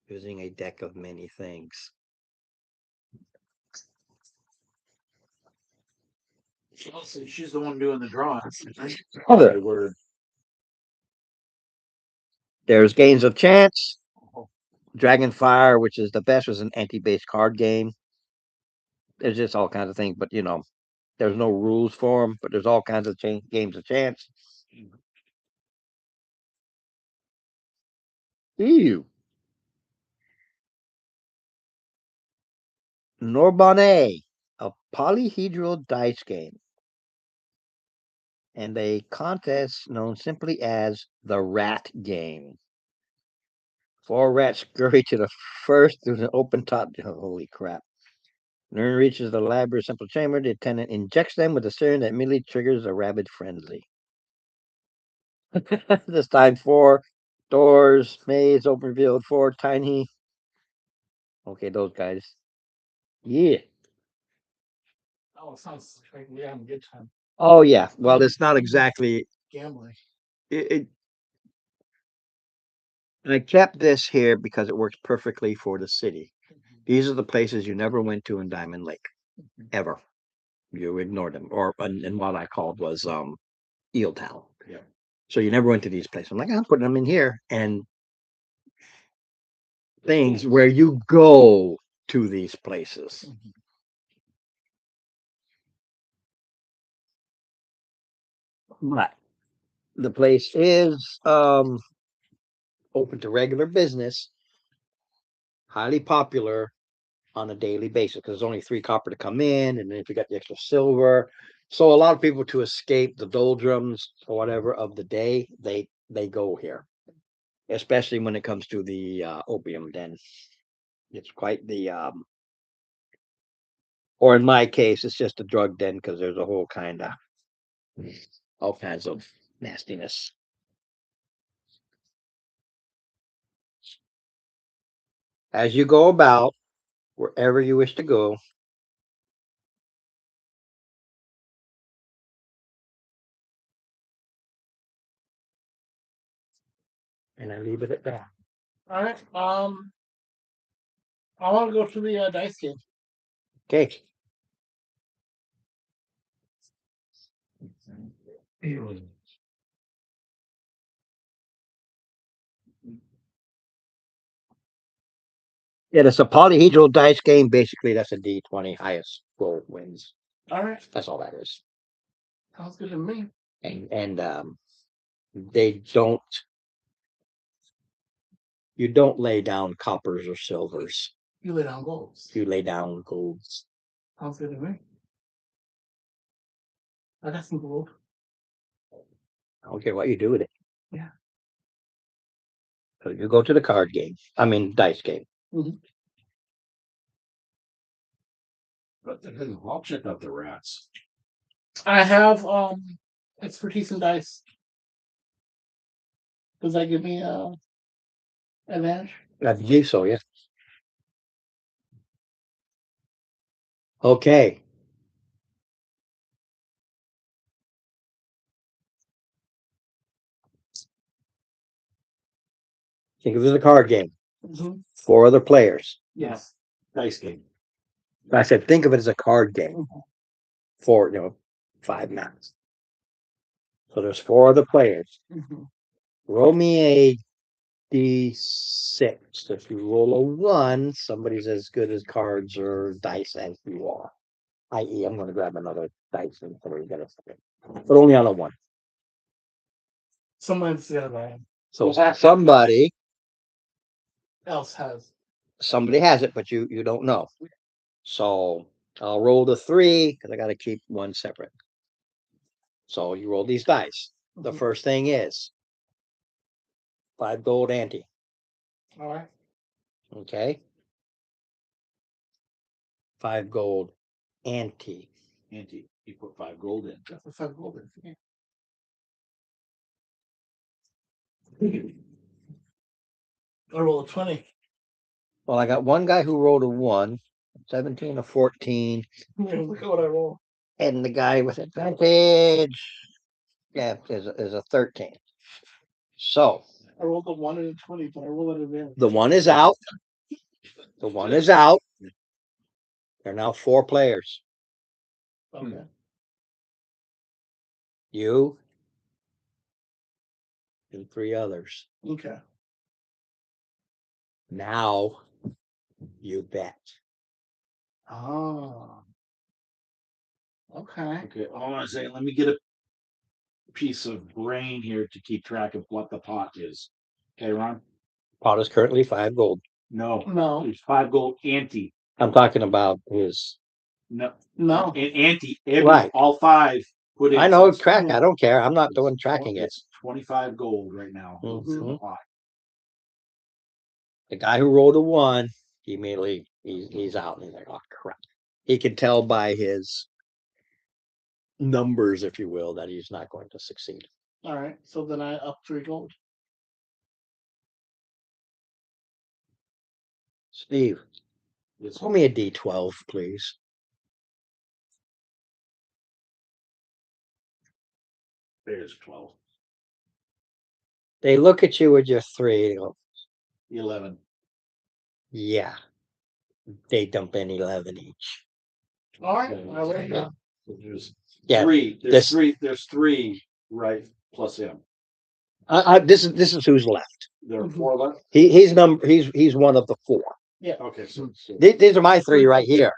using a deck of many things. Also, she's the one doing the drawings. Other. Word. There's Games of Chance. Dragonfire, which is the best, was an anti-base card game. There's just all kinds of things, but there's no rules for them, but there's all kinds of games of chance. Ew. Norbonnet, a polyhedral dice game, and a contest known simply as the Rat Game. 4 rats scurry to the first through the open top. Holy crap. Learn reaches the labyrinth central chamber. The attendant injects them with a serum that immediately triggers a rabid frenzy. This time 4 doors, maze, open field, 4 tiny. Okay, those guys. Yeah. Oh, it sounds like we're having a good time Oh yeah. Well, it's not exactly gambling. it I kept this here because it works perfectly for the city. These are the places you never went to in Diamond Lake, ever. You ignored them, or and what I called was Eel Town. Yeah. So you never went to these places. I'm like, I'm putting them in here, and things where you go to these places. But the place is open to regular business, highly popular on a daily basis because there's only 3 copper to come in, and then if you got the extra silver, so a lot of people to escape the doldrums or whatever of the day, they go here, especially when it comes to the opium den. It's quite the or in my case, it's just a drug den because there's a whole kind of all kinds of nastiness. As you go about wherever you wish to go, and I leave it at that. All right. I want to go to the dice game. Okay. Yeah, it's a polyhedral dice game. Basically, that's a D20 highest roll wins. All right. That's all that is. Sounds good to me. And they don't. You don't lay down coppers or silvers. You lay down goals. You lay down golds. Sounds good to me. I got some gold. I don't care what you do with it. Yeah. So you go to the card game. I mean, dice game. But the hell, I'll check out the rats. I have expertise in dice. Does that give me advantage? I believe so. Yeah. Okay. Think of it as a card game. Mm-hmm. 4 other players. Yes. Dice game. I said, think of it as a card game. 4, 5 max. So there's 4 other players. Mm-hmm. Roll me a D6. If you roll a 1, somebody's as good as cards or dice as you are. I.e., I'm going to grab another dice and somebody get a second. But only on a 1. Someone's the other way. So somebody Else has. has it, but you don't know. So I'll roll the 3 because I got to keep 1 separate. So you roll these dice. The Mhm. first thing is 5 gold ante. All right. Okay. 5 gold ante. Auntie, you put 5 gold in. That's a 5 gold. Yeah. I roll a 20. Well, I got one guy who rolled a 1, 17, a 14, Look at what I roll. and the guy with advantage, yeah, is a 13. So I rolled a 1 and a 20, but I roll at advantage. the 1 is out. The 1 is out. There are now 4 players. Okay. You and 3 others. Okay. Now you bet. Oh. Okay. Okay, all I say, let me get a piece of brain here to keep track of what the pot is. Okay, Ron? Pot is currently 5 gold. No, No. there's 5 gold ante. I'm talking about his. No, No. and ante. Every, Right. all 5 put in. I know some- track. I don't care. I'm not it's doing tw- tracking it. It's 25 gold right now. It's in the Mhm. pot. The guy who rolled a 1, he immediately he's out, and he's like, oh crap. He can tell by his numbers, if you will, that he's not going to succeed. All right. So then I up 3 gold. Steve, It's roll me a D12, please. there's 12. They look at you with your 3. They go, 11. Yeah. They dump in 11 each. All right. Okay. I'll let you know. So There's Yeah, three, this- there's three, right, plus him. This is who's left. There are Mhm. 4 left? He's one of the 4. Okay, so. These are my 3 right here.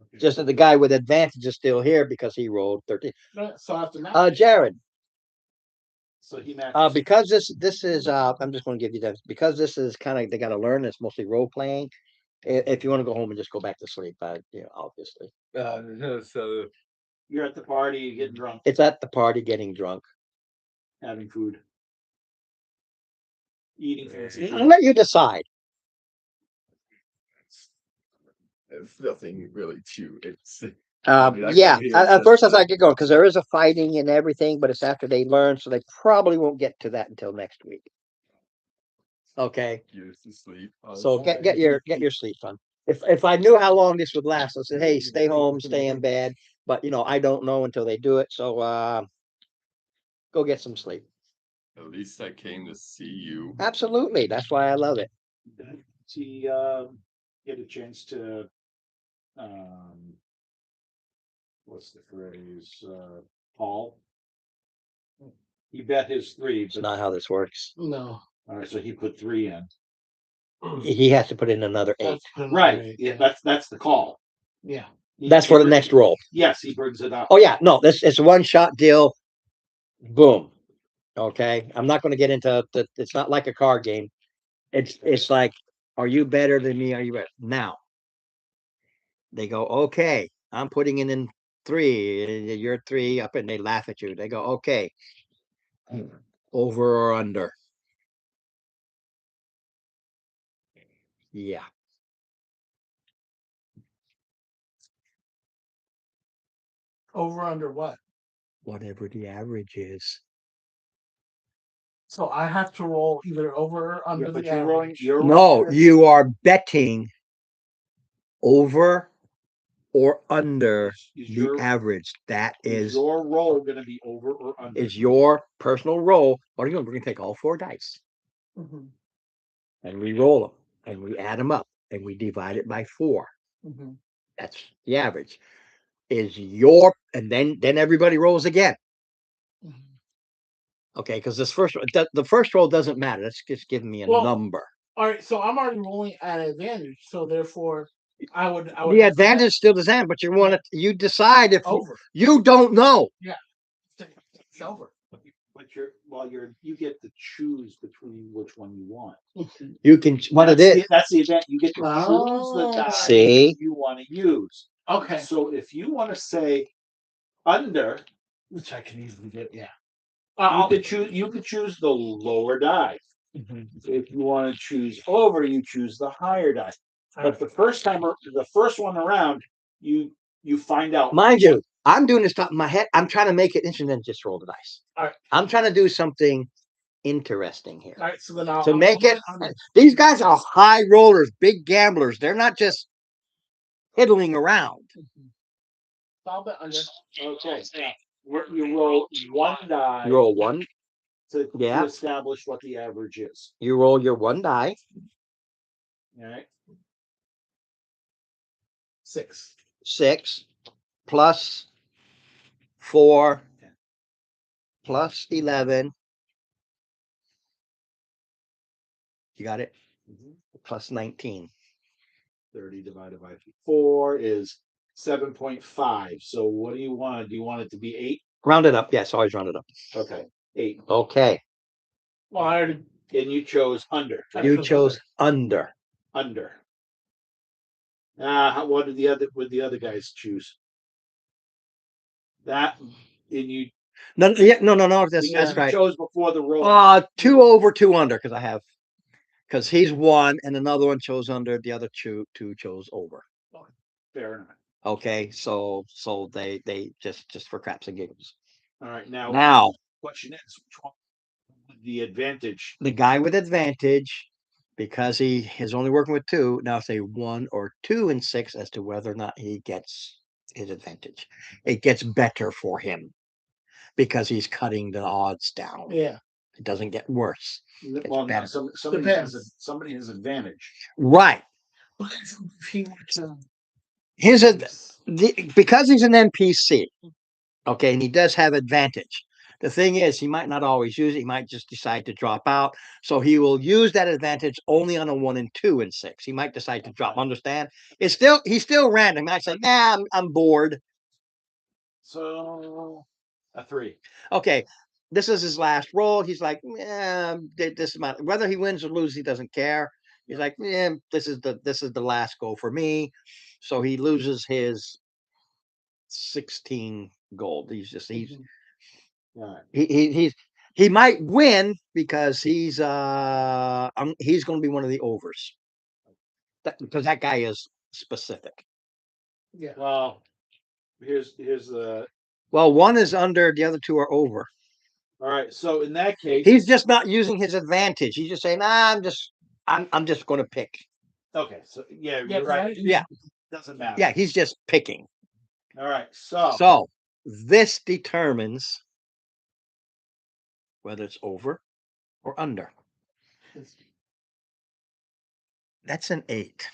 okay. Just that the guy with advantage is still here because he rolled 13. Right, so after that, Jared, So he matches. because this is I'm just going to give you that because this is kind of they got to learn. It's mostly role playing. If you want to go home and just go back to sleep, obviously So You're at the party, you get drunk, it's at the party getting drunk. having food. Eating fancy I'll food. let you decide. it's nothing really too. It's mean, I Yeah, couldn't hear at it, first as but- I get going because there is a fighting and everything, but it's after they learn, so they probably won't get to that until next week. Okay. used to sleep. So get your sleep on. If I knew how long this would last, I said, hey, stay home, stay in bed. But I don't know until they do it. So go get some sleep. At least I came to see you. Absolutely. That's why I love it. He get a chance to what's the phrase? Paul. He bet his 3, It's but not how this works. no. all right, so he put 3 in. He has to put in another 8. That's pretty Right, much yeah, that's the call. Yeah. That's for the next roll. Yes, he brings it up. Oh yeah, no, this it's a one shot deal. Boom. Okay. I'm not going to get into it's not like a card game. It's like, are you better than me? Are you better? Now they go, okay, I'm putting in 3, you're 3 up, and they laugh at you. They go, okay, over or under? Yeah. Over under what? Whatever the average is. So I have to roll either over or under but the you're rolling. average. You're No, rolling- you are betting over or under is the your, average. That is is your roll going to be over or under? your personal roll. What are you doing? We're gonna take all 4 dice Mhm, and we roll them and we add them up and we divide it by 4. mhm. That's the average. Is your and then everybody rolls again. Mhm. Okay, because the first roll doesn't matter. That's just giving me a Well, number. All right, so I'm already rolling at advantage, so therefore I would The have to bet advantage still does that, but you decide if over. you don't know. It's over. But you get to choose between which one you want. You can what it is. That's the event. You get to choose the Oh. die See? you want to use. Okay. So if you want to say under, Which I can easily get, yeah. you could choose the lower die. Mhm. If you want to choose over, you choose the higher die. But the first one around, you find out. Mind you, I'm doing this top of my head. I'm trying to make it interesting than just roll the dice. All right. I'm trying to do something interesting here. All right, so then I'll To make it, under. these guys are high rollers, big gamblers. They're not just fiddling around. I'll bet under. Okay. You roll 1 die You roll 1. to Yeah. establish what the average is. You roll your 1 die. All right. 6. 6 plus 4 plus 11. You got it? Plus 19. 30 divided by 4 is 7.5. So what do you want? Do you want it to be 8? Round it up. Yes, always round it up. Okay. 8. Okay. Well, I already. And you chose under. You chose under. Under. What did the other guys choose? That and you No, yeah, no. That's because you right. chose before the roll. 2 over, 2 under, because he's 1 and another one chose under. The other two chose over. Fair enough. Okay, so they just for craps and giggles. All right. Now Now question is which one would the advantage? the guy with advantage, because he is only working with 2. Now say 1 or 2 and 6 as to whether or not he gets his advantage. It gets better for him because he's cutting the odds down. Yeah. It doesn't get worse. Well, better. no, somebody has advantage. Right. But if he were to Here's because he's an NPC, okay, and he does have advantage. The thing is, he might not always use it. He might just decide to drop out. So he will use that advantage only on a 1 and 2 and 6. He might decide to drop. Understand? He's still random. He might say, nah, I'm bored. So a 3. Okay, this is his last roll. He's like, yeah, this amount. Whether he wins or loses, he doesn't care. He's like, yeah, this is the last go for me. So he loses his 16 gold. Right. He might win because he's going to be one of the overs. Because that guy is specific. yeah. Well, here's the. Well, one is under, the other two are over. All right. So in that case, He's just not using his advantage. He's just saying, nah, I'm just going to pick. okay. So yeah, Yeah, you're right. Yeah. Doesn't matter. Yeah, he's just picking. All right. So So this determines whether it's over or under. That's an 8.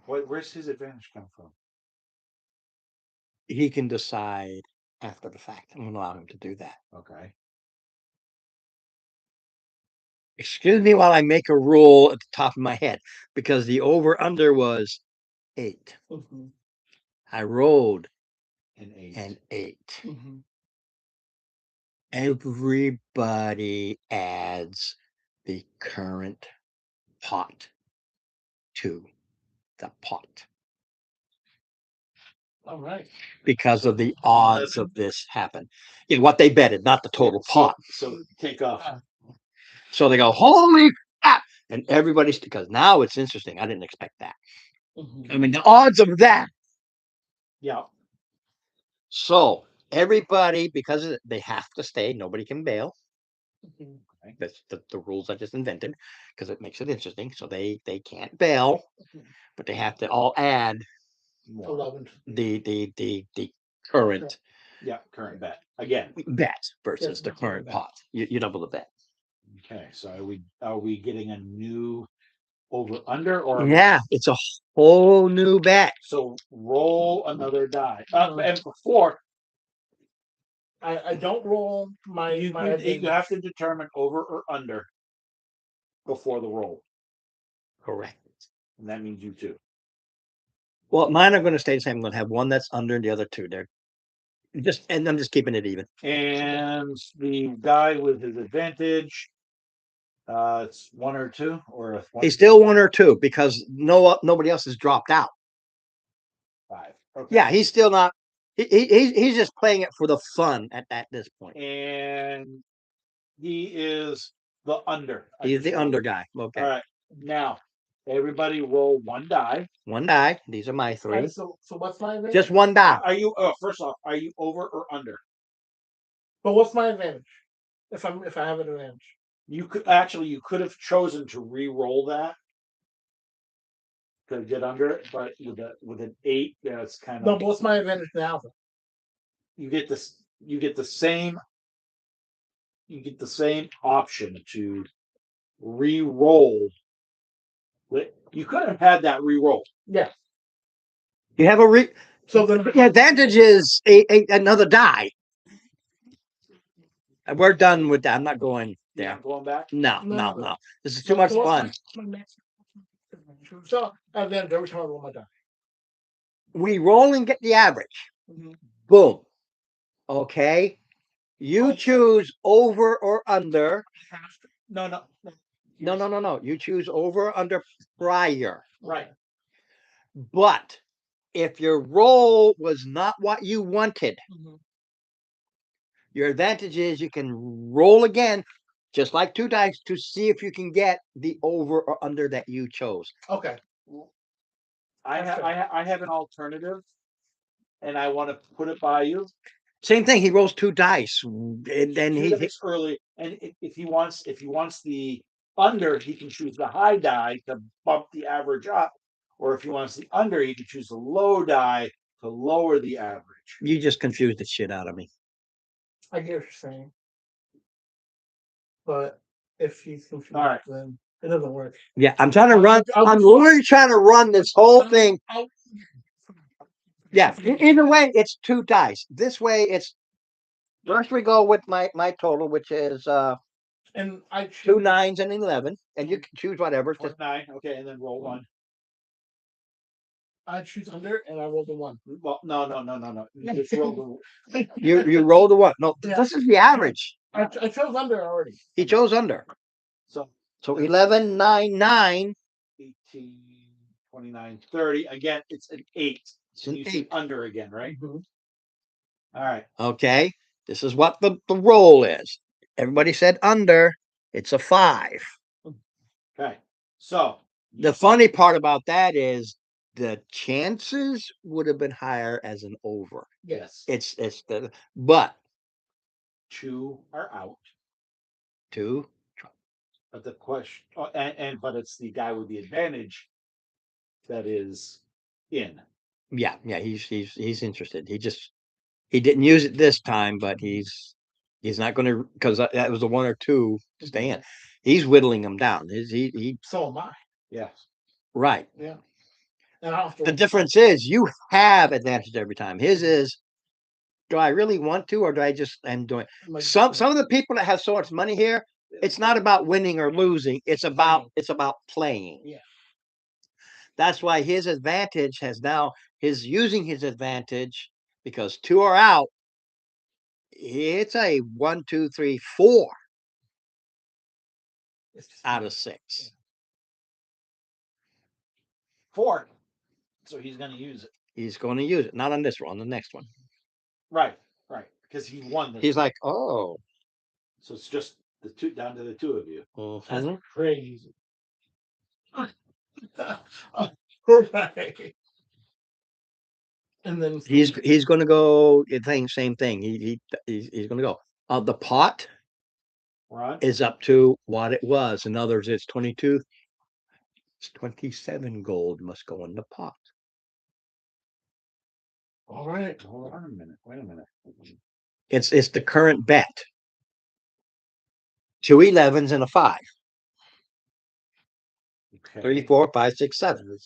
where's his advantage come from? He can decide after the fact. I'm going to allow him to do that. Okay. Excuse me while I make a rule at the top of my head, because the over under was 8. Mhm, I rolled An 8. an 8. mhm. Everybody adds the current pot to the pot All right. because of the odds of this happen. Yeah, what they betted, not the total pot. So take off. So they go, holy crap! And everybody's, because now it's interesting. I didn't expect that. Mhm. I mean, the odds of that. Yeah. So everybody, because they have to stay, nobody can bail. Mhm. That's the rules I just invented because it makes it interesting. So they can't bail, but they have to all add 11. the current Yeah. Current bet again. bet versus Yes, the current bet. pot. You double the bet. Okay. So are we getting a new over under or Yeah, it's a whole new bet. so roll another die? And before I don't roll my you advantage. have to determine over or under before the roll, Correct. and that means you too. Well, mine are going to stay the same. I'm going to have one that's under and the other two. And I'm just keeping it even. And the guy with his advantage, it's 1 or 2 or a 1. He's still 1 or 2 because nobody else has dropped out. 5. Okay. Yeah, he's still not. He's just playing it for the fun at this point. And he is the under. He's the under guy. Okay. All right. Now, everybody roll 1 die. 1 die. These are my 3. All right, so what's my advantage? Just 1 die. Are you? First off, are you over or under? But what's my advantage? If I have an advantage. You could have chosen to re-roll that to get under it, but with an 8, yeah, it's kind of No, but what's my advantage now? you get this. You get the same. You get the same option to re-roll. You could have had that re-roll. Yeah. You have So then the advantage is another die. We're done with that. I'm not going there. Yeah, going back. No. This is too much fun. So advantage every time I roll my die. We roll and get the average. Mhm. Boom. Okay. You choose over or under. No. No. You choose over or under prior. Right. But if your roll was not what you wanted, Mhm. your advantage is you can roll again, just like 2 dice, to see if you can get the over or under that you chose. Okay. I have an alternative, and I want to put it by you. Same thing. He rolls 2 dice, and then Two dice early, and if he wants the under, he can choose the high die to bump the average up, or if he wants the under, he can choose the low die to lower the average. You just confused the shit out of me. I get what you're saying. but if he's confused, All right. then it doesn't work. Yeah, I'm trying to run. I'll- I'm literally trying to run this whole thing. Yeah, either way, it's 2 dice. This way, it's first we go with my total, which is And I 2 choose 9s and 11, and you can choose whatever. Just 29. Okay, and then roll one. under, and I roll the 1. Well, no. You just roll you roll the 1. No, Yeah. this is the average. I chose under already. He chose under. so So 11 9 9. 18, 29, 30. Again, it's an 8. It's an You said 8. under again, right? Mhm. All right. Okay, this is what the roll is. Everybody said under. It's a 5. Okay. So The funny part about that is the chances would have been higher as an over. yes, It's but 2 are out. 2. But the question, but it's the guy with the advantage that is in. Yeah, he's interested. He didn't use it this time, but he's not going to, because that was a 1 or 2 to stay in. He's whittling them down. He So am I. Yes. right. Yeah. And I'll have to The difference is you have advantage every time. His is, do I really want to, or do I just am doing? like, Some of the people that have so much money here, it's not about winning or losing. It's about playing. Yeah. That's why his advantage has now his using his advantage because 2 are out. It's a 1, 2, 3, 4 it's just- out of 6. 4. So he's going to use it. He's going to use it. Not on this one, on the next one. Right. Because he won this. He's like, oh. So it's just the 2 down to the 2 of you. That's Mhm. crazy. Right. And then He's going to go. Same thing. He's going to go. The pot Ron? is up to what it was. In other words, it's 22. It's 27 gold must go in the pot. all right. Hold on a minute. Wait a minute. It's the current bet. 2 11s and a 5. Okay. 3, 4, 5, 6, 7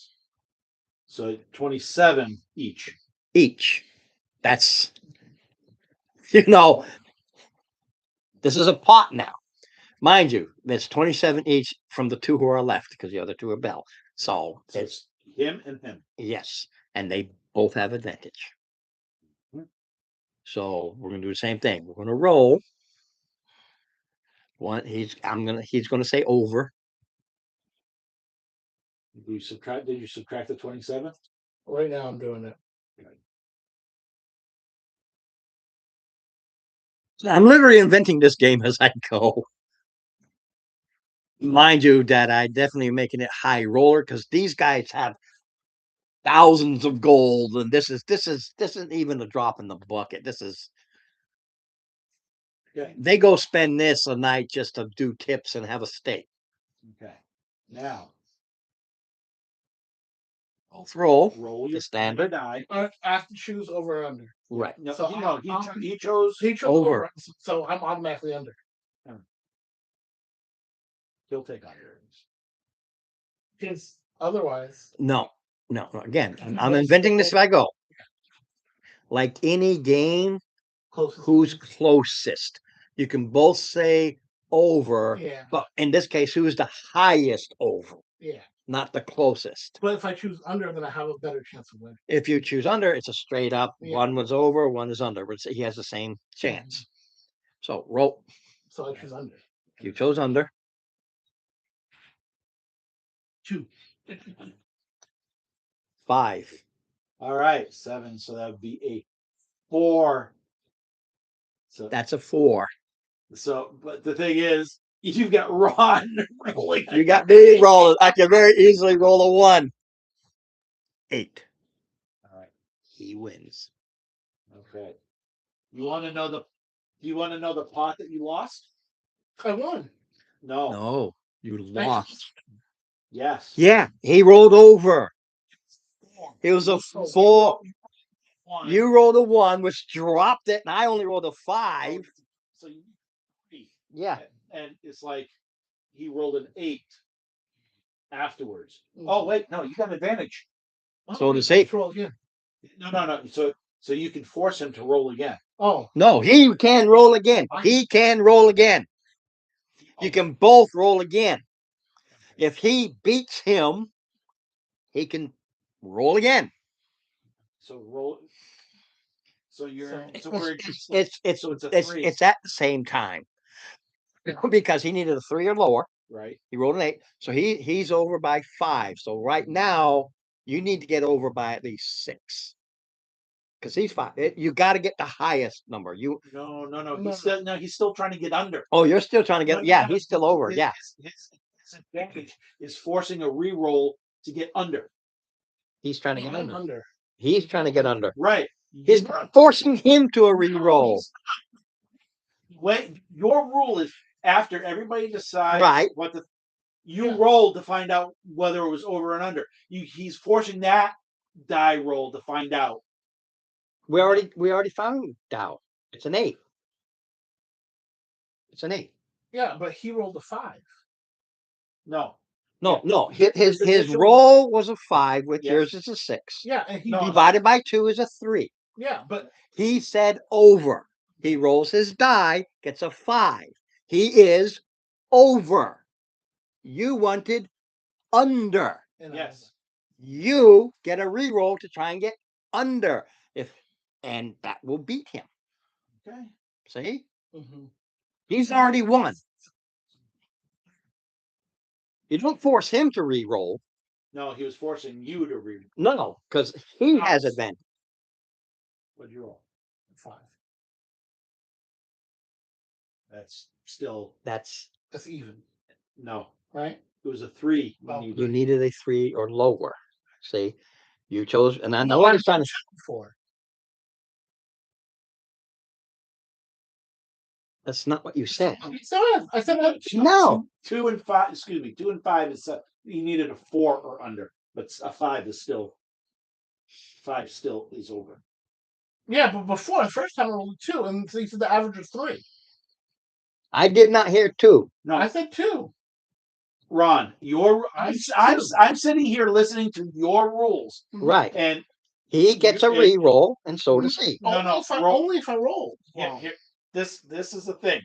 So 27 each. each. That's this is a pot now. Mind you, there's 27 each from the 2 who are left because the other 2 are Bell. So So it's it's him and him. yes, and they both have advantage. Mhm. So we're gonna do the same thing. We're gonna roll. He's gonna say over. Did you subtract the 27? Right now I'm doing it. I'm literally inventing this game as I go. Mind you, that I definitely making it high roller because these guys have thousands of gold, and this isn't even a drop in the bucket. This is Okay. they go spend this a night just to do tips and have a steak. Okay. Now Both roll roll your standard. die. I have to choose over or under. Right. No, So he chose. He chose Over. over. So I'm automatically under. He'll take under. Because otherwise, No. Again, I'm inventing this as I go. Like any game, closest. who's closest? You can both say over, Yeah. but in this case, who's the highest over, Yeah. not the closest. But if I choose under, then I have a better chance of winning. If you choose under, it's a straight up. Yeah. One was over, one is under. But he has the same chance. So roll. So I choose under. You chose under. 2. 5. All right, 7. So that would be a 4. So That's a 4. but the thing is, you've got Ron rolling. You got me rolling. I can very easily roll a 1. 8. All right. He wins. Okay. You want to know the pot that you lost? I won. No. No, you lost. Yes. Yeah, he rolled over. It was a 4. One. You rolled a 1, which dropped it, and I only rolled a 5. So you 3. Yeah. and it's like he rolled an 8 afterwards. Mhm. Oh wait, no, you got advantage. So does he. Roll again. No. So you can force him to roll again. Oh, No, he can roll again. He can roll again. You can both roll again. If he beats him, he can roll again. So roll. So you're so It's we're it's so it's a it's 3, it's at the same time because he needed a 3 or lower. right? He rolled an 8, so he's over by 5. So right now you need to get over by at least 6 because he's 5. You got to get the highest number. No. No. He's still trying to get under. Oh, you're still trying to No, get. no, Yeah, no, he's still over. His- Yeah, his advantage is forcing a re-roll to get under. he's trying to get I'm under. under. He's trying to get under. Right. He's not forcing him to a No, re-roll. he's not. Wait, your rule is after everybody decides Right. what the you Yeah. roll to find out whether it was over and under. He's forcing that die roll to find out. We already found out. It's an 8. It's an 8. Yeah, but he rolled a 5. No. No. His His initial- roll was a 5, with Yes. yours is a 6. Yeah, and he No. Divided by 2 is a 3. Yeah, but He said over. He rolls his die, gets a 5. He is over. You wanted under. you know, Yes. You get a re-roll to try and get under. And that will beat him. Okay. See? mhm. He's already won. You don't force him to re-roll. No, he was forcing you to re. No, because he has Ouch. advantage. What'd you roll? 5. That's still That's That's even, no. right? It was a 3. You Oh. needed. you needed a 3 or lower. See, you chose, and I know I was trying to. 4. That's not what you said. I said that. No, 2 and 5. Excuse me. 2 and 5 is you needed a 4 or under, but a 5 is still 5 still is over. Yeah, but before the first time I rolled a 2, and so you said the average was 3. I did not hear 2. No, I said 2. Ron, I'm sitting here listening to your rules, Right. and He gets a You- re-roll, and so does he. No, only if I, roll. only if I roll. Yeah, this is the thing.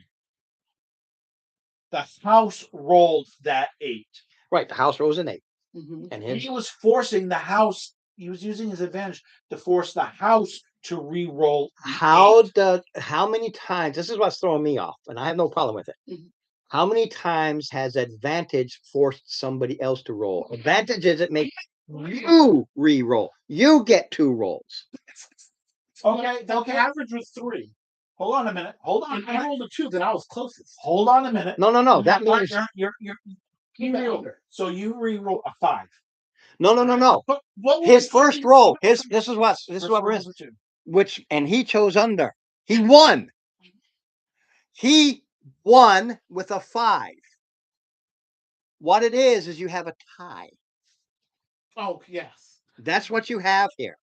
The house rolled that 8. Right. The house rolls an 8, Mhm. and his He was forcing the house. He was using his advantage to force the house to re-roll. the how many times, this is what's throwing me off, and I have no problem with it. Mhm. How many times has advantage forced somebody else to roll? Advantage is it makes you re-roll. You get 2 rolls. 8. Okay, The okay. average was 3. Hold on a minute. Hold on. If I rolled a 2, then I was closest. Hold on a minute. No. That means You're Keep it under. so you re-roll a 5. no. But what was His the first first- roll. This is what First we're roll in. was a 2. Which, and he chose under. He won. He won with a 5. What it is you have a tie. Oh, yes. That's what you have here.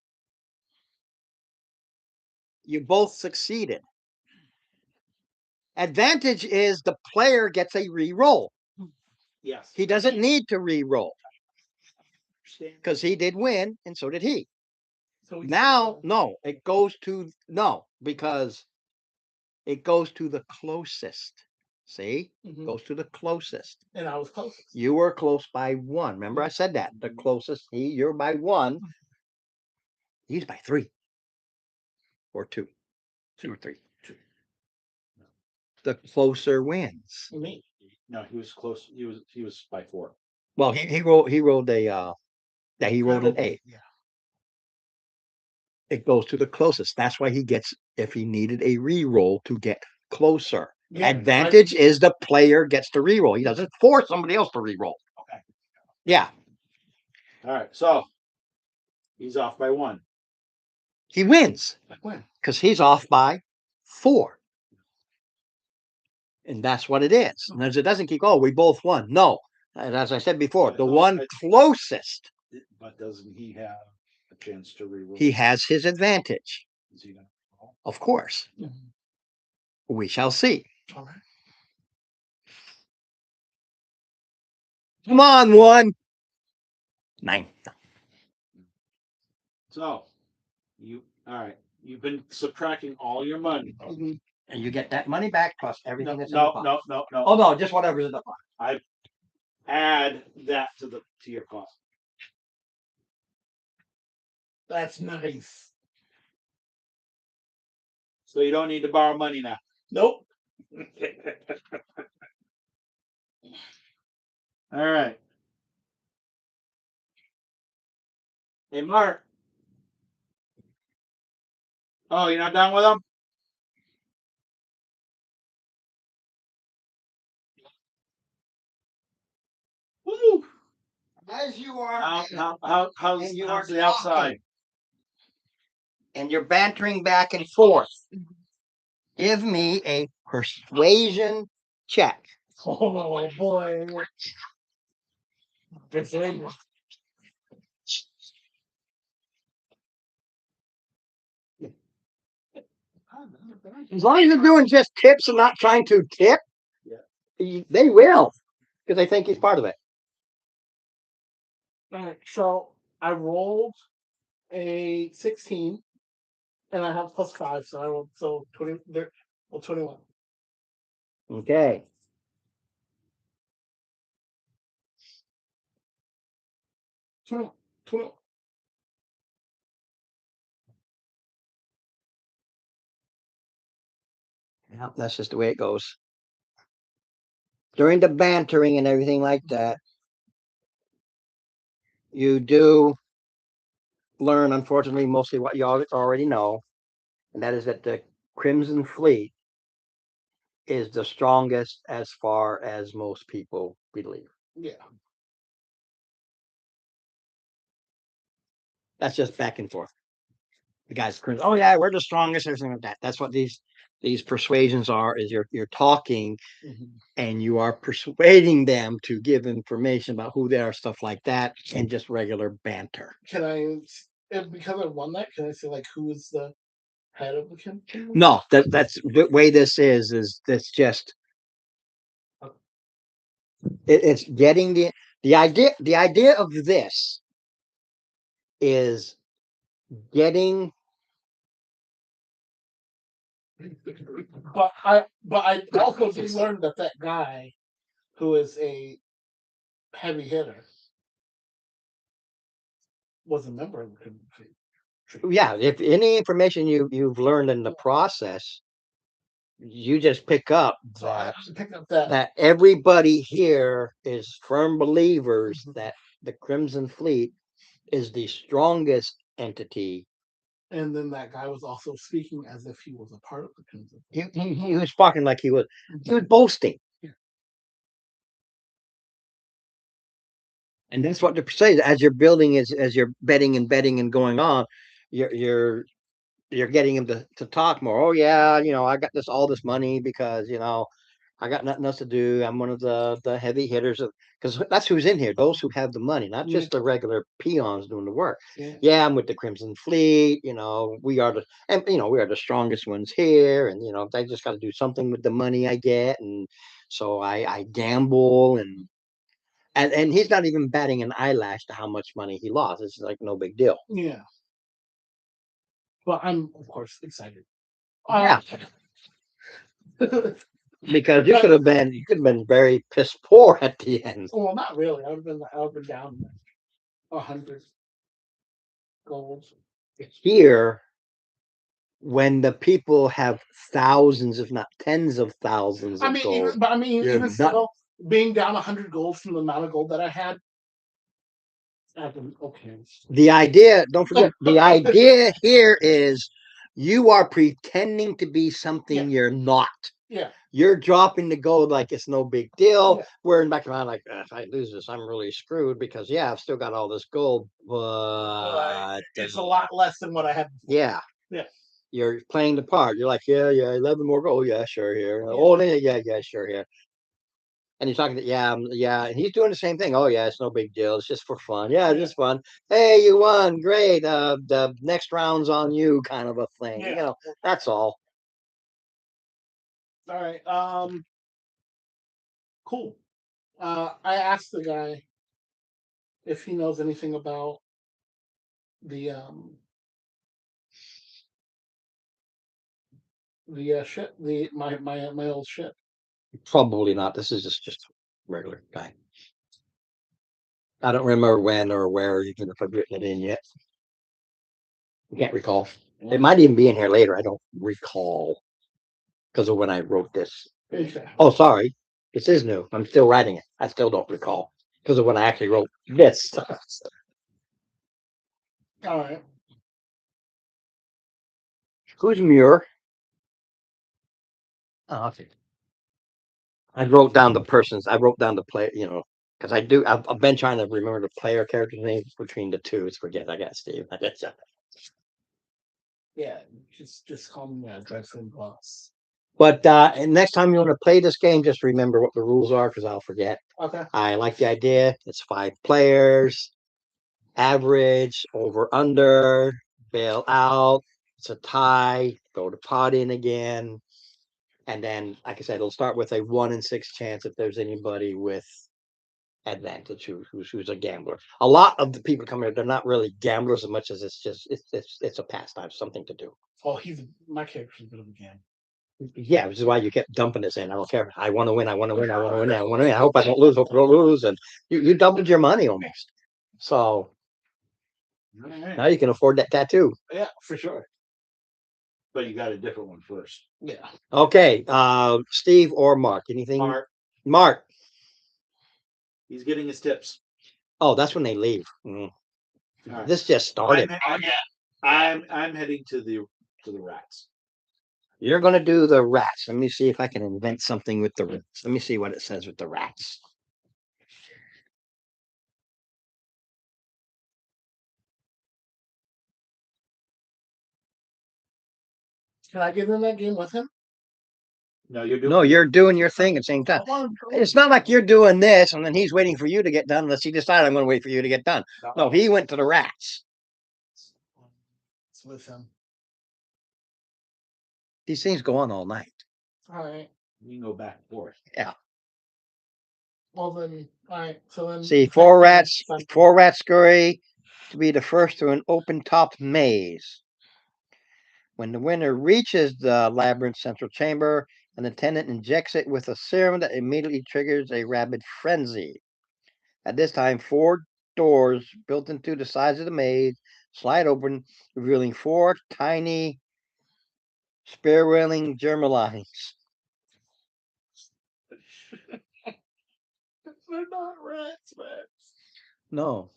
You both succeeded. Advantage is the player gets a re-roll. Yes. He doesn't need to re-roll Understand. because he did win, and so did he. So we- Now, no, it goes to because it goes to the closest. See, Mhm. goes to the closest. And I was closest. You were close by 1. Remember, I said that the closest. You're by 1. He's by 3 or 2, 2 or 3. The closer wins. Me. No, he was close. He was by 4. Well, he rolled a he rolled an 8. Yeah. It goes to the closest. That's why he gets, if he needed a re-roll to get closer. Yeah, Advantage is the player gets to re-roll. He doesn't force somebody else to re-roll. Okay. Yeah, All right. So he's off by 1. he wins I win. because he's off by 4. And that's what it is. And as it doesn't keep, we both won. No. And as I said before, the No, one closest, But doesn't he have a chance to re-roll? he has his advantage. Is he gonna roll? Of course. Mhm. We shall see. All right. Come on, one. 9. So, all right. You've been subtracting all your money. Mhm. And you get that money back plus No, everything that's in the no, pot. no, no, Oh no. no, just whatever's in the pot. Add that to your cost. That's nice. So you don't need to borrow money now. Nope. All right. Hey, Mark. Oh, you're not done with them? Woo! As you are, How's And you how's are the outside? and you're bantering back and forth. Give me a persuasion check. Oh boy. Persuasion. As long as you're doing just tips and not trying to tip, they will, because they think he's part of it. Alright, so I rolled a 16 and I have plus 5, so I rolled 20 there, well 21. Okay. So 20. Yeah, that's just the way it goes. During the bantering and everything like that, you do learn, unfortunately, mostly what you already know, and that is that the Crimson Fleet is the strongest as far as most people believe. Yeah. That's just back and forth. The guys cringe. Oh yeah, we're the strongest. Everything like that. That's what these persuasions are. Is you're talking and you are persuading them to give information about who they are, stuff like that, and just regular banter. Can I, because I won that, can I say like who is the head of the campaign? No, that's the way this is that's just it's getting the idea of this is getting But I also just learned that that guy who is a heavy hitter was a member of the community. yeah, if any information you've learned in the process, you just pick up So I that actually picked up that. that everybody here is firm believers that the Crimson Fleet is the strongest entity. And then that guy was also speaking as if he was a part of the Crimson. He was talking like he was boasting. Yeah. And that's what they're saying. As you're building, as you're betting and going on, you're getting him to talk more. Oh yeah, I got all this money because I got nothing else to do. I'm one of the heavy hitters because that's who's in here. Those who have the money, not just the regular peons doing the work. Yeah. I'm with the Crimson Fleet. We are we are the strongest ones here, and they just got to do something with the money I get, and so I gamble and he's not even batting an eyelash to how much money he lost. It's like no big deal. Yeah. But I'm of course excited. Yeah. Because you could have been very piss poor at the end. Well, not really. I would have been down 100 gold. Here, when the people have thousands, if not tens of thousands of gold, you're even nuts. still, being down 100 gold from the amount of gold that I had. Okay. The idea, don't forget, the idea here is you are pretending to be something you're not. Yeah. You're dropping the gold like it's no big deal. Yeah. We're in back around like, if I lose this, I'm really screwed because I've still got all this gold, but it's a lot less than what I had before. Yeah. Yeah. You're playing the part. You're like, yeah, 11 more gold. Yeah, sure here. Yeah. Oh, yeah, sure here. And he's talking to, yeah, and he's doing the same thing. Oh, yeah, it's no big deal. It's just for fun. Yeah, it's just fun. Hey, you won. Great. The next round's on you, kind of a thing. Yeah. That's all. All right. Cool. I asked the guy if he knows anything about the ship, my old ship. Probably not. This is just regular guy. I don't remember when or where, even if I've written it in yet. I can't recall. It might even be in here later. I don't recall because of when I wrote this. Okay. Oh, sorry. This is new. I'm still writing it. I still don't recall because of when I actually wrote this. All right. Who's Muir? Oh, okay. I wrote down the persons. I wrote down the play. Because I've been trying to remember the player character's name between the two. It's forget. I got Steve. I got Yeah, just call me Dreadful Boss. But and next time you want to play this game, just remember what the rules are because I'll forget. Okay. I like the idea. It's 5 players, average, over, under, bail out. It's a tie. Go to pot in again. And then, like I said, it'll start with a 1 in 6 chance if there's anybody with advantage who's a gambler. A lot of the people come here, they're not really gamblers as much as it's a pastime, something to do. Oh, my character's a bit of a game. Yeah, which is why you kept dumping this in. I don't care. I want to win. I want to win. I want to win. I want to win. I hope I don't lose. Hope I don't lose. And you doubled your money almost. So All right. now you can afford that tattoo. Yeah, for sure. But you got a different one first. Yeah. Okay, Steve or Mark? Anything? Mark. He's getting his tips. Oh, that's when they leave. All right. This just started. I'm heading to the rats. You're going to do the rats. Let me see if I can invent something with the rats. Let me see what it says with the rats. Can I get in that game with him? No, you're doing. No, you're doing your thing at the same time. It's not like you're doing this and then he's waiting for you to get done unless he decided I'm going to wait for you to get done. No, he went to the rats. It's with him. These things go on all night. All right. You can go back and forth. Yeah. Well then, all right. So then. See, 4 rats scurry to be the first through an open-top maze. When the winner reaches the labyrinth central chamber, an attendant injects it with a serum that immediately triggers a rabid frenzy. At this time, 4 doors built into the sides of the maze slide open, revealing 4 tiny, spear-wielding germalines. They're not rats, man. No.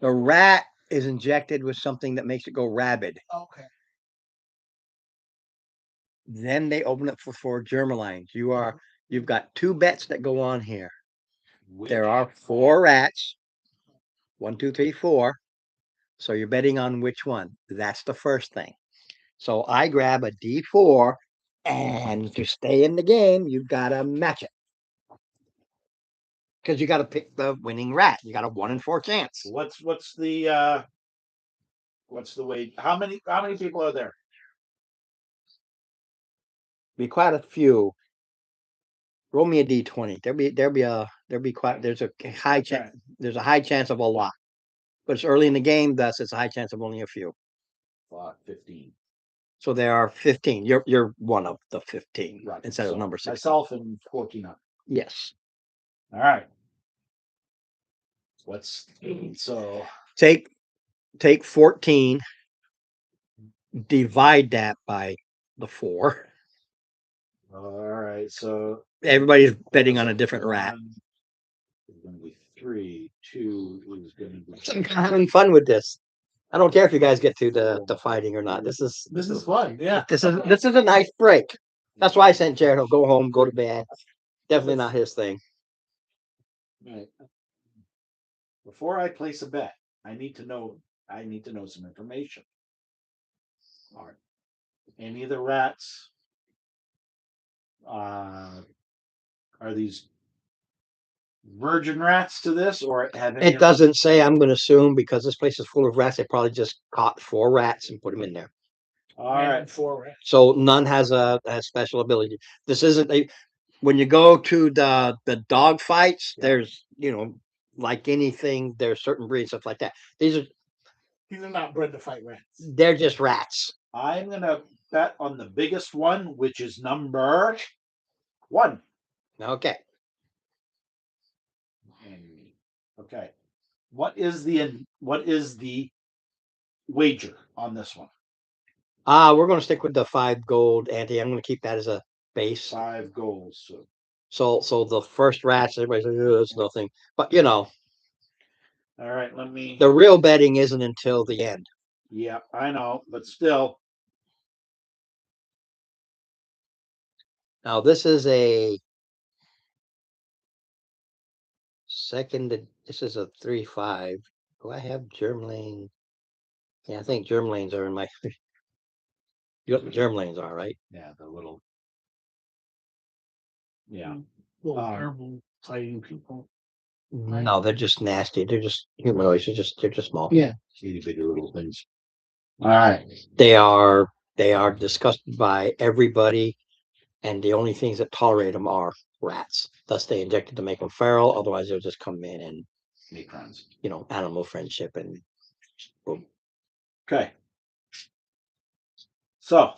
The rat is injected with something that makes it go rabid. Okay. Then they open it for 4 germalines. You've got 2 bets that go on here. There are 4 rats. 1, 2, 3, 4. So you're betting on which one. That's the first thing. So I grab a D4, and to stay in the game, you've got to match it. Because you got to pick the winning rat. You got a 1 in 4 chance. What's the weight? How many people are there? Be quite a few. Roll me a D20. There's a high chance. There's a high chance of a lot. But it's early in the game, thus it's a high chance of only a few. 15. So there are 15. You're one of the 15, Right. Instead of number 6. Myself and 14 up. Yes. All right. Take 14, divide that by the 4. All right. So everybody's betting on a different rat. It's going to be 3. 2 is going to be. I'm having fun with this. I don't care if you guys get to the fighting or not. This is fun. Yeah. This is a nice break. That's why I sent Jared. He'll go home, go to bed. Definitely not his thing. Right. Before I place a bet, I need to know some information. All right. Any of the rats are these virgin rats to this, or it doesn't say? I'm going to assume because this place is full of rats, they probably just caught 4 rats and put them in there. All right. 4 rats. So none has a special ability. This isn't when you go to the dog fights, Yeah. there's like anything, there's certain breeds, stuff like that. These are not bred to fight rats. they're just rats. I'm gonna bet on the biggest one, which is number 1. Okay. Okay. What is the wager on this one? We're gonna stick with the 5 gold ante. I'm gonna keep that as a base. 5 goals. So, So the first rats, everybody says, oh, it's nothing. But all right, let me. the real betting isn't until the end. Yeah, I know, but still. Now this is a this is a 3-5. Do I have germline? Yeah, I think germlines are in my you got the germlines are right. Yeah, the little. Yeah. Little terrible fighting people. Right. No, they're just nasty. They're just humanoids. They're just small. Yeah. Itty bitty little things. All right. They are disgusted by everybody, and the only things that tolerate them are rats. Thus, they injected to make them feral. Otherwise, they'll just come in and Make friends. Animal friendship and boom. Okay. So.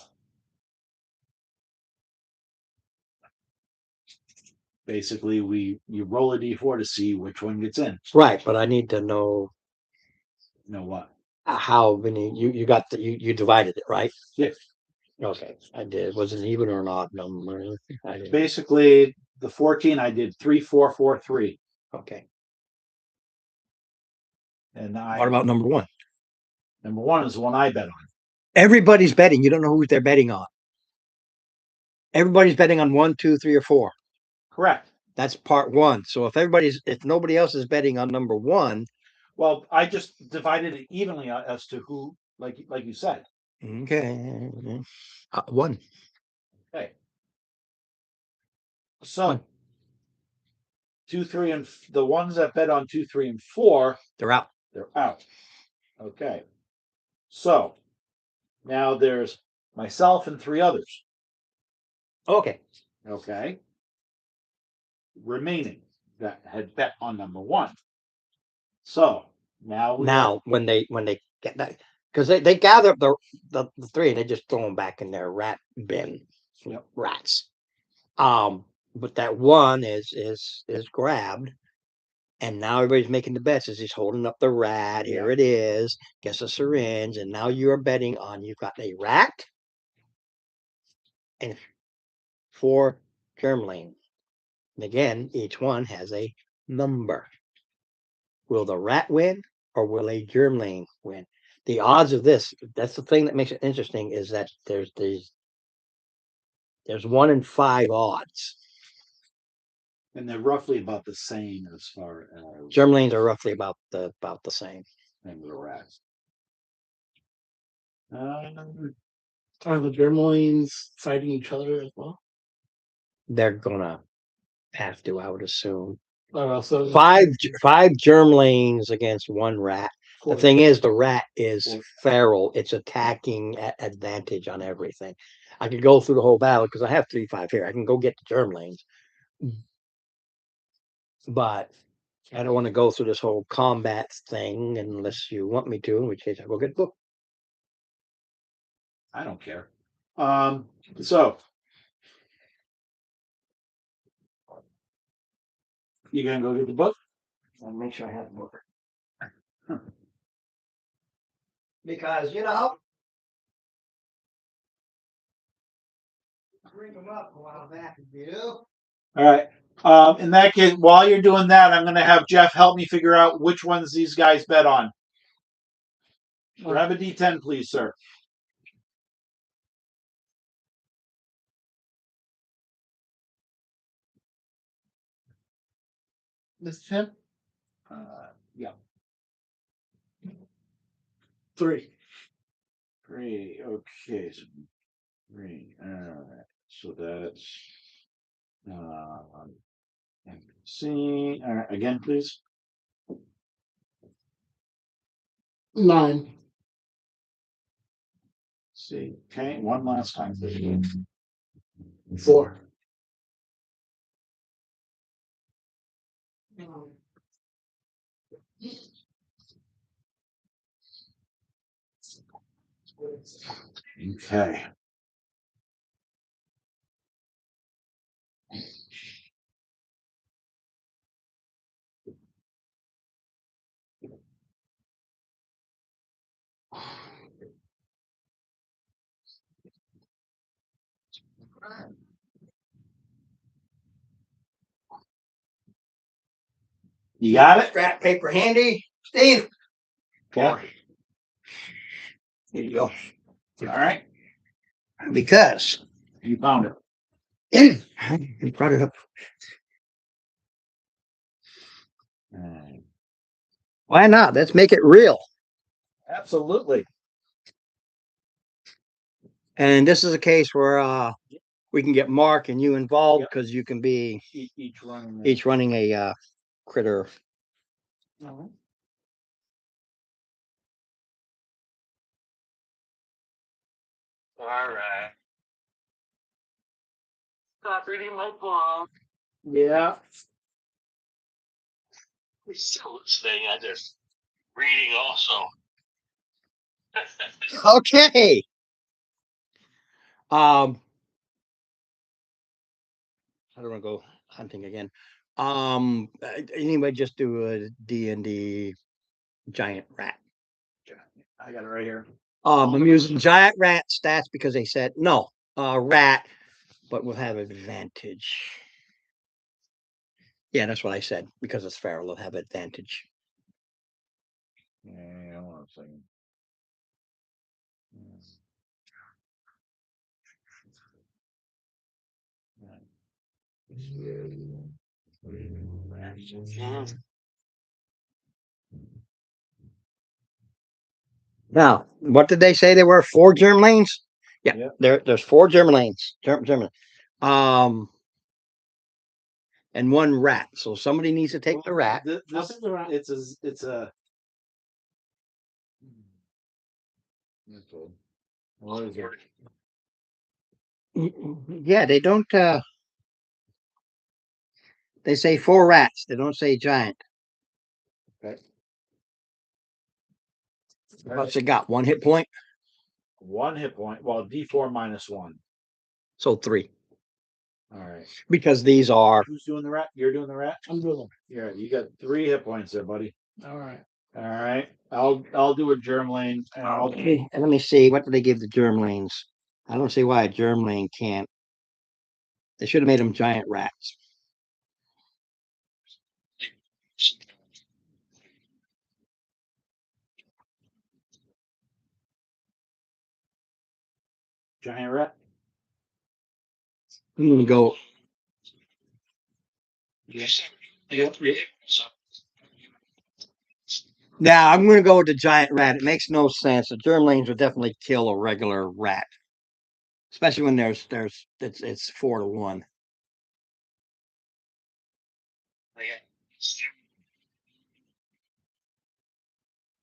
Basically, you roll a d4 to see which one gets in. Right, but I need to know what? how many you got you divided it, right? Yes. Okay, I did. Was it even or an odd number? I did. Basically, the 14 I did 3, 4, 4, 3. Okay. And What about number 1? Number 1 is the one I bet on. Everybody's betting. You don't know who they're betting on. Everybody's betting on 1, 2, 3, or 4. Correct. That's part 1. So if nobody else is betting on number 1, well, I just divided it evenly as to who, like you said. Okay, 1. Okay. So 2, 3, and the ones that bet on 2, 3, and 4, they're out. They're out. Okay. So now there's myself and 3 others. Okay. Okay. Remaining that had bet on number 1. So now when they get that, because they gather up the 3 and they just throw them back in their rat bin. Yep. Rats. But that 1 is grabbed, and now everybody's making the bets as he's holding up the rat. Here it is. Gets a syringe, and now you're betting on you've got a rat and 4 germline. And again, each one has a number. Will the rat win or will a germline win? The odds of this, that's the thing that makes it interesting, is that there's 1 in 5 odds. And they're roughly about the same as far as germlines are roughly about the same. And the rats. Are the germlines fighting each other as well? They're gonna have to, I would assume. So 5 germlines against 1 rat. The thing is, the rat is feral. It's attacking at advantage on everything. I could go through the whole battle because I have 3, 5 here. I can go get the germlines, but I don't want to go through this whole combat thing unless you want me to. In which case, I will get a book. I don't care. So you gonna go get the book? I'll make sure I have the book. Huh. Because bring them up a while back if you do. All right. In that case, while you're doing that, I'm going to have Jeff help me figure out which ones these guys bet on. Grab a D10, please, sir. Mr. Tim? Yeah. 3. 3. Okay. So 3. All right. So that's see. All right. Again, please. 9. See. Okay. One last time, please. 4. Okay. You got it? Scrap paper handy, Steve. Okay. Here you go. All right. Because You found it. you brought it up. Why not? Let's make it real. Absolutely. And this is a case where we can get Mark and you involved Yep. because you can be Each running. each running a critter. All right. Stop reading my book. Yeah. We're still listening. I just reading also. Okay. I don't want to go hunting again. Anybody just do a D&D giant rat. I got it right here. I'm using giant rat stats because they said no, rat, but we'll have advantage. Yeah, that's what I said because it's feral. They'll have advantage. Yeah, hold on a second. Now, what did they say there were? 4 germ lanes? Yeah, Yep. there's 4 germ lanes. Germ. And 1 rat. So somebody needs to take the rat. This take the rat. it's a. What is it? Yeah, they don't. They say 4 rats. They don't say giant. Okay. What's it got? 1 hit point. 1 hit point. Well, D4 -1. So 3. All right. Because these are. Who's doing the rat? You're doing the rat. I'm doing Yeah, you got 3 hit points there, buddy. it. All right. All right. I'll do a germ lane. And I'll Okay, and let me see. What do they give the germ lanes? I don't see why a germ lane can't. They should have made them giant rats. giant rat. I'm gonna go. You said you have 3 so Now I'm gonna go with the giant rat. It makes no sense. The germ lanes would definitely kill a regular rat, especially when it's 4 to 1. they got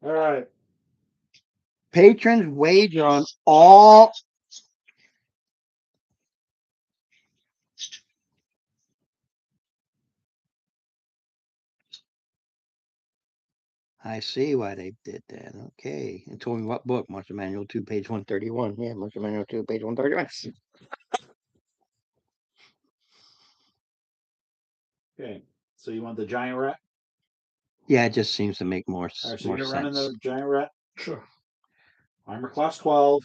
All right. Patrons wager on all. I see why they did that. Okay. And told me what book? Monster Manual 2, page 131. Yeah, Monster Manual 2, page 131. Okay. So you want the giant rat? Yeah, it just seems to make more, All right. So more you're running sense. the giant rat. Sure. Armor class 12.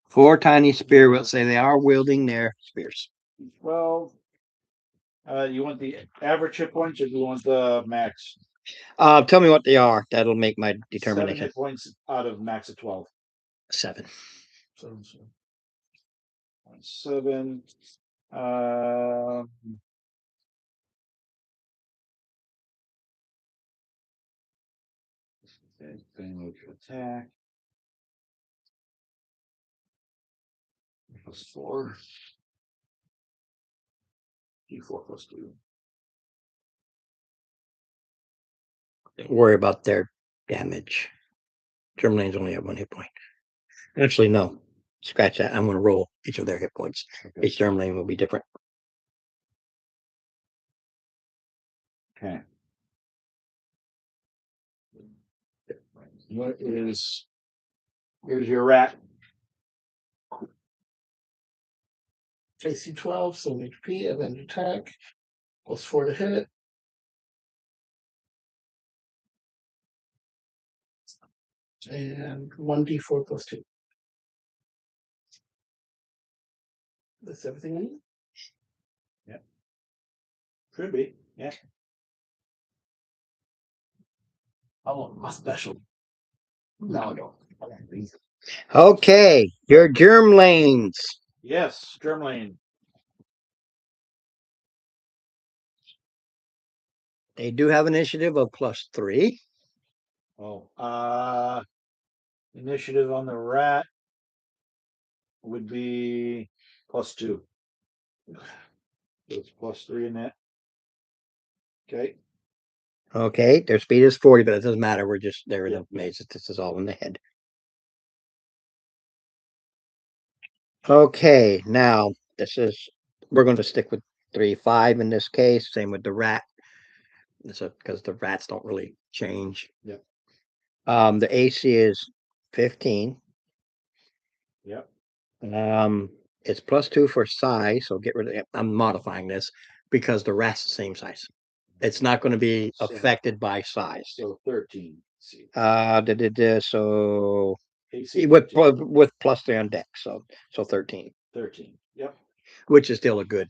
4 tiny spear will say they are wielding their spears. 12. You want the average hit points or do you want the max? Tell me what they are. That'll make my 7 determination. hit points out of max of 12. 7. So, 7. Okay, move to attack. +4. D4 +2. Don't worry about their damage. Germ lanes only have 1 hit point. Actually, no. Scratch that. I'm going to roll each of their hit points. Okay. Each germ lane will be different. Okay. What is, here's your rat. AC 12, 7 HP, Avenge attack, +4 to hit. And 1d4 +2. That's everything I need. Could be, yeah. I want my special. No, no. Okay, your germ lanes. Yes, Germlane. They do have initiative of +3. Oh, initiative on the rat would be +2. So it's +3 in that. Okay. Okay, their speed is 40, but it doesn't matter. We're just there in Yeah. the maze. This is all in the head. Okay, now we're going to stick with 3-5 in this case. Same with the rat. Because the rats don't really change. Yep. The AC is 15. Yep. It's +2 for size, so get rid of it. I'm modifying this because the rat's the same size. It's not going to be So- affected by size. So 13. See. So AC with 13. +3 on deck, so 13, 13. Yep. which is still a good.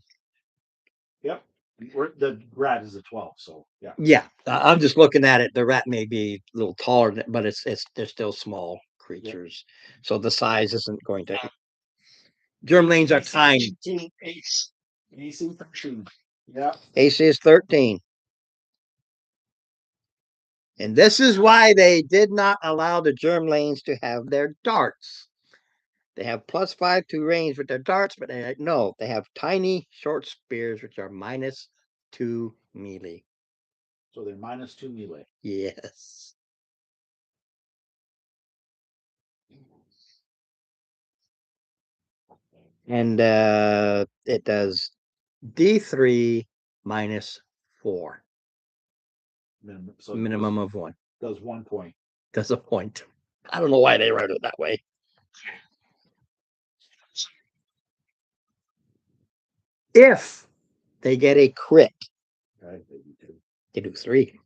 Yep. The rat is a 12, so yeah. Yeah, I'm just looking at it. The rat may be a little taller, but they're still small creatures, so the size isn't going to. Germ lanes are tiny. Ace. AC 13. Yeah. AC is 13. And this is why they did not allow the germ lanes to have their darts. They have +5 to range with their darts, but they have tiny short spears, which are -2 melee. So they're -2 melee. Yes. And it does D3 -4. Minimum. So it Minimum of 1. does 1 point. That's a point. I don't know why they wrote it that way. If they get a crit, Okay. they do 3.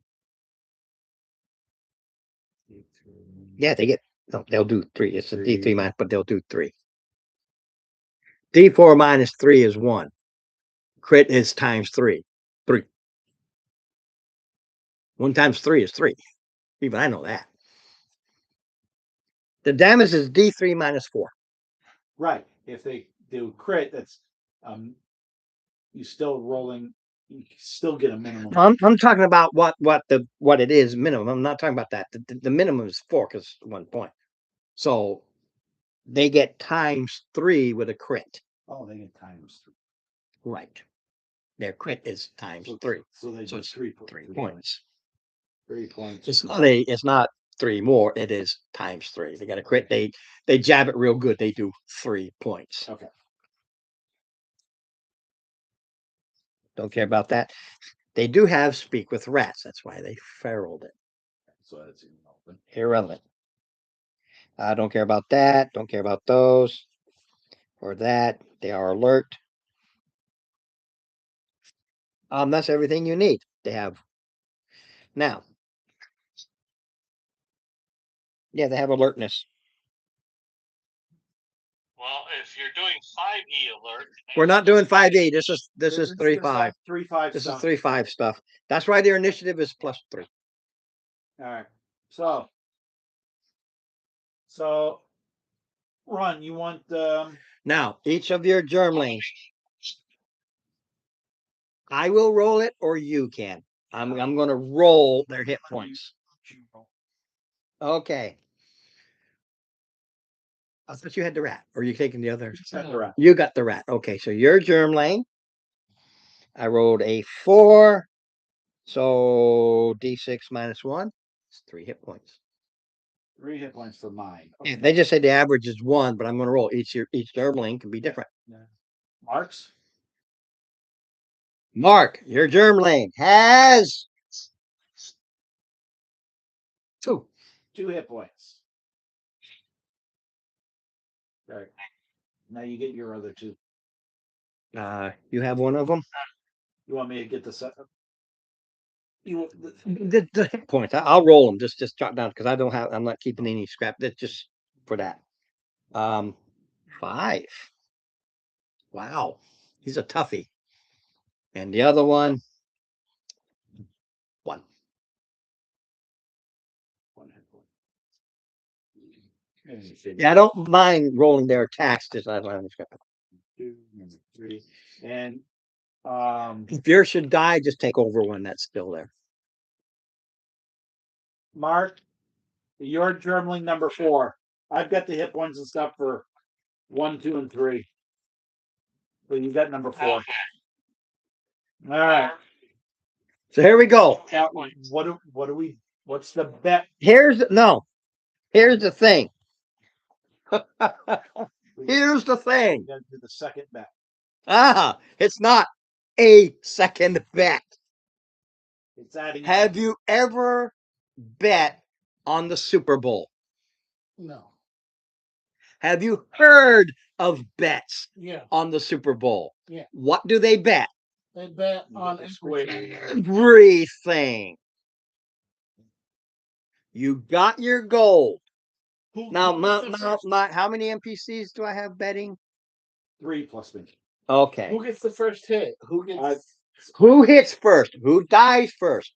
Yeah, they'll do 3. It's a D3 Three. minus, but they'll do 3. D4 -3 is 1. Crit is times 3. 3. 1 times 3 is 3. Even I know that. The damage is D3 -4. Right. If they do crit, that's you still rolling. You still get a minimum. I'm talking about what it is minimum. I'm not talking about that. The minimum is 4 because 1 point. So they get times 3 with a crit. Oh, they get times 3. Right. Their crit is times So 3. So they So do it's 3 3 points. 3 points. It's not 3 more. It is times 3. They got a crit. They jab it real good. They do 3 points. Okay. Don't care about that. They do have speak with rats. That's why they feraled it. So that's even open. Irrelevant. I don't care about that. Don't care about those or that. They are alert. That's everything you need. They have now. Yeah, they have alertness. Well, if you're doing 5e alert, We're not doing 5e. This is 3-5. 3-5 This is stuff. 3-5 stuff. That's why their initiative is +3. All right. So Ron, you want Now, each of your germ lanes. I will roll it or you can. I'm gonna roll their hit points. Okay. I thought you had the rat. Or are you taking the other? the rat? You got the rat. Okay, so your germ lane. I rolled a 4. So D6 -1. It's 3 hit points. 3 hit points for mine. Yeah, they just say the average is 1, but I'm gonna roll each germ lane can be different. Marks. Mark, your germ lane has 2. 2 hit points. All right. Now you get your other 2. You have one of them. You want me to get the set? The hit points. I'll roll them. Just jot down because I don't have. I'm not keeping any scrap. That's just for that. 5. Wow, he's a toughie. And the other one, 1. 1 hit point. Yeah, I don't mind rolling their attacks. Just I don't have any scrap. 2, 3, and If yours should die, just take over one that's still there. Mark, your Germling number 4. I've got the hit points and stuff for 1, 2, and 3. So you got number 4. Okay. All right. So here we go. Now, what do we? What's the bet? Here's the thing. Here's the thing. We got to do the second bet. It's not a second bet. It's adding. Have you ever bet on the Super Bowl? No. Have you heard of bets Yeah. on the Super Bowl? Yeah. What do they bet? They bet on the square. Everything. You got your gold. Now, how many NPCs do I have betting? 3 plus me. Okay. Who gets the first hit? Who gets? Who hits first? Who dies first?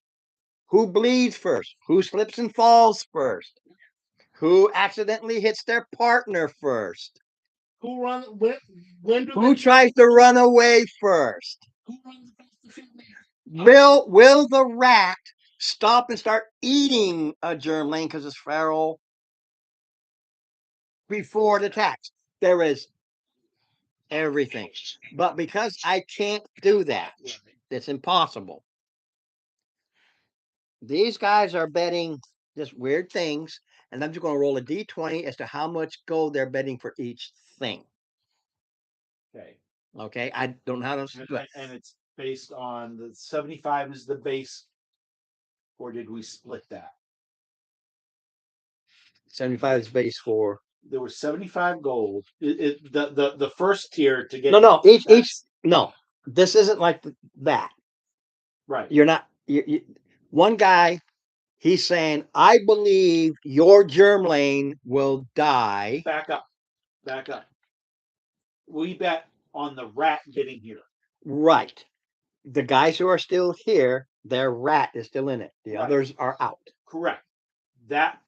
Who bleeds first? Who slips and falls first? Who accidentally hits their partner first? Who runs? When do Who they, tries to run away first? Who runs across the field there? Will the rat stop and start eating a germling because it's feral before it attacks? There is everything. But because I can't do that, it's impossible. These guys are betting just weird things, and I'm just going to roll a d20 as to how much gold they're betting for each thing. Okay. Okay, I don't know how to do it. And it's based on the 75 is the base, or did we split that? 75 is base for. There was 75 gold. The first tier to get No, each that's- no. This isn't like that. right. You're not. One guy, he's saying, I believe your germline will die. Back up. We bet on the rat getting here. Right. The guys who are still here, their rat is still in it. The Right. others are out. Correct. That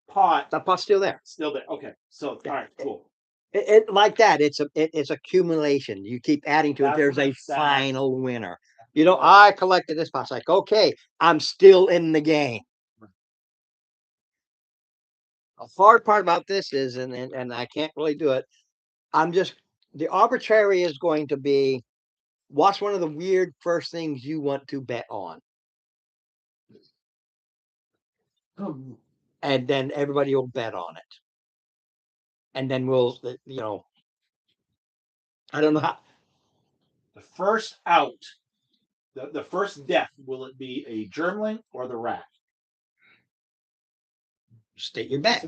pot That pot's still there. still there. Okay. So Yeah. all right, cool. It like that. It's accumulation. You keep adding to it. That's There's what a I'm saying. final winner. You know, I collected this pot. It's like, okay, I'm still in the game. The hard part about this is, and I can't really do it. The arbitrary is going to be, what's one of the weird first things you want to bet on? And then everybody will bet on it. And then we'll, I don't know how. The first out, the first death, will it be a germling or the rat? State your bet.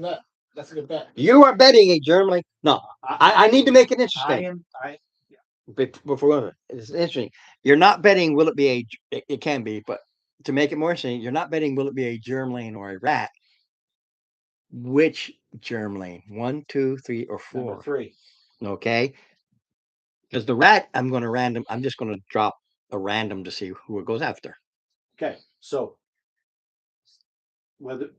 That's a good bet. You are betting a germline. No, I need to make it interesting. Before it's interesting. You're not betting will it be it can be, but to make it more interesting, you're not betting will it be a germline or a rat. Which germline? 1, 2, 3, or 4? Number 3. Okay. Because the rat, I'm just going to drop a random to see who it goes after. Okay. So whether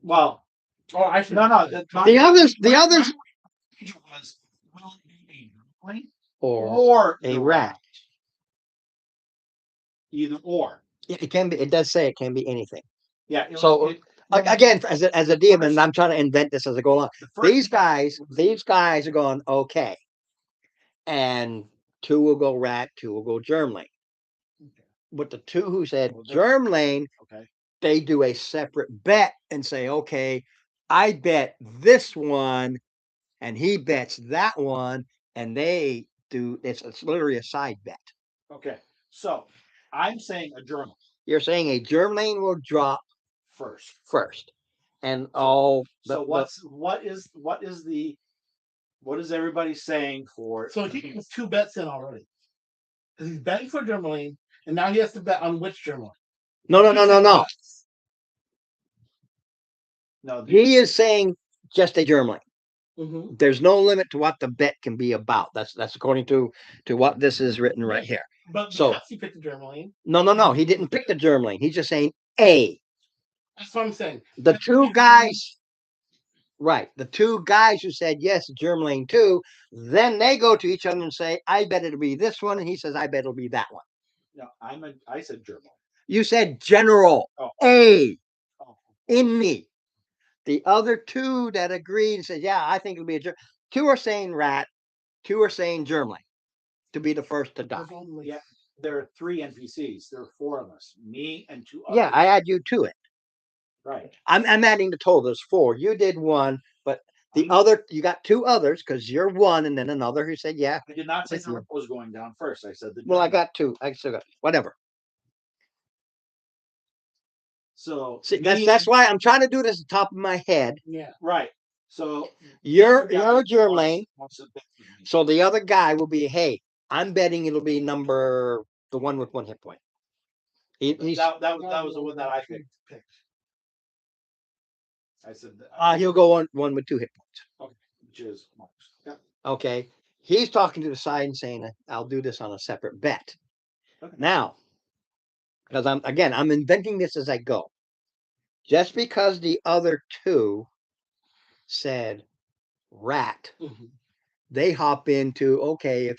Oh, I should. no. The others was will it be a germling or the a rat. Either or. Yeah, it can be. It does say it can be anything. Yeah. Again, as a demon, I'm trying to invent this as I go along. These guys are going okay, and 2 will go rat, 2 will go germline. But the 2 who said germline, okay, they do a separate bet and say, okay, I bet this one, and he bets that one, and they do. It's literally a side bet. Okay. So I'm saying a germling. You're saying a germline will drop first. and all. So what is everybody saying for? So he has 2 bets in already. 'Cause he's betting for Germany, and now he has to bet on which Germany. No, no, no, no, no. No, He is saying just a Germany. Mm-hmm. There's no limit to what the bet can be about. That's according to what this is written right here. But So- because he picked the Germany, No, no, no. He didn't pick the Germany. He's just saying a. that's what I'm saying. The two guys, right? The two guys who said yes, Germany too. Then they go to each other and say, "I bet it'll be this one," and he says, "I bet it'll be that one." no, I said German. You said general Oh. A Oh, in me. The other two that agreed and said, "Yeah, I think it'll be a German." 2 are saying rat. 2 are saying Germany to be the first to die. There's only- Yeah. There are 3 NPCs. There are 4 of us. Me and 2 others. Yeah, I add you to it. right. I'm adding the total. There's 4. You did 1, but the other you got 2 others because you're 1, and then another who said, "Yeah." I did not say Listen. the was going down first. I said the Well, I German. got 2. I still got whatever. So See, me that's why I'm trying to do this at the top of my head. Yeah. right. So You're Yeah, Germain. wants to bet with me. So the other guy will be, "Hey, I'm betting it'll be the one with 1 hit point." He's that was the one that I picked. I said that, he'll go on one with 2 hit points. which is Mark's. Yeah. Okay. He's talking to the side and saying, "I'll do this on a separate bet." Okay. Now, because I'm inventing this as I go. Just because the other 2 said rat, Mhm. they hop into, okay, if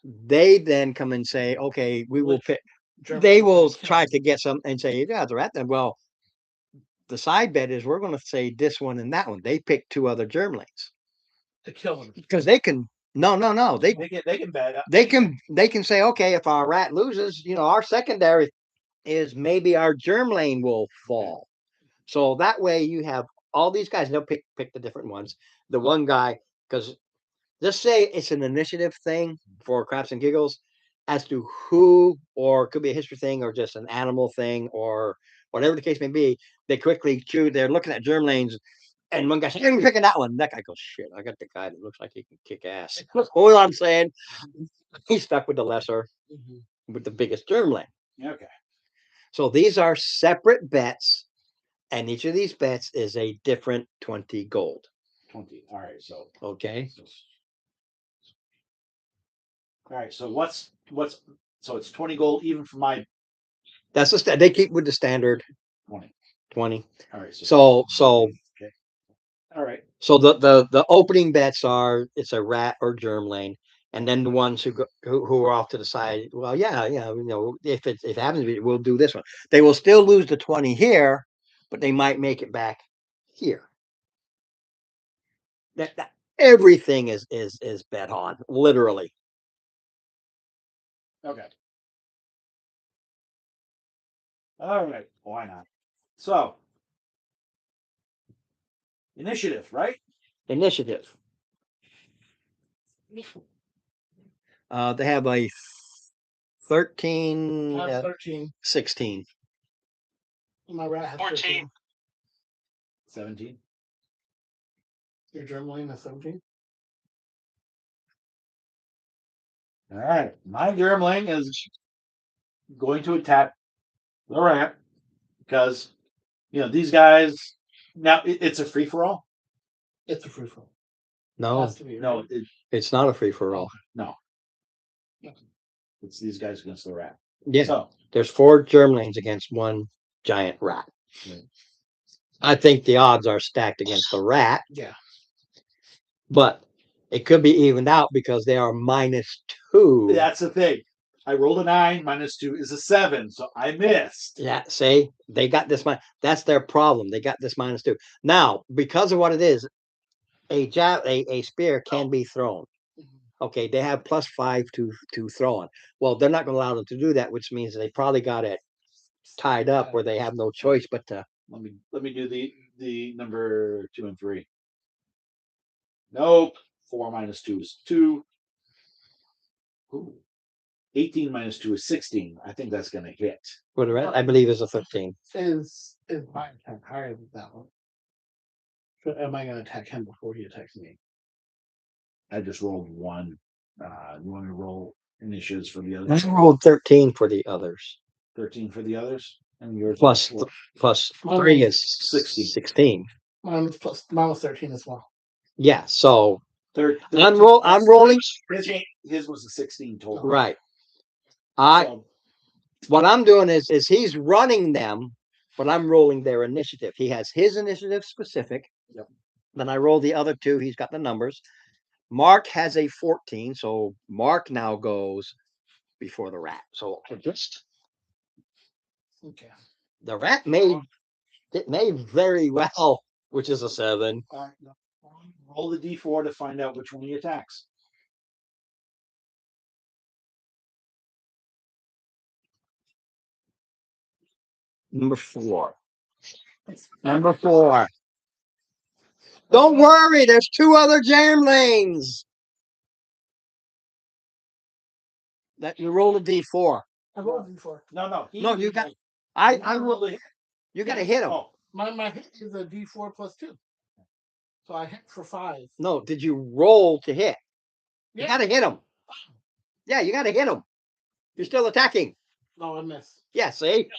they then come and say, "Okay, we will pick." Germany They will kills try him. to get some and say, "Yeah, the rat." Then, well, the side bet is we're going to say this one and that one. They pick 2 other Germlings to kill him. because they can. No. They They can bet. they can say, "Okay, if our rat loses, our secondary is maybe our germ lane will fall." So that way you have all these guys. They'll pick the different ones. The one guy, because just say it's an initiative thing for craps and giggles as to who, or it could be a history thing or just an animal thing or whatever the case may be. They quickly choose. They're looking at germ lanes. And one guy says, "I'm picking that one." That guy goes, "Shit, I got the guy that looks like he can kick ass." All I'm saying, he's stuck with the lesser, Mhm. with the biggest germ lane. Okay. So these are separate bets, and each of these bets is a different 20 gold. 20. All right. So Okay. all right. So so it's 20 gold even for my That's they keep with the standard 20. 20. All right. So okay. All right. So the opening bets are it's a rat or germ lane, and then the ones who are off to the side. Well, yeah, if it happens, we'll do this one. They will still lose the 20 here, but they might make it back here. That everything is bet on, literally. Okay. All right. Why not? So initiative, right? Initiative. They have a 13, I have 13. 16. My rat has 14. 13. 17. Your Germany has 17. All right. My Germling is going to attack the rat because these guys. Now it's a free for all. It's a free for all. No, Has to be. No, Right? it's not a free for all. no. It's these guys against the rat. Yeah. So There's 4 germ lanes against 1 giant rat. Right. I think the odds are stacked against the rat, Yeah. but it could be evened out because they are -2. that's the thing. I rolled a 9, -2 is a 7, so I missed. Yeah, see, they got this that's their problem. They got this -2. Now, because of what it is, a spear can be thrown. Okay, they have +5 to throwing. Well, they're not going to allow them to do that, which means they probably got it tied up where they have no choice but to. Let me do the number 2 and 3. Nope. 4 -2 is 2. Ooh. 18 -2 is 16. I think that's gonna hit. What the rat, I believe, is a 13. Is my attack higher than that one? Am I gonna attack him before he attacks me? I just rolled one. You want me to roll initiatives for the I others? rolled 13 for the others. 13 for the others, and yours Plus, was plus Mine 3 was is 16. 16. Mine was 13 as well. Yeah, so Thir- I'm 13. rolling. His was a 16 total. Right. So, What I'm doing is he's running them, but I'm rolling their initiative. He has his initiative specific. Yep. Then I roll the other two. He's got the numbers. Mark has a 14, so Mark now goes before the rat. So just Okay. the rat made very well, which is a 7. all right, no. Roll the d4 to find out which one he attacks. Number 4. Number 4. Don't worry, there's 2 other jam lanes. That you roll a d4. I rolled before. No. No, you got. I will. will. You got to hit him. Oh, My hit is a D4 plus 2. So I hit for 5. No, did you roll to hit? You Yeah. got to hit him. Yeah, you got to hit him. You're still attacking. No, I missed. Yeah, see.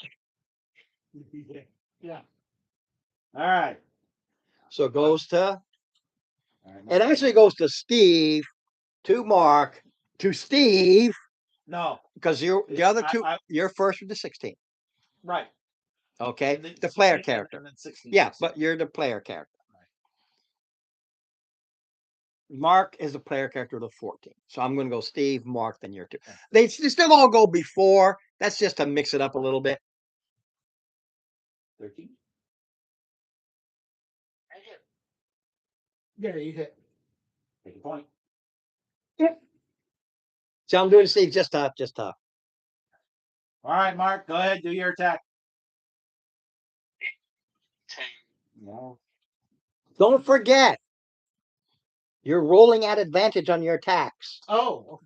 Yeah. all right. So it goes to. All right, It actually goes to Steve, to Mark, to Steve, no. because you're the other two. I- You're first with the 16. Right. Okay, And then the player 16, character. and then 16, Yeah, 16. but you're the player character. Mark is the player character of the 14. So I'm going to go Steve, Mark, then you're 2. They still all go before. That's just to mix it up a little bit. 13. Yeah, you hit. Take a point. So I'm doing Steve just to. All right, Mark, go ahead, do your attack. 10. No. Don't forget, you're rolling at advantage on your attacks. Oh,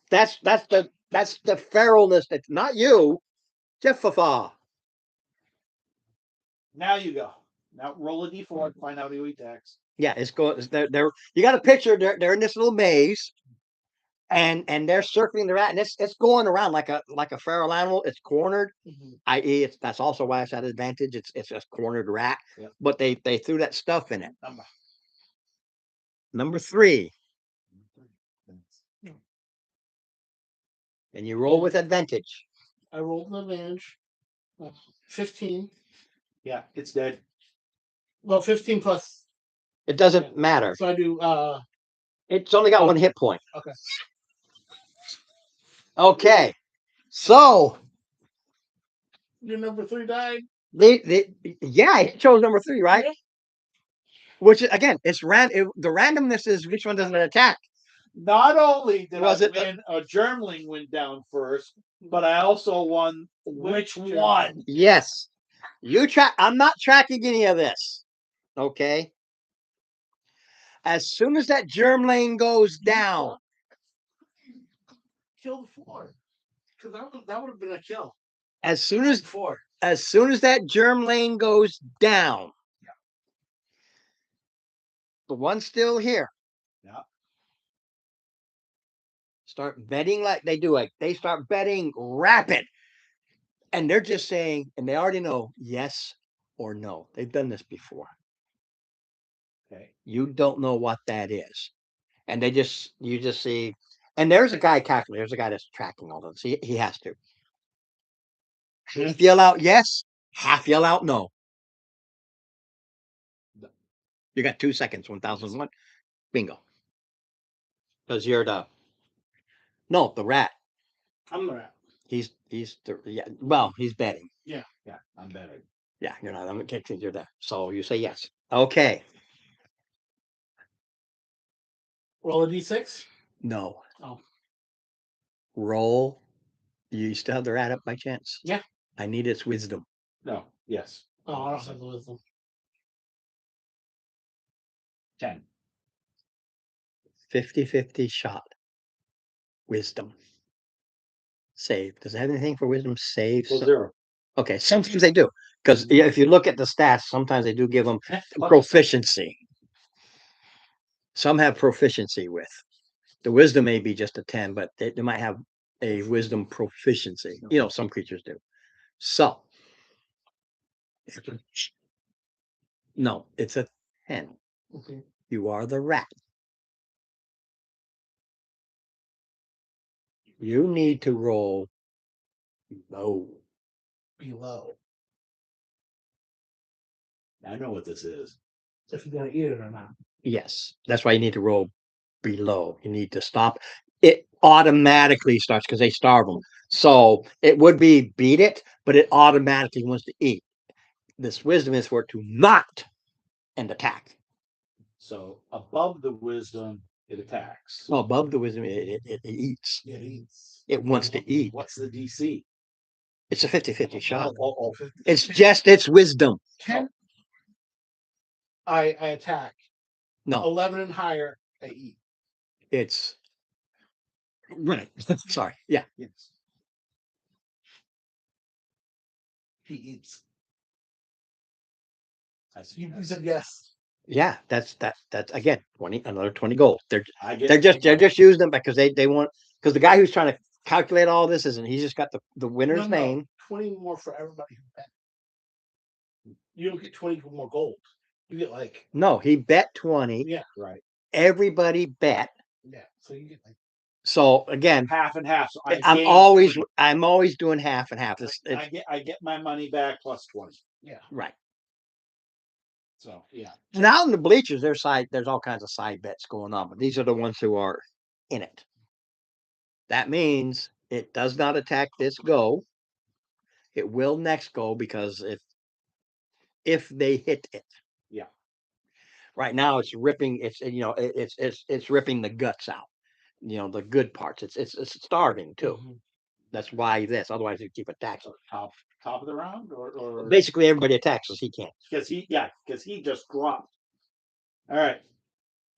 That's the feralness. That's not you, Jeffafa. Now you go. Now roll a d4 and find out who he attacks. Yeah, it's going. They're you got a picture. They're in this little maze, and they're circling the rat, and it's going around like a feral animal. It's cornered, mhm. i.e., that's also why it's at advantage. It's a cornered rat, Yep. but they threw that stuff in it. Number. Number 3, and you roll with advantage. I rolled an advantage. 15. Yeah, it's dead. Well, 15 plus. It doesn't Yeah. matter. So I do. It's only got 1 hit point. Okay. Okay, so Your number 3 died. yeah, I chose number 3, right? Yeah. Which again, it's the randomness is which one doesn't attack. Not only did Was I it the- win, a germling went down first, but I also won which one. Yes, you track. I'm not tracking any of this. Okay. As soon as that germ lane goes down, Kill the 4. Because that would have been a kill. as soon as 4. that germ lane goes down, the one's still here. Yeah. Start betting like they do. Like they start betting rapid, and they're just saying, and they already know yes or no. They've done this before. Okay. You don't know what that is, and you just see, and there's a guy calculating. There's a guy that's tracking all this. He has to. Half yell out yes, half yell out no. You got 2 seconds. 1001. Bingo. Because you're the rat. I'm the rat. He's he's betting. Yeah, I'm betting. Yeah, you're not. I'm gonna take you're there. So you say yes. Okay. Roll a d6. No. Oh. Roll. You still have the rat up by chance? Yeah. I need its wisdom. No, yes. Oh, I don't have the wisdom. 10. 50-50 shot. Wisdom. Save. Does it have anything for wisdom save? Well, 0. Okay, sometimes they do. Because if you look at the stats, sometimes they do give them proficiency. Some have proficiency with. The wisdom may be just a 10, but they might have a wisdom proficiency. You know, some creatures do. So, no, it's a 10. Okay. You are the rat. You need to roll low. Below. I know what this is. If you're gonna eat it or not. Yes, that's why you need to roll below. You need to stop. It automatically starts because they starve them. So it would be beat it, but it automatically wants to eat. This wisdom is for it to not and attack. So above the wisdom, it attacks. Well, above the wisdom, it eats. It eats. It wants to eat. What's the DC? It's a 50-50 shot. Oh. It's just its wisdom. 10. I attack. No, 11 and higher, I eat. it's right. Sorry. Yeah. Yes. He eats. I see. You said yes. Yeah. That's again, 20, another 20 gold. They're I they're just using them because they want, because the guy who's trying to calculate all this isn't, he's just got the winner's No, no. name. 20 more for everybody who bet. You don't get 20 more gold. You get like, No, he bet 20. yeah, right. Everybody bet. yeah. So you get like, So again, Half and half. So I'm gain always 20. doing half and half. It's I get my money back plus 20. yeah. right. So yeah. Now in the bleachers, there's all kinds of side bets going on, but these are the ones who are in it. That means it does not attack this go. It will next go because if they hit it. Yeah. Right now it's ripping, it's ripping the guts out. The good parts. It's starving too. Mhm. That's why this. Otherwise you keep attacking. Top of the round or Basically everybody attacks as he can. because he just dropped. All right.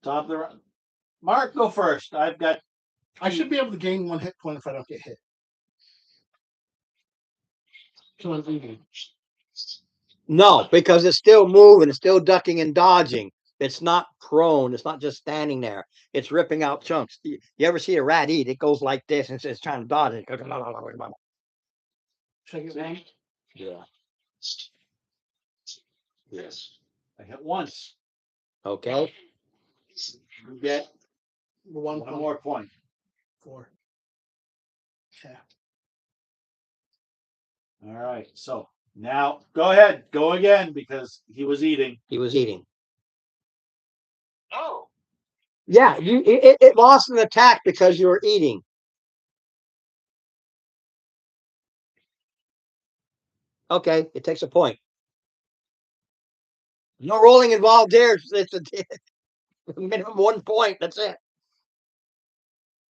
Top of the round. Mark, go first. I've got I should be able to gain 1 hit point if I don't get hit. So I'm eating. No, because it's still moving, it's still ducking and dodging. It's not prone, it's not just standing there. It's ripping out chunks. You ever see a rat eat? It goes like this and it's trying to dodge it. Should I get one? Yeah. yes. I hit once. Okay. You get One one point. more point. 4. Yeah. All right. So now go ahead. Go again because he was eating. He was eating. Oh, Yeah, it lost an attack because you were eating. Okay, it takes a point. No rolling involved there. It's a minimum 1 point. That's it.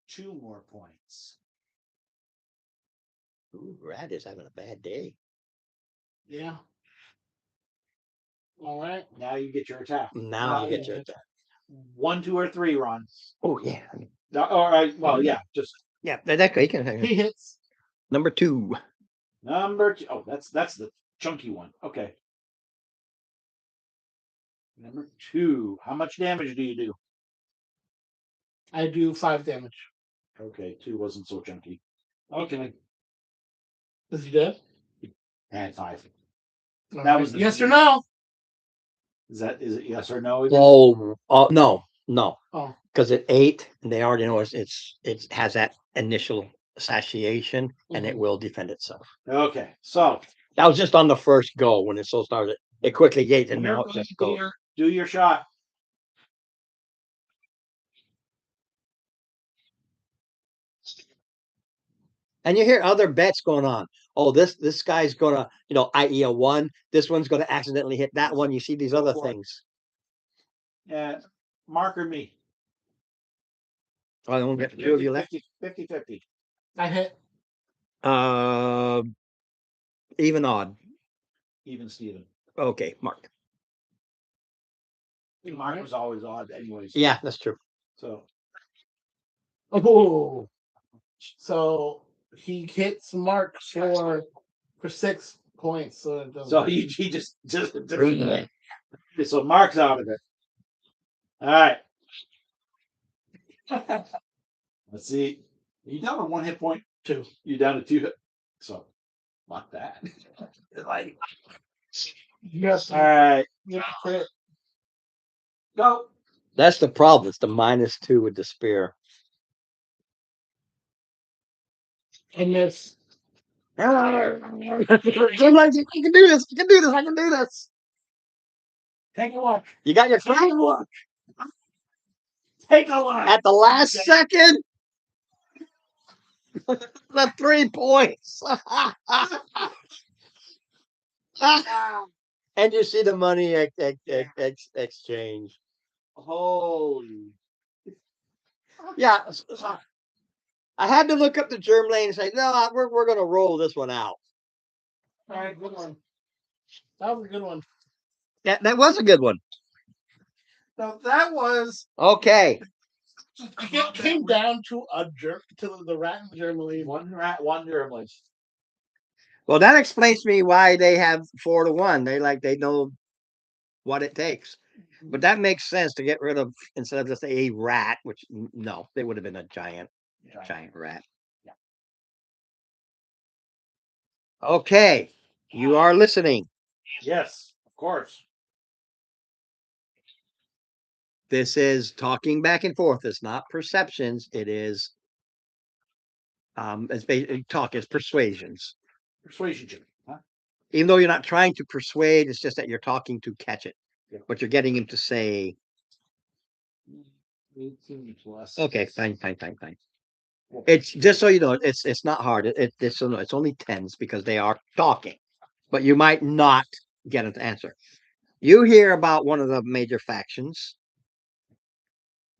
2 more points. Ooh, rat is having a bad day. Yeah. All right. Now you get your attack. Now you get your attack. 1, 2, or 3, Ron. Oh yeah. All right. Well, yeah. Just Yeah, that's great. He hits. Number 2. number 2. Oh, that's the chunky one. Okay. Number 2. How much damage do you do? I do 5 damage. Okay, 2 wasn't so chunky. Okay. Is he dead? And 5. All That was the- yes or no? Is it yes or no? Oh, no. Oh. Because it ate, and they already know it has that initial satiation, and it Mhm. will defend itself. Okay, so That was just on the first go when it so started. It quickly ate, and now it just goes. do your shot. And you hear other bets going on. Oh, this guy's gonna, i.e. a 1. This one's gonna accidentally hit that one. You see these other for it. things. Yeah, Mark or me. Oh, I only got 2 of you left. 50-50. I hit. Even odd. Even Steven. Okay, Mark. Mark was always odd anyways. Yeah, that's true. So Oh. So he hits Mark for 6 points. So it doesn't. he just so Mark's out of it. All right. Let's see. You down to 1 hit point? 2. You down to 2 hit. So, not that. Like, Yes. all right, Yeah, crit. go. That's the problem. It's the -2 with the spear. I miss. I can do this. I can do this. I can do this. Take a look. You got your Take a look. Take a look. at the last second. The 3 points. And you see the money exchange. Holy. Yeah. I had to look up the germ lane and say, no, we're going to roll this one out. All right, good one. That was a good one. That was a good one. Now that was Okay. it came down to the rat and Germany. One rat, one Germlich. Well, that explains to me why they have 4-1. They know what it takes. But that makes sense to get rid of, instead of just a rat, which no, they would have been a giant rat. Yeah. Okay. You are listening. Yes, of course. This is talking back and forth. It's not perceptions. It is it's basically talk is persuasions. Persuasion check. Huh? Even though you're not trying to persuade, it's just that you're talking to catch it. Yeah. But you're getting him to say, 18 plus. okay, fine. It's just so you know, it's not hard. It's only tens because they are talking, but you might not get an answer. You hear about one of the major factions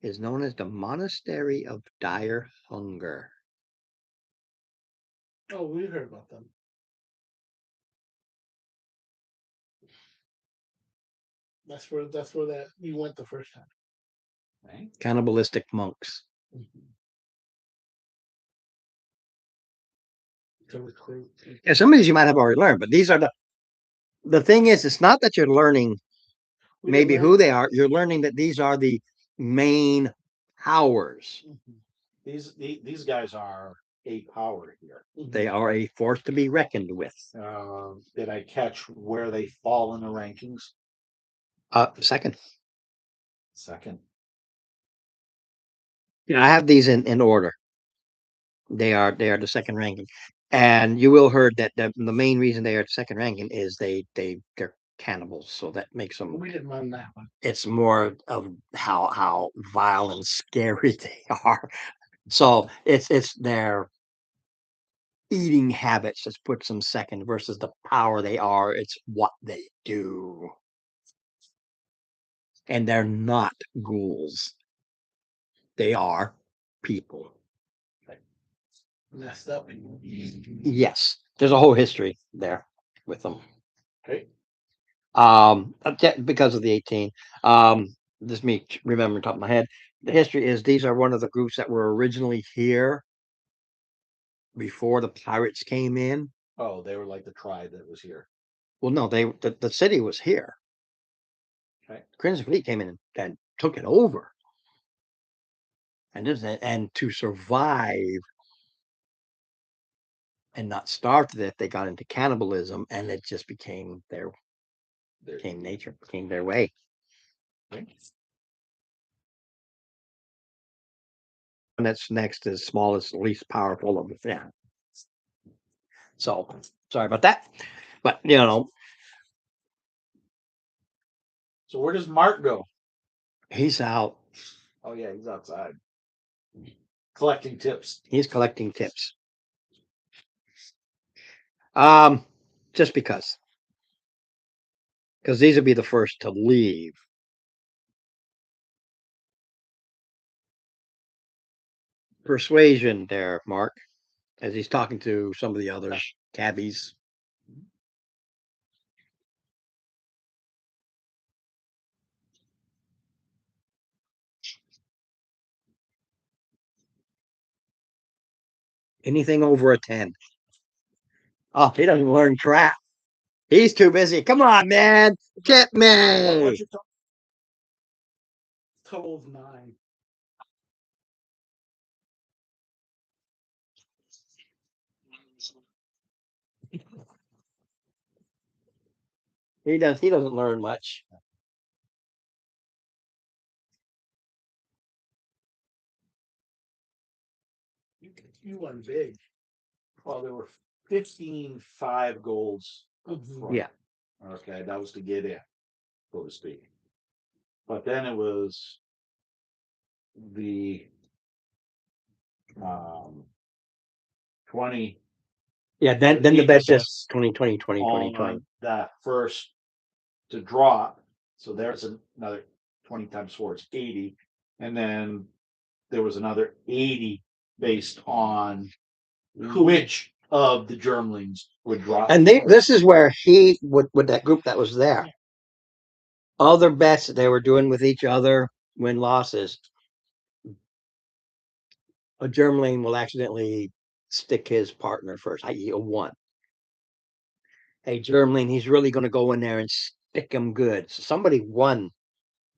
is known as the Monastery of Dire Hunger. Oh, we heard about them. That's where that we went the first time. Right? Cannibalistic monks. To recruit. Yeah, some of these you might have already learned, but these are the thing is, it's not that you're learning We maybe didn't who learn- they are. You're learning that these are the main powers. These guys are a power here. They are a force to be reckoned with. Did I catch where they fall in the rankings? Second. Second. I have these in order. They are the second ranking, and you will heard that the main reason they are second ranking is they're cannibals, so that makes them. We didn't learn that one. It's more of how vile and scary they are. So it's their eating habits that puts them second versus the power they are. It's what they do, and they're not ghouls. They are people. Messed up. Yes, there's a whole history there with them. Okay. Because of the 18. This me remember top of my head. The history is these are one of the groups that were originally here before the pirates came in. Oh, they were like the tribe that was here. Well, no, the city was here. Okay. Crimson Fleet came in and took it over. And to survive and not starve to death, they got into cannibalism, and it just became their nature, became their way. Okay. And that's next is smallest, least powerful of the yeah. So sorry about that, but So where does Mark go? he's out. Oh yeah, he's outside. Collecting tips. He's collecting tips. Just because these will be the first to leave. Persuasion there, Mark, as he's talking to some of the other cabbies. Anything over a 10. Oh, he doesn't learn crap. He's too busy. Come on, man. Get me. Total of 9. He doesn't learn much. You won big. Well, there were 15 golds up Mhm. front. Yeah. Okay, that was to get in, so to speak. But then it was the 20 Yeah, then the Eight bet's bets just 20, 20, 20. on that first to drop. So there's another 20 times 4 is 80. And then there was another 80 based on which of the germlings would drop. And this is where he with that group that was there. Other bets that they were doing with each other, win losses. A germling will accidentally stick his partner first, i.e., a 1. A germling, he's really going to go in there and stick him good. So somebody won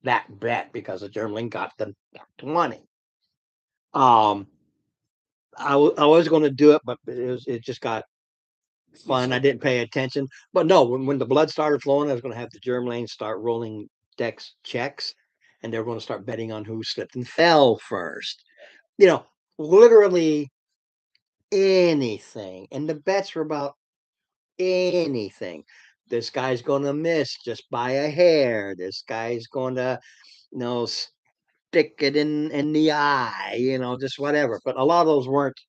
that bet because a germling got them 20. I was going to do it, but it just got fun. I didn't pay attention. But no, when the blood started flowing, I was going to have the germlings start rolling dex checks, and they were going to start betting on who slipped and fell first. Literally anything. And the bets were about anything. This guy's going to miss just by a hair. This guy's going to, stick it in the eye, just whatever. But a lot of those weren't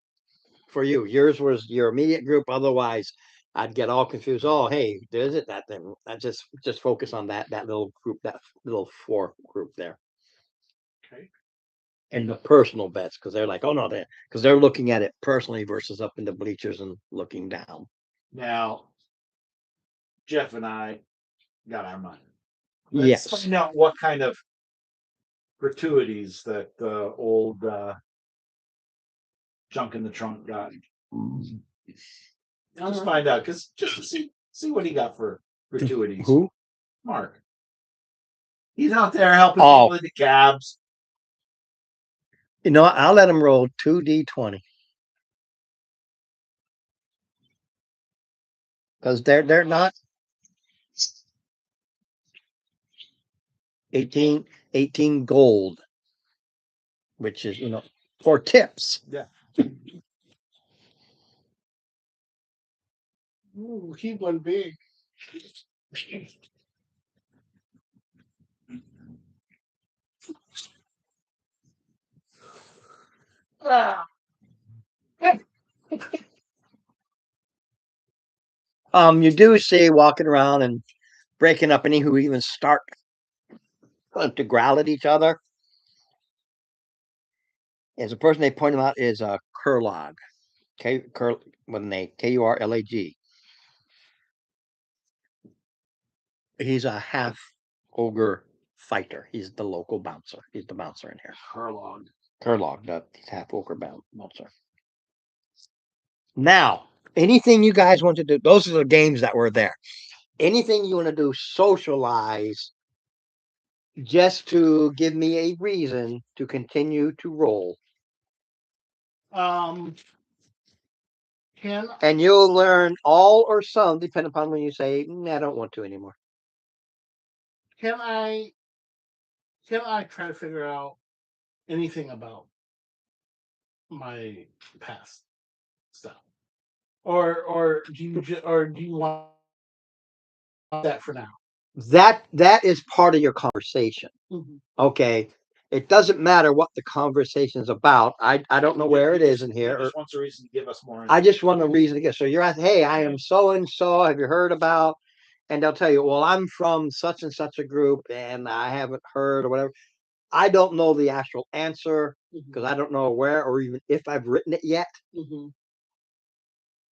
for you. Yours was your immediate group. Otherwise, I'd get all confused. Oh, hey, is it that thing? I just focus on that little group, that little 4 group there. Okay. And the personal bets, because they're like, oh no, because they're looking at it personally versus up in the bleachers and looking down. Now, Jeff and I got our money. Yes. Let's find out what kind of gratuities that old junk in the trunk got. Just find out, because just to see what he got for gratuities. Who? Mark. He's out there helping Oh. people in the cabs. I'll let him roll 2d20. Because they're not 18 gold, which is, for tips. Yeah. Ooh, he won big. Ah. You do see walking around and breaking up any who even start to growl at each other. As a person they point him out is a Kurlag. Kurlag. He's a half ogre fighter. He's the local bouncer. He's the bouncer in here. Kurlag, he's half ogre bouncer. Now, anything you guys want to do, those are the games that were there. Anything you want to do, socialize, just to give me a reason to continue to roll. And you'll learn all or some, depending upon when you say, I don't want to anymore. Can I try to figure out anything about my past stuff, or do you want that for now? That is part of your conversation. Mhm. Okay. It doesn't matter what the conversation is about. I don't know where it is in he here. just wants a reason to give us more. I just want a reason to get. So you're at, hey, I am so and so. Have you heard about? And they'll tell you, well, I'm from such and such a group, and I haven't heard or whatever. I don't know the actual answer because I don't know where or even if I've written it yet. Mhm.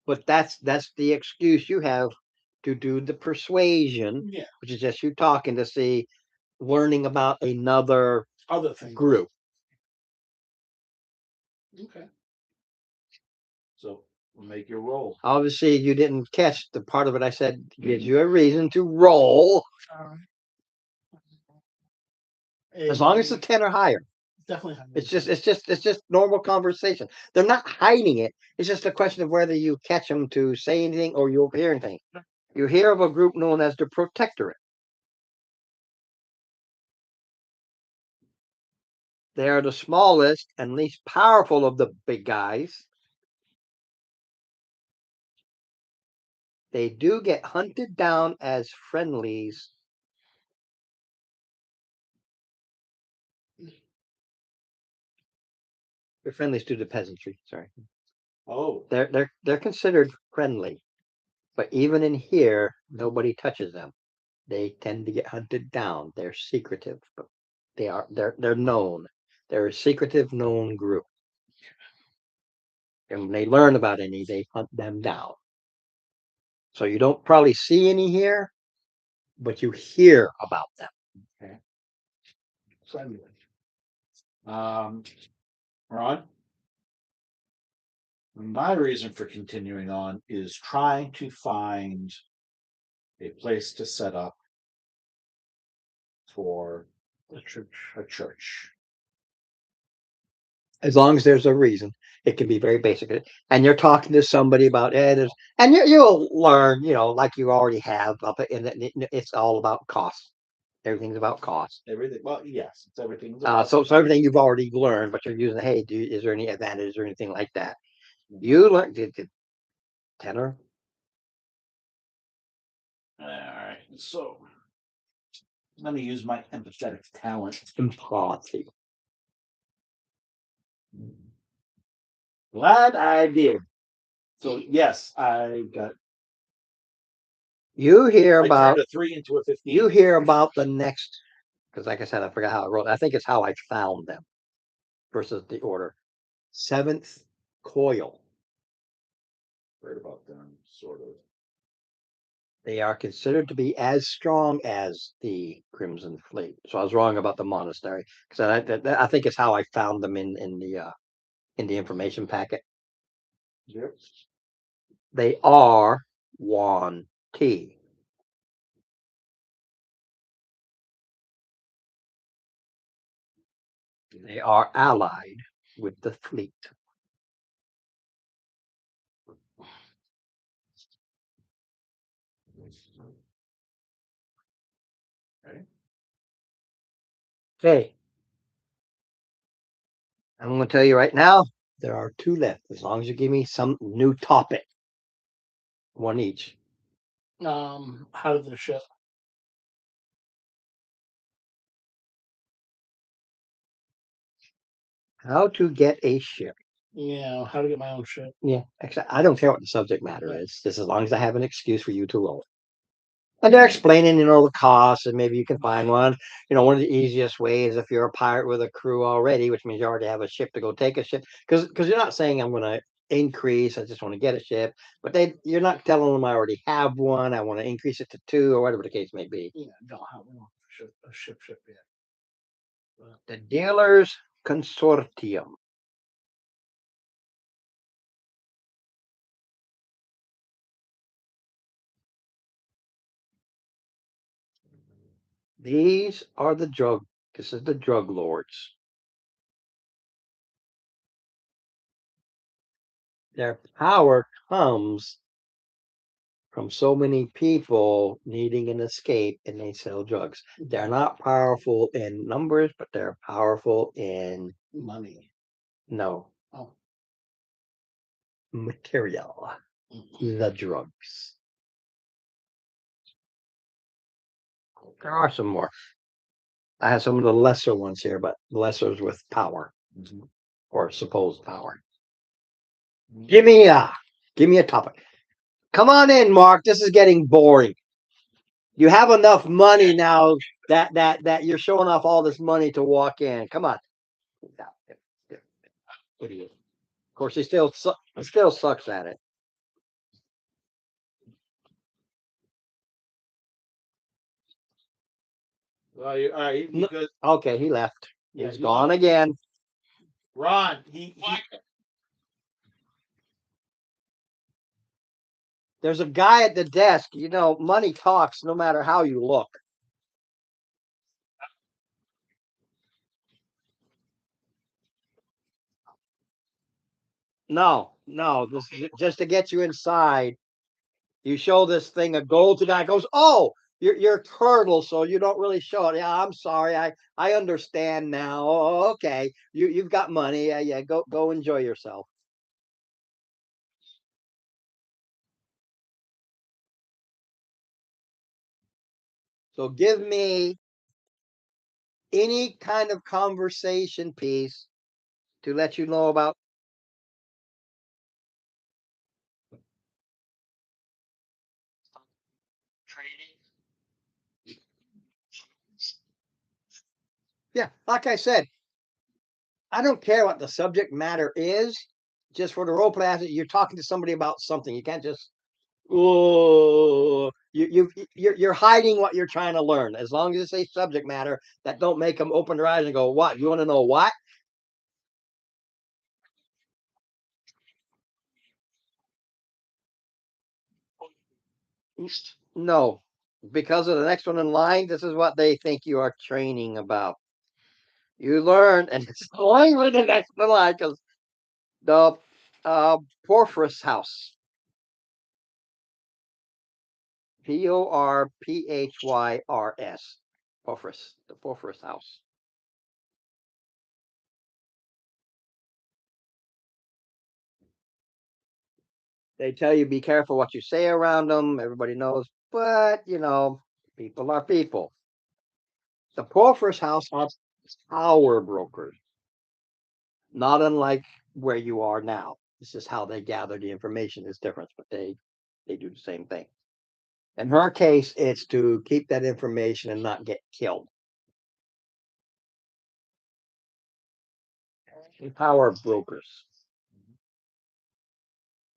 But that's the excuse you have to do the persuasion, Yeah. which is just you talking to see, learning about another Other things. group. Okay. So we'll make your roll. Obviously, you didn't catch the part of it I said gives you a reason to roll. As long as it's a 10 or higher. Definitely. It's just normal conversation. They're not hiding it. It's just a question of whether you catch them to say anything or you overhear anything. You hear of a group known as the Protectorate. They are the smallest and least powerful of the big guys. They do get hunted down as friendlies. They're friendlies to the peasantry. Sorry, Oh, they're considered friendly, but even in here, nobody touches them. They tend to get hunted down. They're secretive, but they're known. They're a secretive, known group. And when they learn about any, they hunt them down. So you don't probably see any here, but you hear about them. Friendly. Ron? My reason for continuing on is trying to find a place to set up for The church. a church. As long as there's a reason, it can be very basic. And you're talking to somebody about there's, and you'll learn, like you already have, it's all about cost. Everything's about cost. Everything, well, yes, it's everything's So everything you've already learned, but you're using, hey, is there any advantage or anything like that? You learned did tenor. all right. So let me use my empathetic talent. Empathy. Glad I did. So yes, I got. You hear I about turned a 3 into a 15. you hear about the next, because like I said, I forgot how I wrote. I think it's how I found them versus the order. Seventh coil. Heard about them, sort of. They are considered to be as strong as the Crimson Fleet. So I was wrong about the monastery because I think it's how I found them in the information packet. Yep. They are Yuan Ti. They are allied with the fleet. Okay. I'm going to tell you right now, there are 2 left. As long as you give me some new topic, 1 each. How did the ship? How to get a ship. Yeah, how to get my own ship. Yeah, actually, I don't care what the subject matter Right. is, just as long as I have an excuse for you to roll. And they're explaining, the costs, and maybe you can find one. One of the easiest ways if you're a pirate with a crew already, which means you already have a ship to go take a ship, because you're not saying I'm going to increase. I just want to get a ship, but you're not telling them I already have one. I want to increase it to 2 or whatever the case may be. Yeah, don't have a ship yet. The Dealers Consortium. These are the drug. This is the drug lords. Their power comes from so many people needing an escape, and they sell drugs. They're not powerful in numbers, but they're powerful in Money. no Oh. material, the drugs. There are some more. I have some of the lesser ones here, but lessers with power or supposed power. Give me a topic. Come on in, Mark. This is getting boring. You have enough money now that you're showing off all this money to walk in. Come on. Idiot. Of course, he still sucks at it. Well, all right, No. because Okay, he left. Yeah, He's he gone left. again. Ron, There's a guy at the desk. Money talks no matter how you look. No, this is just to get you inside. You show this thing of gold to the guy goes, oh, you're turtle, so you don't really show it. Yeah, I'm sorry. I understand now. Oh, okay. You've got money. Yeah, go enjoy yourself. So give me any kind of conversation piece to let you know about. Training. Yeah, like I said, I don't care what the subject matter is. Just for the role play, you're talking to somebody about something. You can't just oh, you're hiding what you're trying to learn. As long as it's a subject matter that don't make them open their eyes and go, "What? You want to know what?" No, because of the next one in line. This is what they think you are training about. You learn, and it's language the next in line because the Porphyros house. Porphyrs. Porphyros, the Porphyros house. They tell you be careful what you say around them. Everybody knows, but people are people. The Porphyros house are power brokers, not unlike where you are now. This is how they gather the information is different, but they do the same thing. In her case, it's to keep that information and not get killed. Power brokers.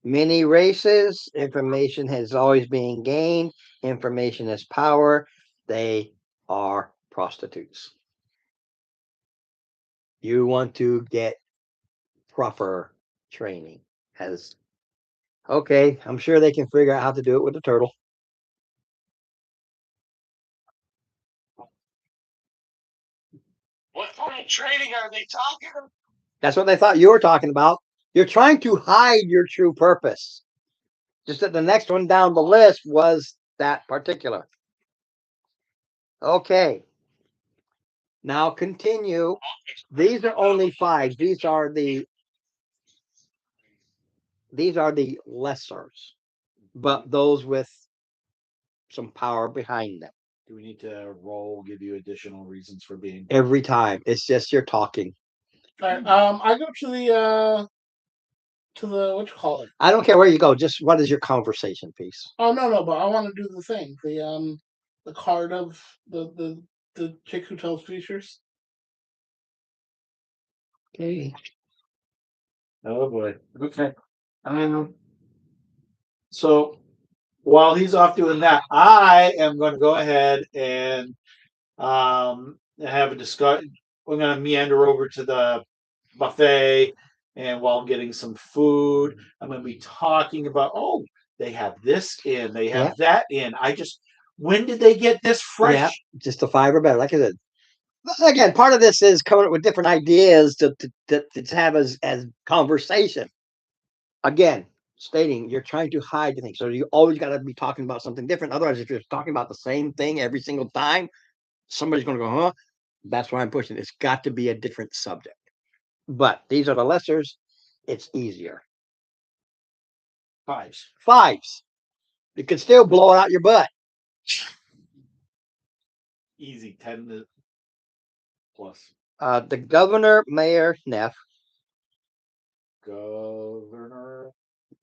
Many races, information has always been gained. Information is power. They are prostitutes. You want to get proper training. As okay, I'm sure they can figure out how to do it with the turtle. What kind of training are they talking about? That's what they thought you were talking about. You're trying to hide your true purpose. Just that the next one down the list was that particular. Okay. Now continue. These are only 5. These are the lessers, but those with some power behind them. Do we need to roll, give you additional reasons for being? Every time. It's just you're talking. All right, I go to the what you call it. I don't care where you go, just what is your conversation piece? Oh no, but I want to do the thing. The card of the chick who tells features. Okay. Oh boy. Okay. So while he's off doing that, I am going to go ahead and have a discussion. We're going to meander over to the buffet, and while I'm getting some food, I'm going to be talking about, oh, they have this in, they have that in. When did they get this fresh? Yeah, just the 5 or better. Like I said, again, part of this is coming up with different ideas to have as conversation. Again, stating you're trying to hide the thing, so you always got to be talking about something different. Otherwise, if you're talking about the same thing every single time, somebody's going to go, huh? That's why I'm pushing. It's got to be a different subject. But these are the lessers. It's easier. 5s. 5s. You can still blow it out your butt. Easy 10 plus. The governor, mayor, Neff. Governor.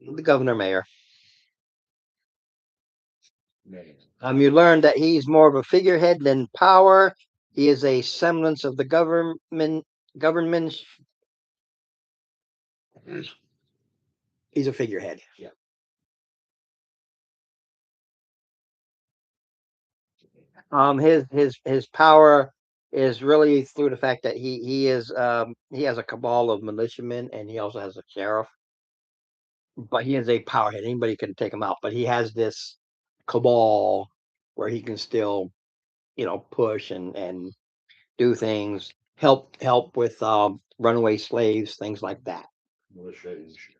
The governor, mayor. Mayor. You learn that he's more of a figurehead than power. He is a semblance of the government. He's a figurehead. Yeah. His power is really through the fact that he has a cabal of militiamen, and he also has a sheriff. But he is a powerhead. Anybody can take him out. But he has this cabal where he can still, push and do things, help with runaway slaves, things like that. Militia and shit.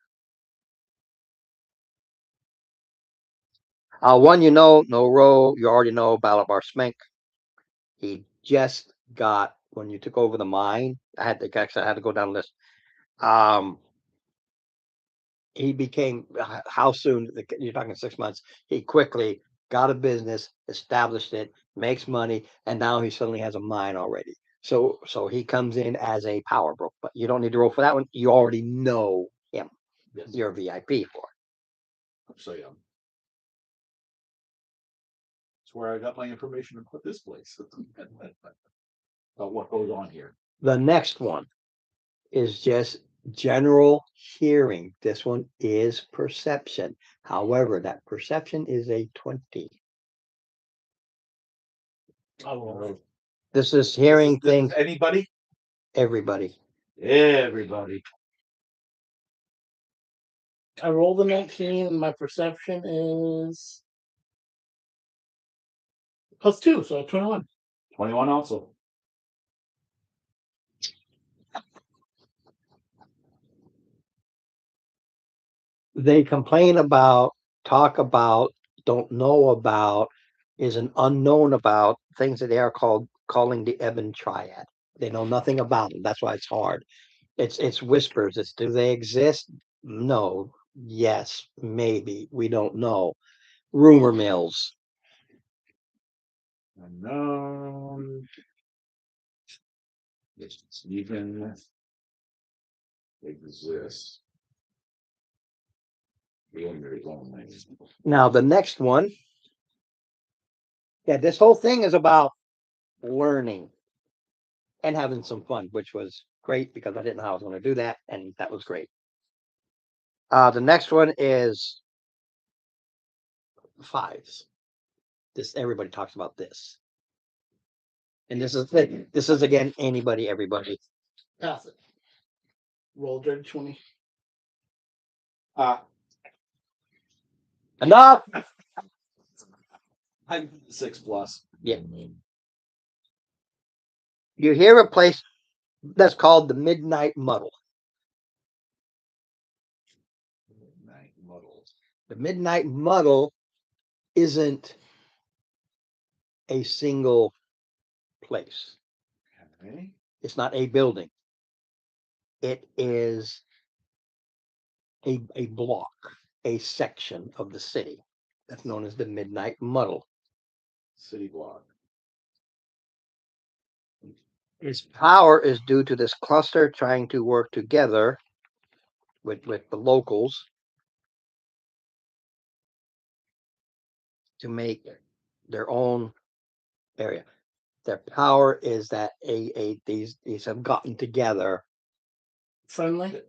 One, you know, no row. You already know Balabar Smink. He just got when you took over the mine. I had to go down the list. Um, he became how soon? You're talking 6 months. He quickly got a business, established it, makes money, and now he suddenly has a mine already. So he comes in as a power broker, but you don't need to roll for that one. You already know him. Yes. You're a VIP for it. So yeah. That's where I got my information to put this place. About what goes on here. The next one is just general hearing. This one is perception. However, that perception is a 20. Oh, This is hearing This is things, anybody? everybody. Everybody. I rolled a 19 and my perception is +2, so 21. 21 also. They complain about, talk about, don't know about, is an unknown about things that they are calling the Ebon Triad. They know nothing about them. That's why it's hard. It's whispers. It's do they exist? No. Yes. Maybe. We don't know. Rumor mills. Unknown. It's even exists. Rumors only. Now the next one. Yeah, this whole thing is about learning and having some fun, which was great because I didn't know how I was going to do that, and that was great. The next one is fives. This everybody talks about this, and this is again anybody, everybody. Pass it. Roll dirty 20. Enough. I'm 6+. Yeah. You hear a place that's called the Midnight Muddle. Midnight Muddle. The Midnight Muddle isn't a single place. Okay. It's not a building. It is a block, a section of the city that's known as the Midnight Muddle. City block. Its power is due to this cluster trying to work together with the locals to make their own area. Their power is that these have gotten together. Friendly.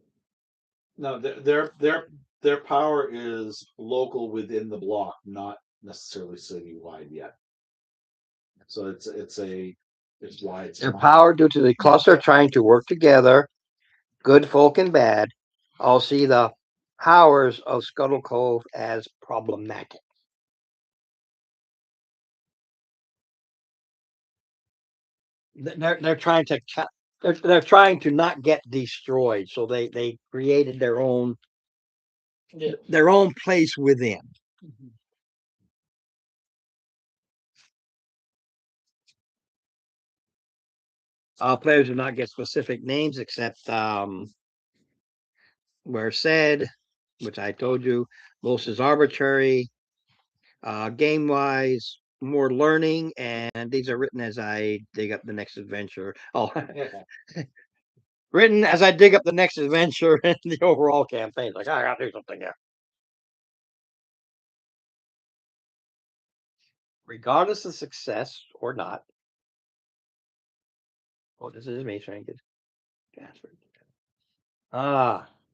No, their power is local within the block, not necessarily citywide yet. So it's why it's Their not- power due to the cluster trying to work together, good folk and bad, all see the powers of Scuttle Cove as problematic. They're trying to they're trying to not get destroyed, so they created their own place within. Players do not get specific names except where said, which I told you, most is arbitrary. Game wise, more learning, and these are written as I dig up the next adventure. Oh, written as I dig up the next adventure in the overall campaign. Like, I gotta do something here. Regardless of success or not. Oh, this is me trying to get Gasper.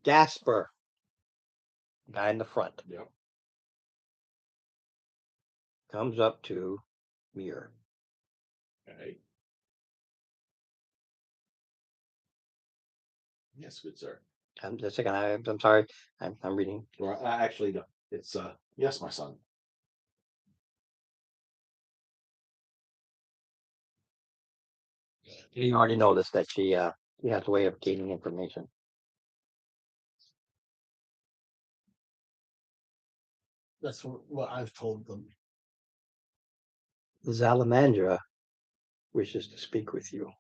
Gasper. Guy in the front. Yep. Comes up to Muir. Okay. Yes, good sir. Just a second. I'm sorry. I'm reading. Well, actually, no. It's yes, my son. You already know this that she has a way of gaining information. That's what I've told them. Zalamandra wishes to speak with you.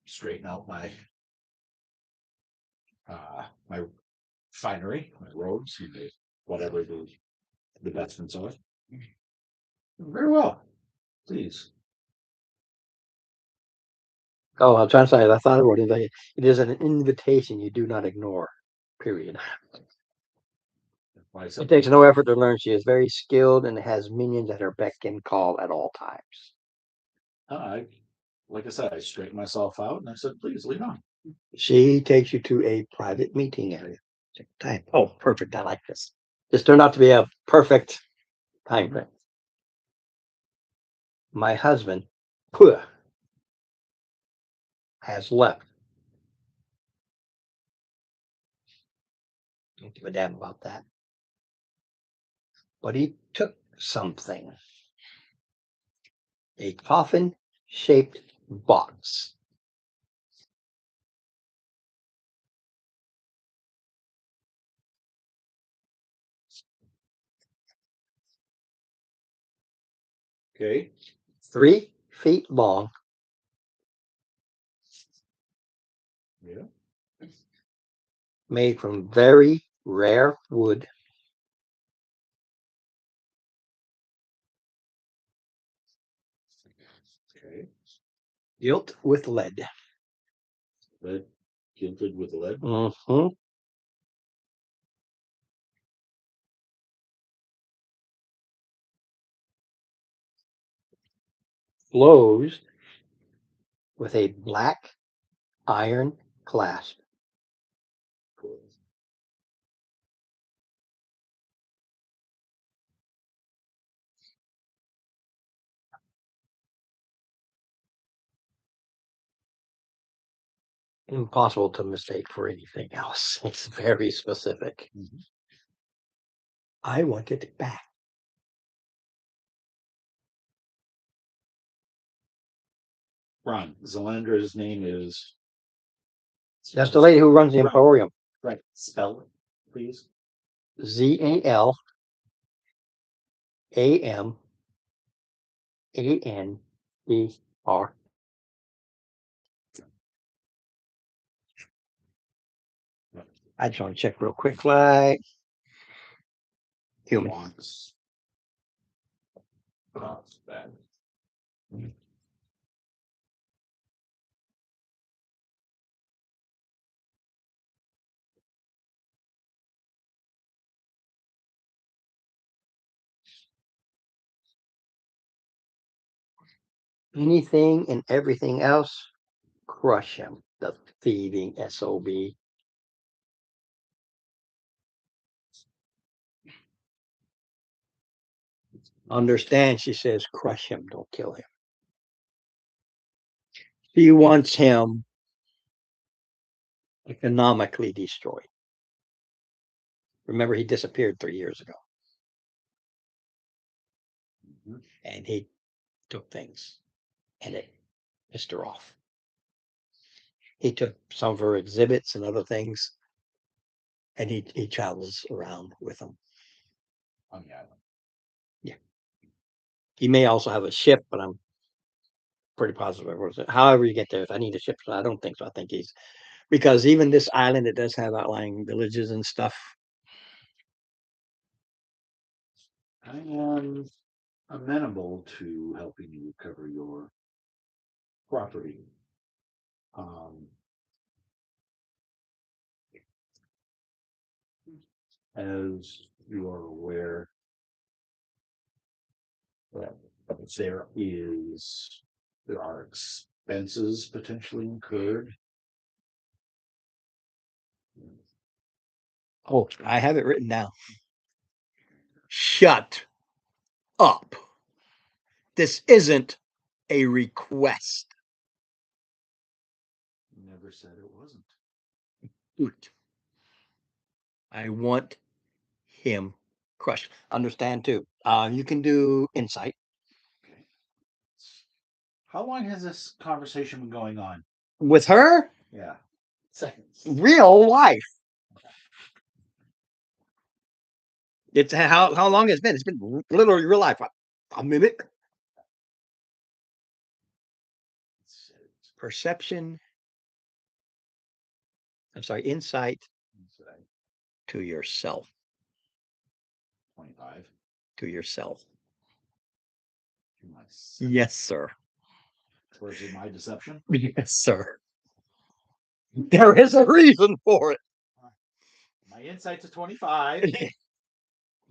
Straighten out my finery, my robes, whatever the vestments are. Very well. Please. Oh, I'm trying to say, I thought I wrote it. It is an invitation you do not ignore. Period. Why It takes no effort to learn. She is very skilled and has minions at her beck and call at all times. Like I said, I straightened myself out and I said, please lead on. She takes you to a private meeting area. Time. Oh, perfect. I like this. This turned out to be a perfect time frame. My husband, Pua, has left. Don't give a damn about that. But he took something. A coffin-shaped box. Okay. 3 feet long. Yeah. Made from very rare wood. Okay. Gilt with lead. Lead, gilded with lead. Mm-hmm. Closed with a black iron clasp. Cool. Impossible to mistake for anything else. It's very specific. Mhm. I want it back. Ron, Zalandra's name is. That's the lady who runs the Right. Emporium. Right. Spell it, please. ZALAMANDR. I just want to check real quick, like human. Wants. Bad. Anything and everything else, crush him. The thieving SOB. Understand, she says, crush him, don't kill him. She wants him economically destroyed. Remember, he disappeared 3 years ago. Mhm. And he took things and it pissed her off. He took some of her exhibits and other things, and he travels around with them. On the island. He may also have a ship, but I'm pretty positive. However you get there, if I need a ship, I don't think so. I think he's because even this island, it does have outlying villages and stuff. I am amenable to helping you recover your property. As you are aware, there are expenses potentially incurred. Oh, I have it written down. Shut up. This isn't a request. Never said it wasn't. Good. I want him crushed. Understand too. You can do insight. Okay. How long has this conversation been going on? With her, Yeah. seconds. Real life. It's how long it's been. It's been literally real life. A minute. Perception. I'm sorry, insight to yourself. 25. To yourself. To myself. Yes, sir. Versus my deception. Yes, sir. There is a reason for it. My insight's a 25.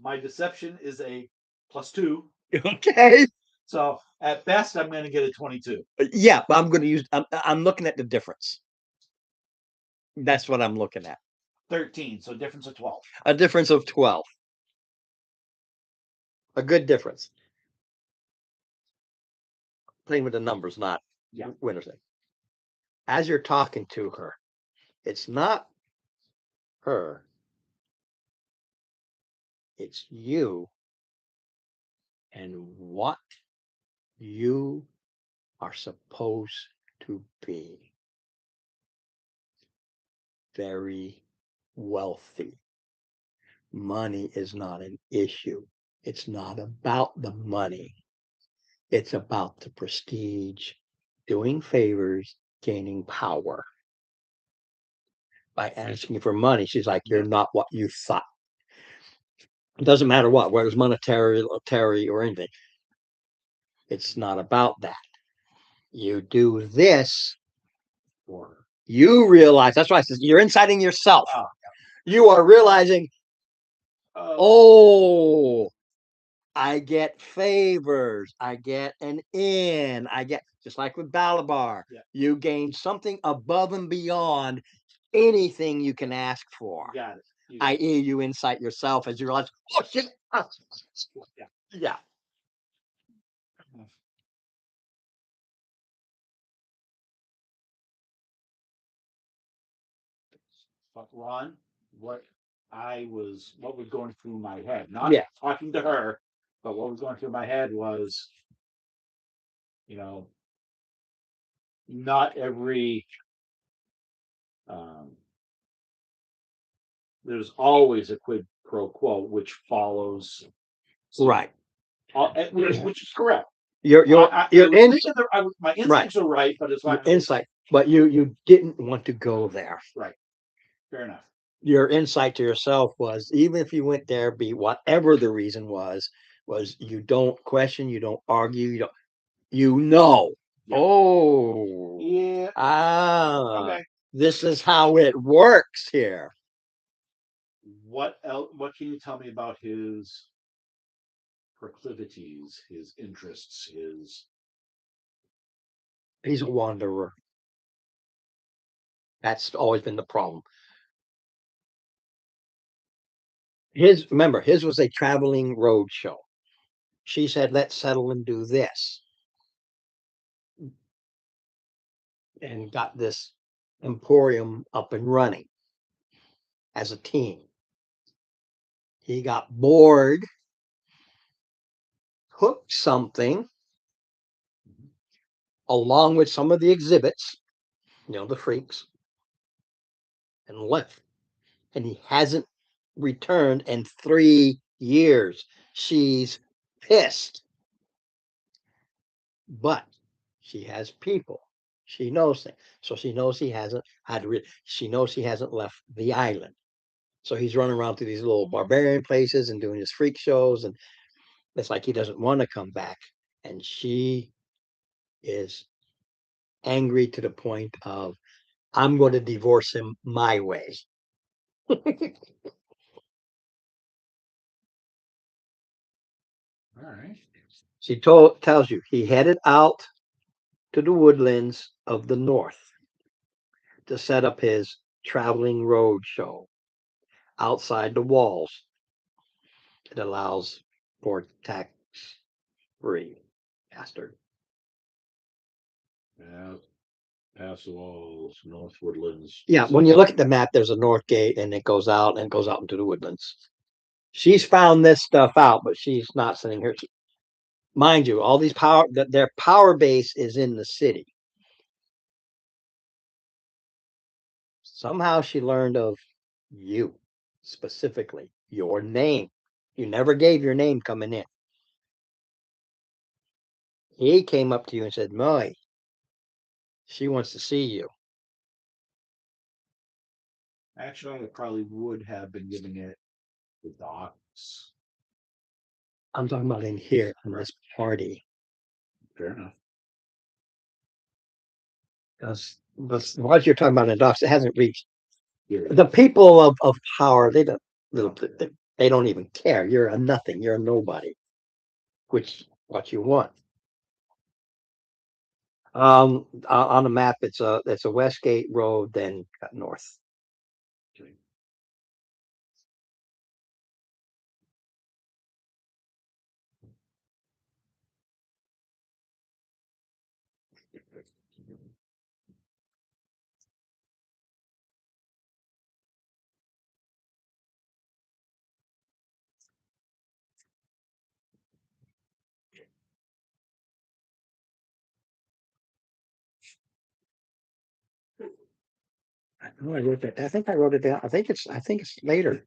My deception is a +2. Okay. So at best, I'm going to get a 22. Yeah, but I'm going to use. I'm looking at the difference. That's what I'm looking at. 13. So difference of 12. A difference of 12. A good difference. Playing with the numbers, not winners. As you're talking to her, it's not her. It's you and what you are supposed to be. Very wealthy. Money is not an issue. It's not about the money. It's about the prestige, doing favors, gaining power. By asking for money, she's like, you're not what you thought. It doesn't matter what, whether it's monetary or anything. It's not about that. You do this, or you realize, that's why I said you're inciting yourself. Oh, You are realizing, I get favors. I get an in. I get, just like with Balabar, you gain something above and beyond anything you can ask for. Got it. I.e., you incite yourself as you realize, oh shit. Yeah. But Ron, what was going through my head, not talking to her, but what was going through my head was, not every, there's always a quid pro quo which follows. Right. Which is correct. My instincts are right, but it's not insight. But you didn't want to go there. Right. Fair enough. Your insight to yourself was, even if you went there, be whatever the reason was you don't question, you don't argue, you know. Yeah. Oh. Yeah. Okay. This is how it works here. What else? What can you tell me about his proclivities, his interests, He's a wanderer. That's always been the problem. His was a traveling road show. She said, let's settle and do this. And got this emporium up and running as a team. He got bored, hooked something along with some of the exhibits, the freaks, and left. And he hasn't returned in 3 years. She's pissed. But she has people. She knows things. So she knows he hasn't she knows he hasn't left the island. So he's running around to these little barbarian places and doing his freak shows. And it's like he doesn't want to come back. And she is angry to the point of, I'm going to divorce him my way. All right. She tells you he headed out to the woodlands of the north to set up his traveling road show outside the walls. It allows for tax-free bastard. Yeah. Past the walls, North Woodlands. Yeah, when you look at the map, there's a north gate and it goes out into the woodlands. She's found this stuff out, but she's not sitting here. Mind you, all these their power base is in the city. Somehow she learned of you specifically, your name. You never gave your name coming in. He came up to you and said, Moy, she wants to see you. Actually, I probably would have been giving it the docs. I'm talking about in here on this party. Fair enough. Because what you're talking about in the docs, it hasn't reached Here. the people of power. They don't they don't even care. You're a nothing. You're a nobody, which what you want. On the map, it's a Westgate Road, then cut north. Okay. I know I wrote that. I think I wrote it down. I think it's later.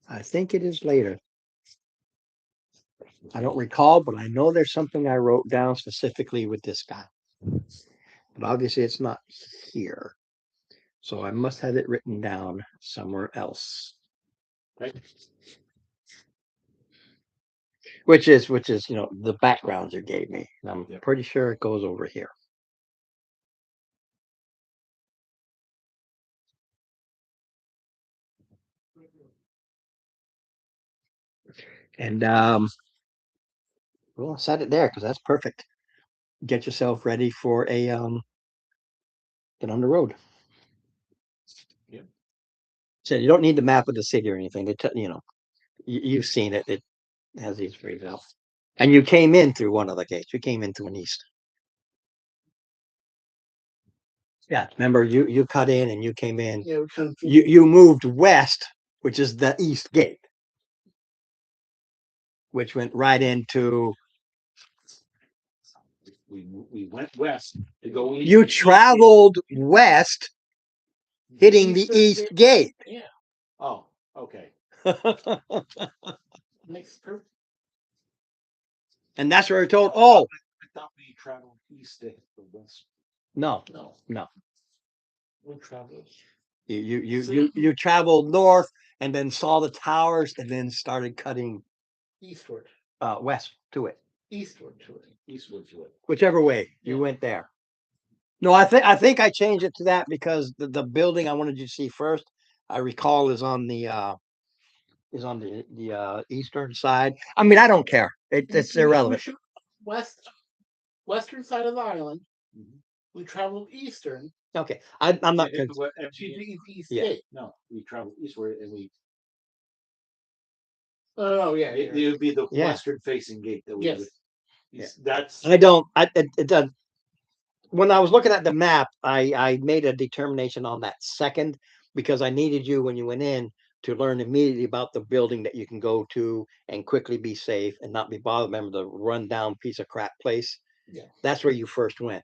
I think it is later. I don't recall, but I know there's something I wrote down specifically with this guy. But obviously it's not here. So I must have it written down somewhere else. Okay. Which is, the backgrounds you gave me. And I'm Yep. pretty sure it goes over here. And we'll set it there because that's perfect. Get yourself ready for a get on the road. Yep. So you don't need the map of the city or anything. You've seen it. It has these read out. And you came in through one of the gates. You came in through an east. Yeah, remember you cut in and you came in. Yeah, we come through. You moved west, which is the east gate, which went right into. We went west to go east. You traveled west, hitting the east gate. Yeah, Oh, okay. makes perfect. And that's where we're told, oh, I thought we traveled east to hit the west. no, No, we traveled. you traveled north and then saw the towers and then started cutting Eastward. west to it. Eastward to it. Eastward to it. Whichever way you Yeah. went there. No, I think I changed it to that because the building I wanted you to see first, I recall, is on the eastern side. I mean, I don't care. It's irrelevant. Western side of the island. Mhm. We traveled eastern Okay, I'm not. To hit the Con- we- to the east Yeah. gate. No, we traveled eastward and we. Oh yeah, It would be the Yeah. western facing gate that we Yes. would. Yeah. That's. I don't. It doesn't. When I was looking at the map, I made a determination on that second because I needed you when you went in to learn immediately about the building that you can go to and quickly be safe and not be bothered. Remember the rundown piece of crap place? Yeah. That's where you first went.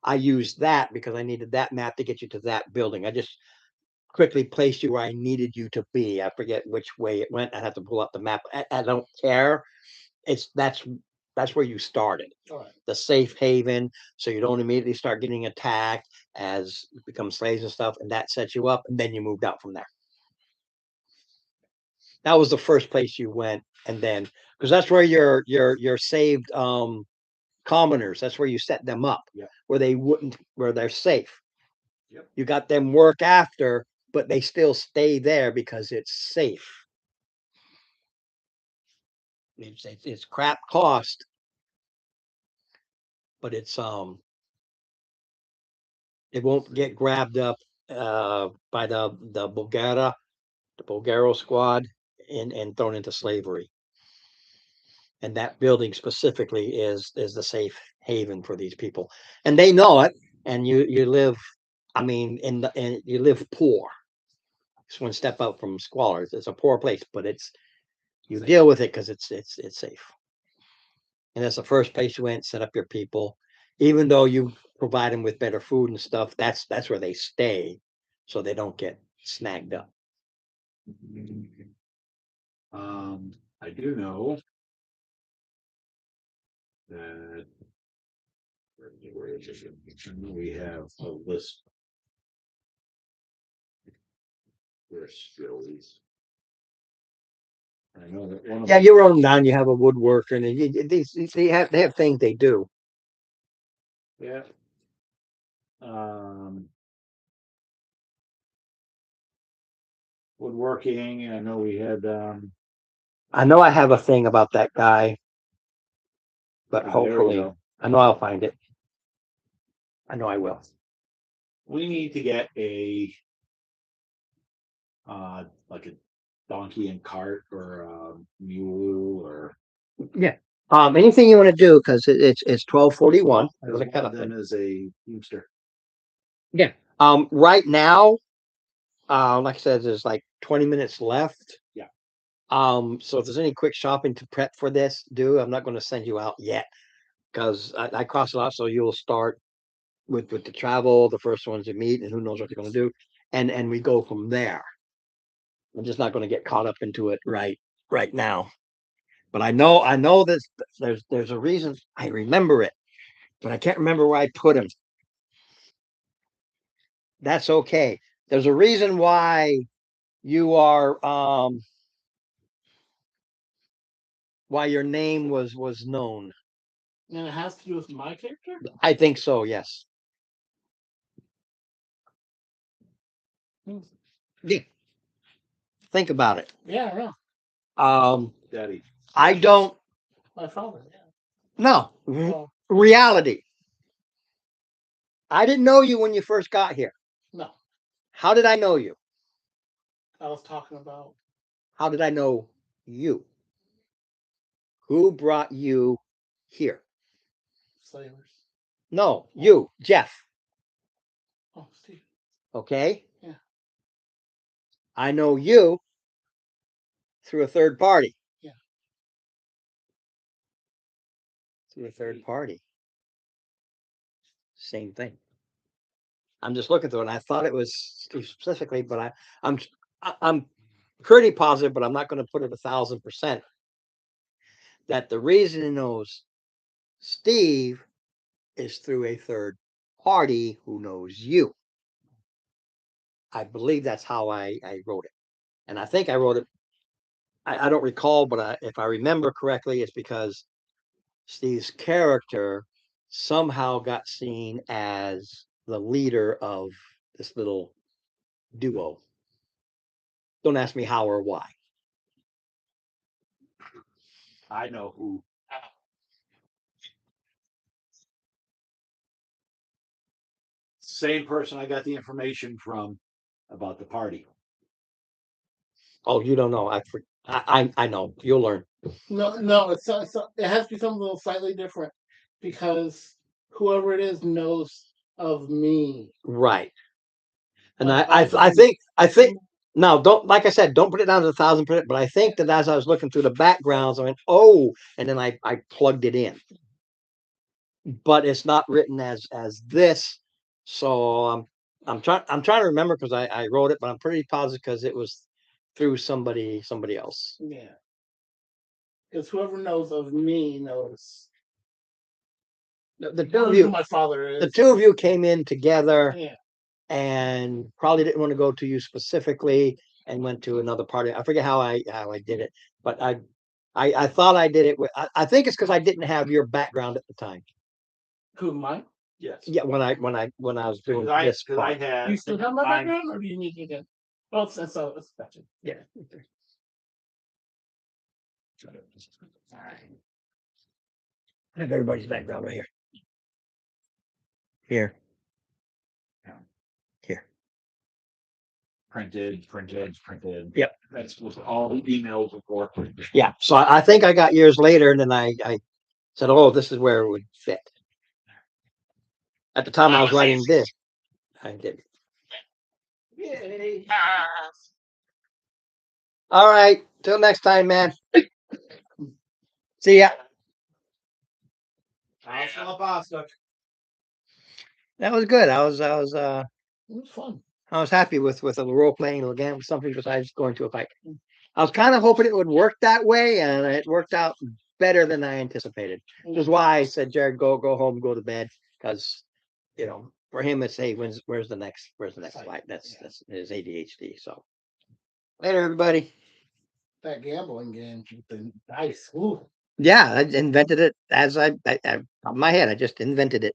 I used that because I needed that map to get you to that building. I just quickly placed you where I needed you to be. I forget which way it went. I had to pull up the map. I don't care. That's where you started. All right. The safe haven, so you don't immediately start getting attacked as you become slaves and stuff, and that sets you up, and then you moved out from there. That was the first place you went, and then because that's where your saved commoners, that's where you set them up, Yeah. where they're safe. Yep. You got them work after, but they still stay there because it's safe. It's crap cost, but it won't get grabbed up by the Bulgaro squad and thrown into slavery. And that building specifically is the safe haven for these people. And they know it. And you live, I mean, you live poor. It's one step up from squalor. It's a poor place, but you deal with it because it's safe. And that's the first place you went, set up your people. Even though you provide them with better food and stuff. That's where they stay, so they don't get snagged up. I do know that where is it? We have a list. Where's skills? I know that one of Yeah, them- you wrote them down. You have a woodworker, and they have things they do. Yeah. Woodworking, I know we had, I know I have a thing about that guy, but there we hopefully, go. I know I'll find it. I know I will. We need to get like a donkey and cart or a mule or. Anything you want to do, because it's 12:41. I'm gonna cut One off of them is a Teamster. right now, like I said, there's like 20 minutes left. Yeah. So if there's any quick shopping to prep for this, I'm not going to send you out yet because I cross it off. So you'll start with the travel, the first ones you meet, and who knows what they're going to do, and we go from there. I'm just not going to get caught up into it right now. But I know this. There's a reason. I remember it, but I can't remember where I put him. That's okay. There's a reason why you are why your name was known. And it has to do with my character? I think so, yes. Yeah. Think about it. Yeah, I know. Daddy. I don't My father. Yeah. know. Well, Reality. I didn't know you when you first got here. no. How did I know you? I was talking about How did I know you? Who brought you here? slavers. No, you, Jeff. Oh, Steve. Okay? Yeah. I know you through a third party. Yeah. Through a third party. Same thing. I'm just looking through it, and I thought it was Steve specifically, but I'm pretty positive, but I'm not going to put it 1,000% that the reason he knows Steve is through a third party who knows you. I believe that's how I wrote it, and I think I wrote it. I don't recall, but if I remember correctly, it's because Steve's character somehow got seen as the leader of this little duo. Don't ask me how or why. I know who. Same person I got the information from about the party. Oh, you don't know. I know. You'll learn. No, it has to be something a little slightly different because whoever it is knows of me. Right. And But I think now don't, like I said, don't put it down to 1,000%, but I think that as I was looking through the backgrounds, I went, oh, and then I plugged it in. But it's not written as this. So I'm trying to remember because I wrote it, but I'm pretty positive because it was through somebody else. Yeah. Because whoever knows of me knows The two of who you, my father is. the two of you came in together Yeah. and probably didn't want to go to you specifically and went to another party. I forget how I did it, but I thought I did it with, I think it's because I didn't have your background at the time. Who mine? Yes. Yeah, when I was doing Because this I part. had. You still have my I'm- background, or do you need to get? Oh, it's gotcha. Yeah. All right. I have everybody's background right here. Here. Here. Printed. Yep. That's what all the emails before. Yeah. So I think I got yours later, and then I said, oh, this is where it would fit. At the time I was writing this, I did. Yay. All right. Till next time, man. See ya. Hasta la pasta. That was good. It was fun. I was happy with the role playing again with something besides going to a fight. I was kind of hoping it would work that way, and it worked out better than I anticipated. Which is why I said, Jared, go home, go to bed, because for him it's hey, where's the next fight? That's his ADHD. So later, everybody. That gambling game with the dice. Ooh. Yeah, I invented it as I top of my head. I just invented it.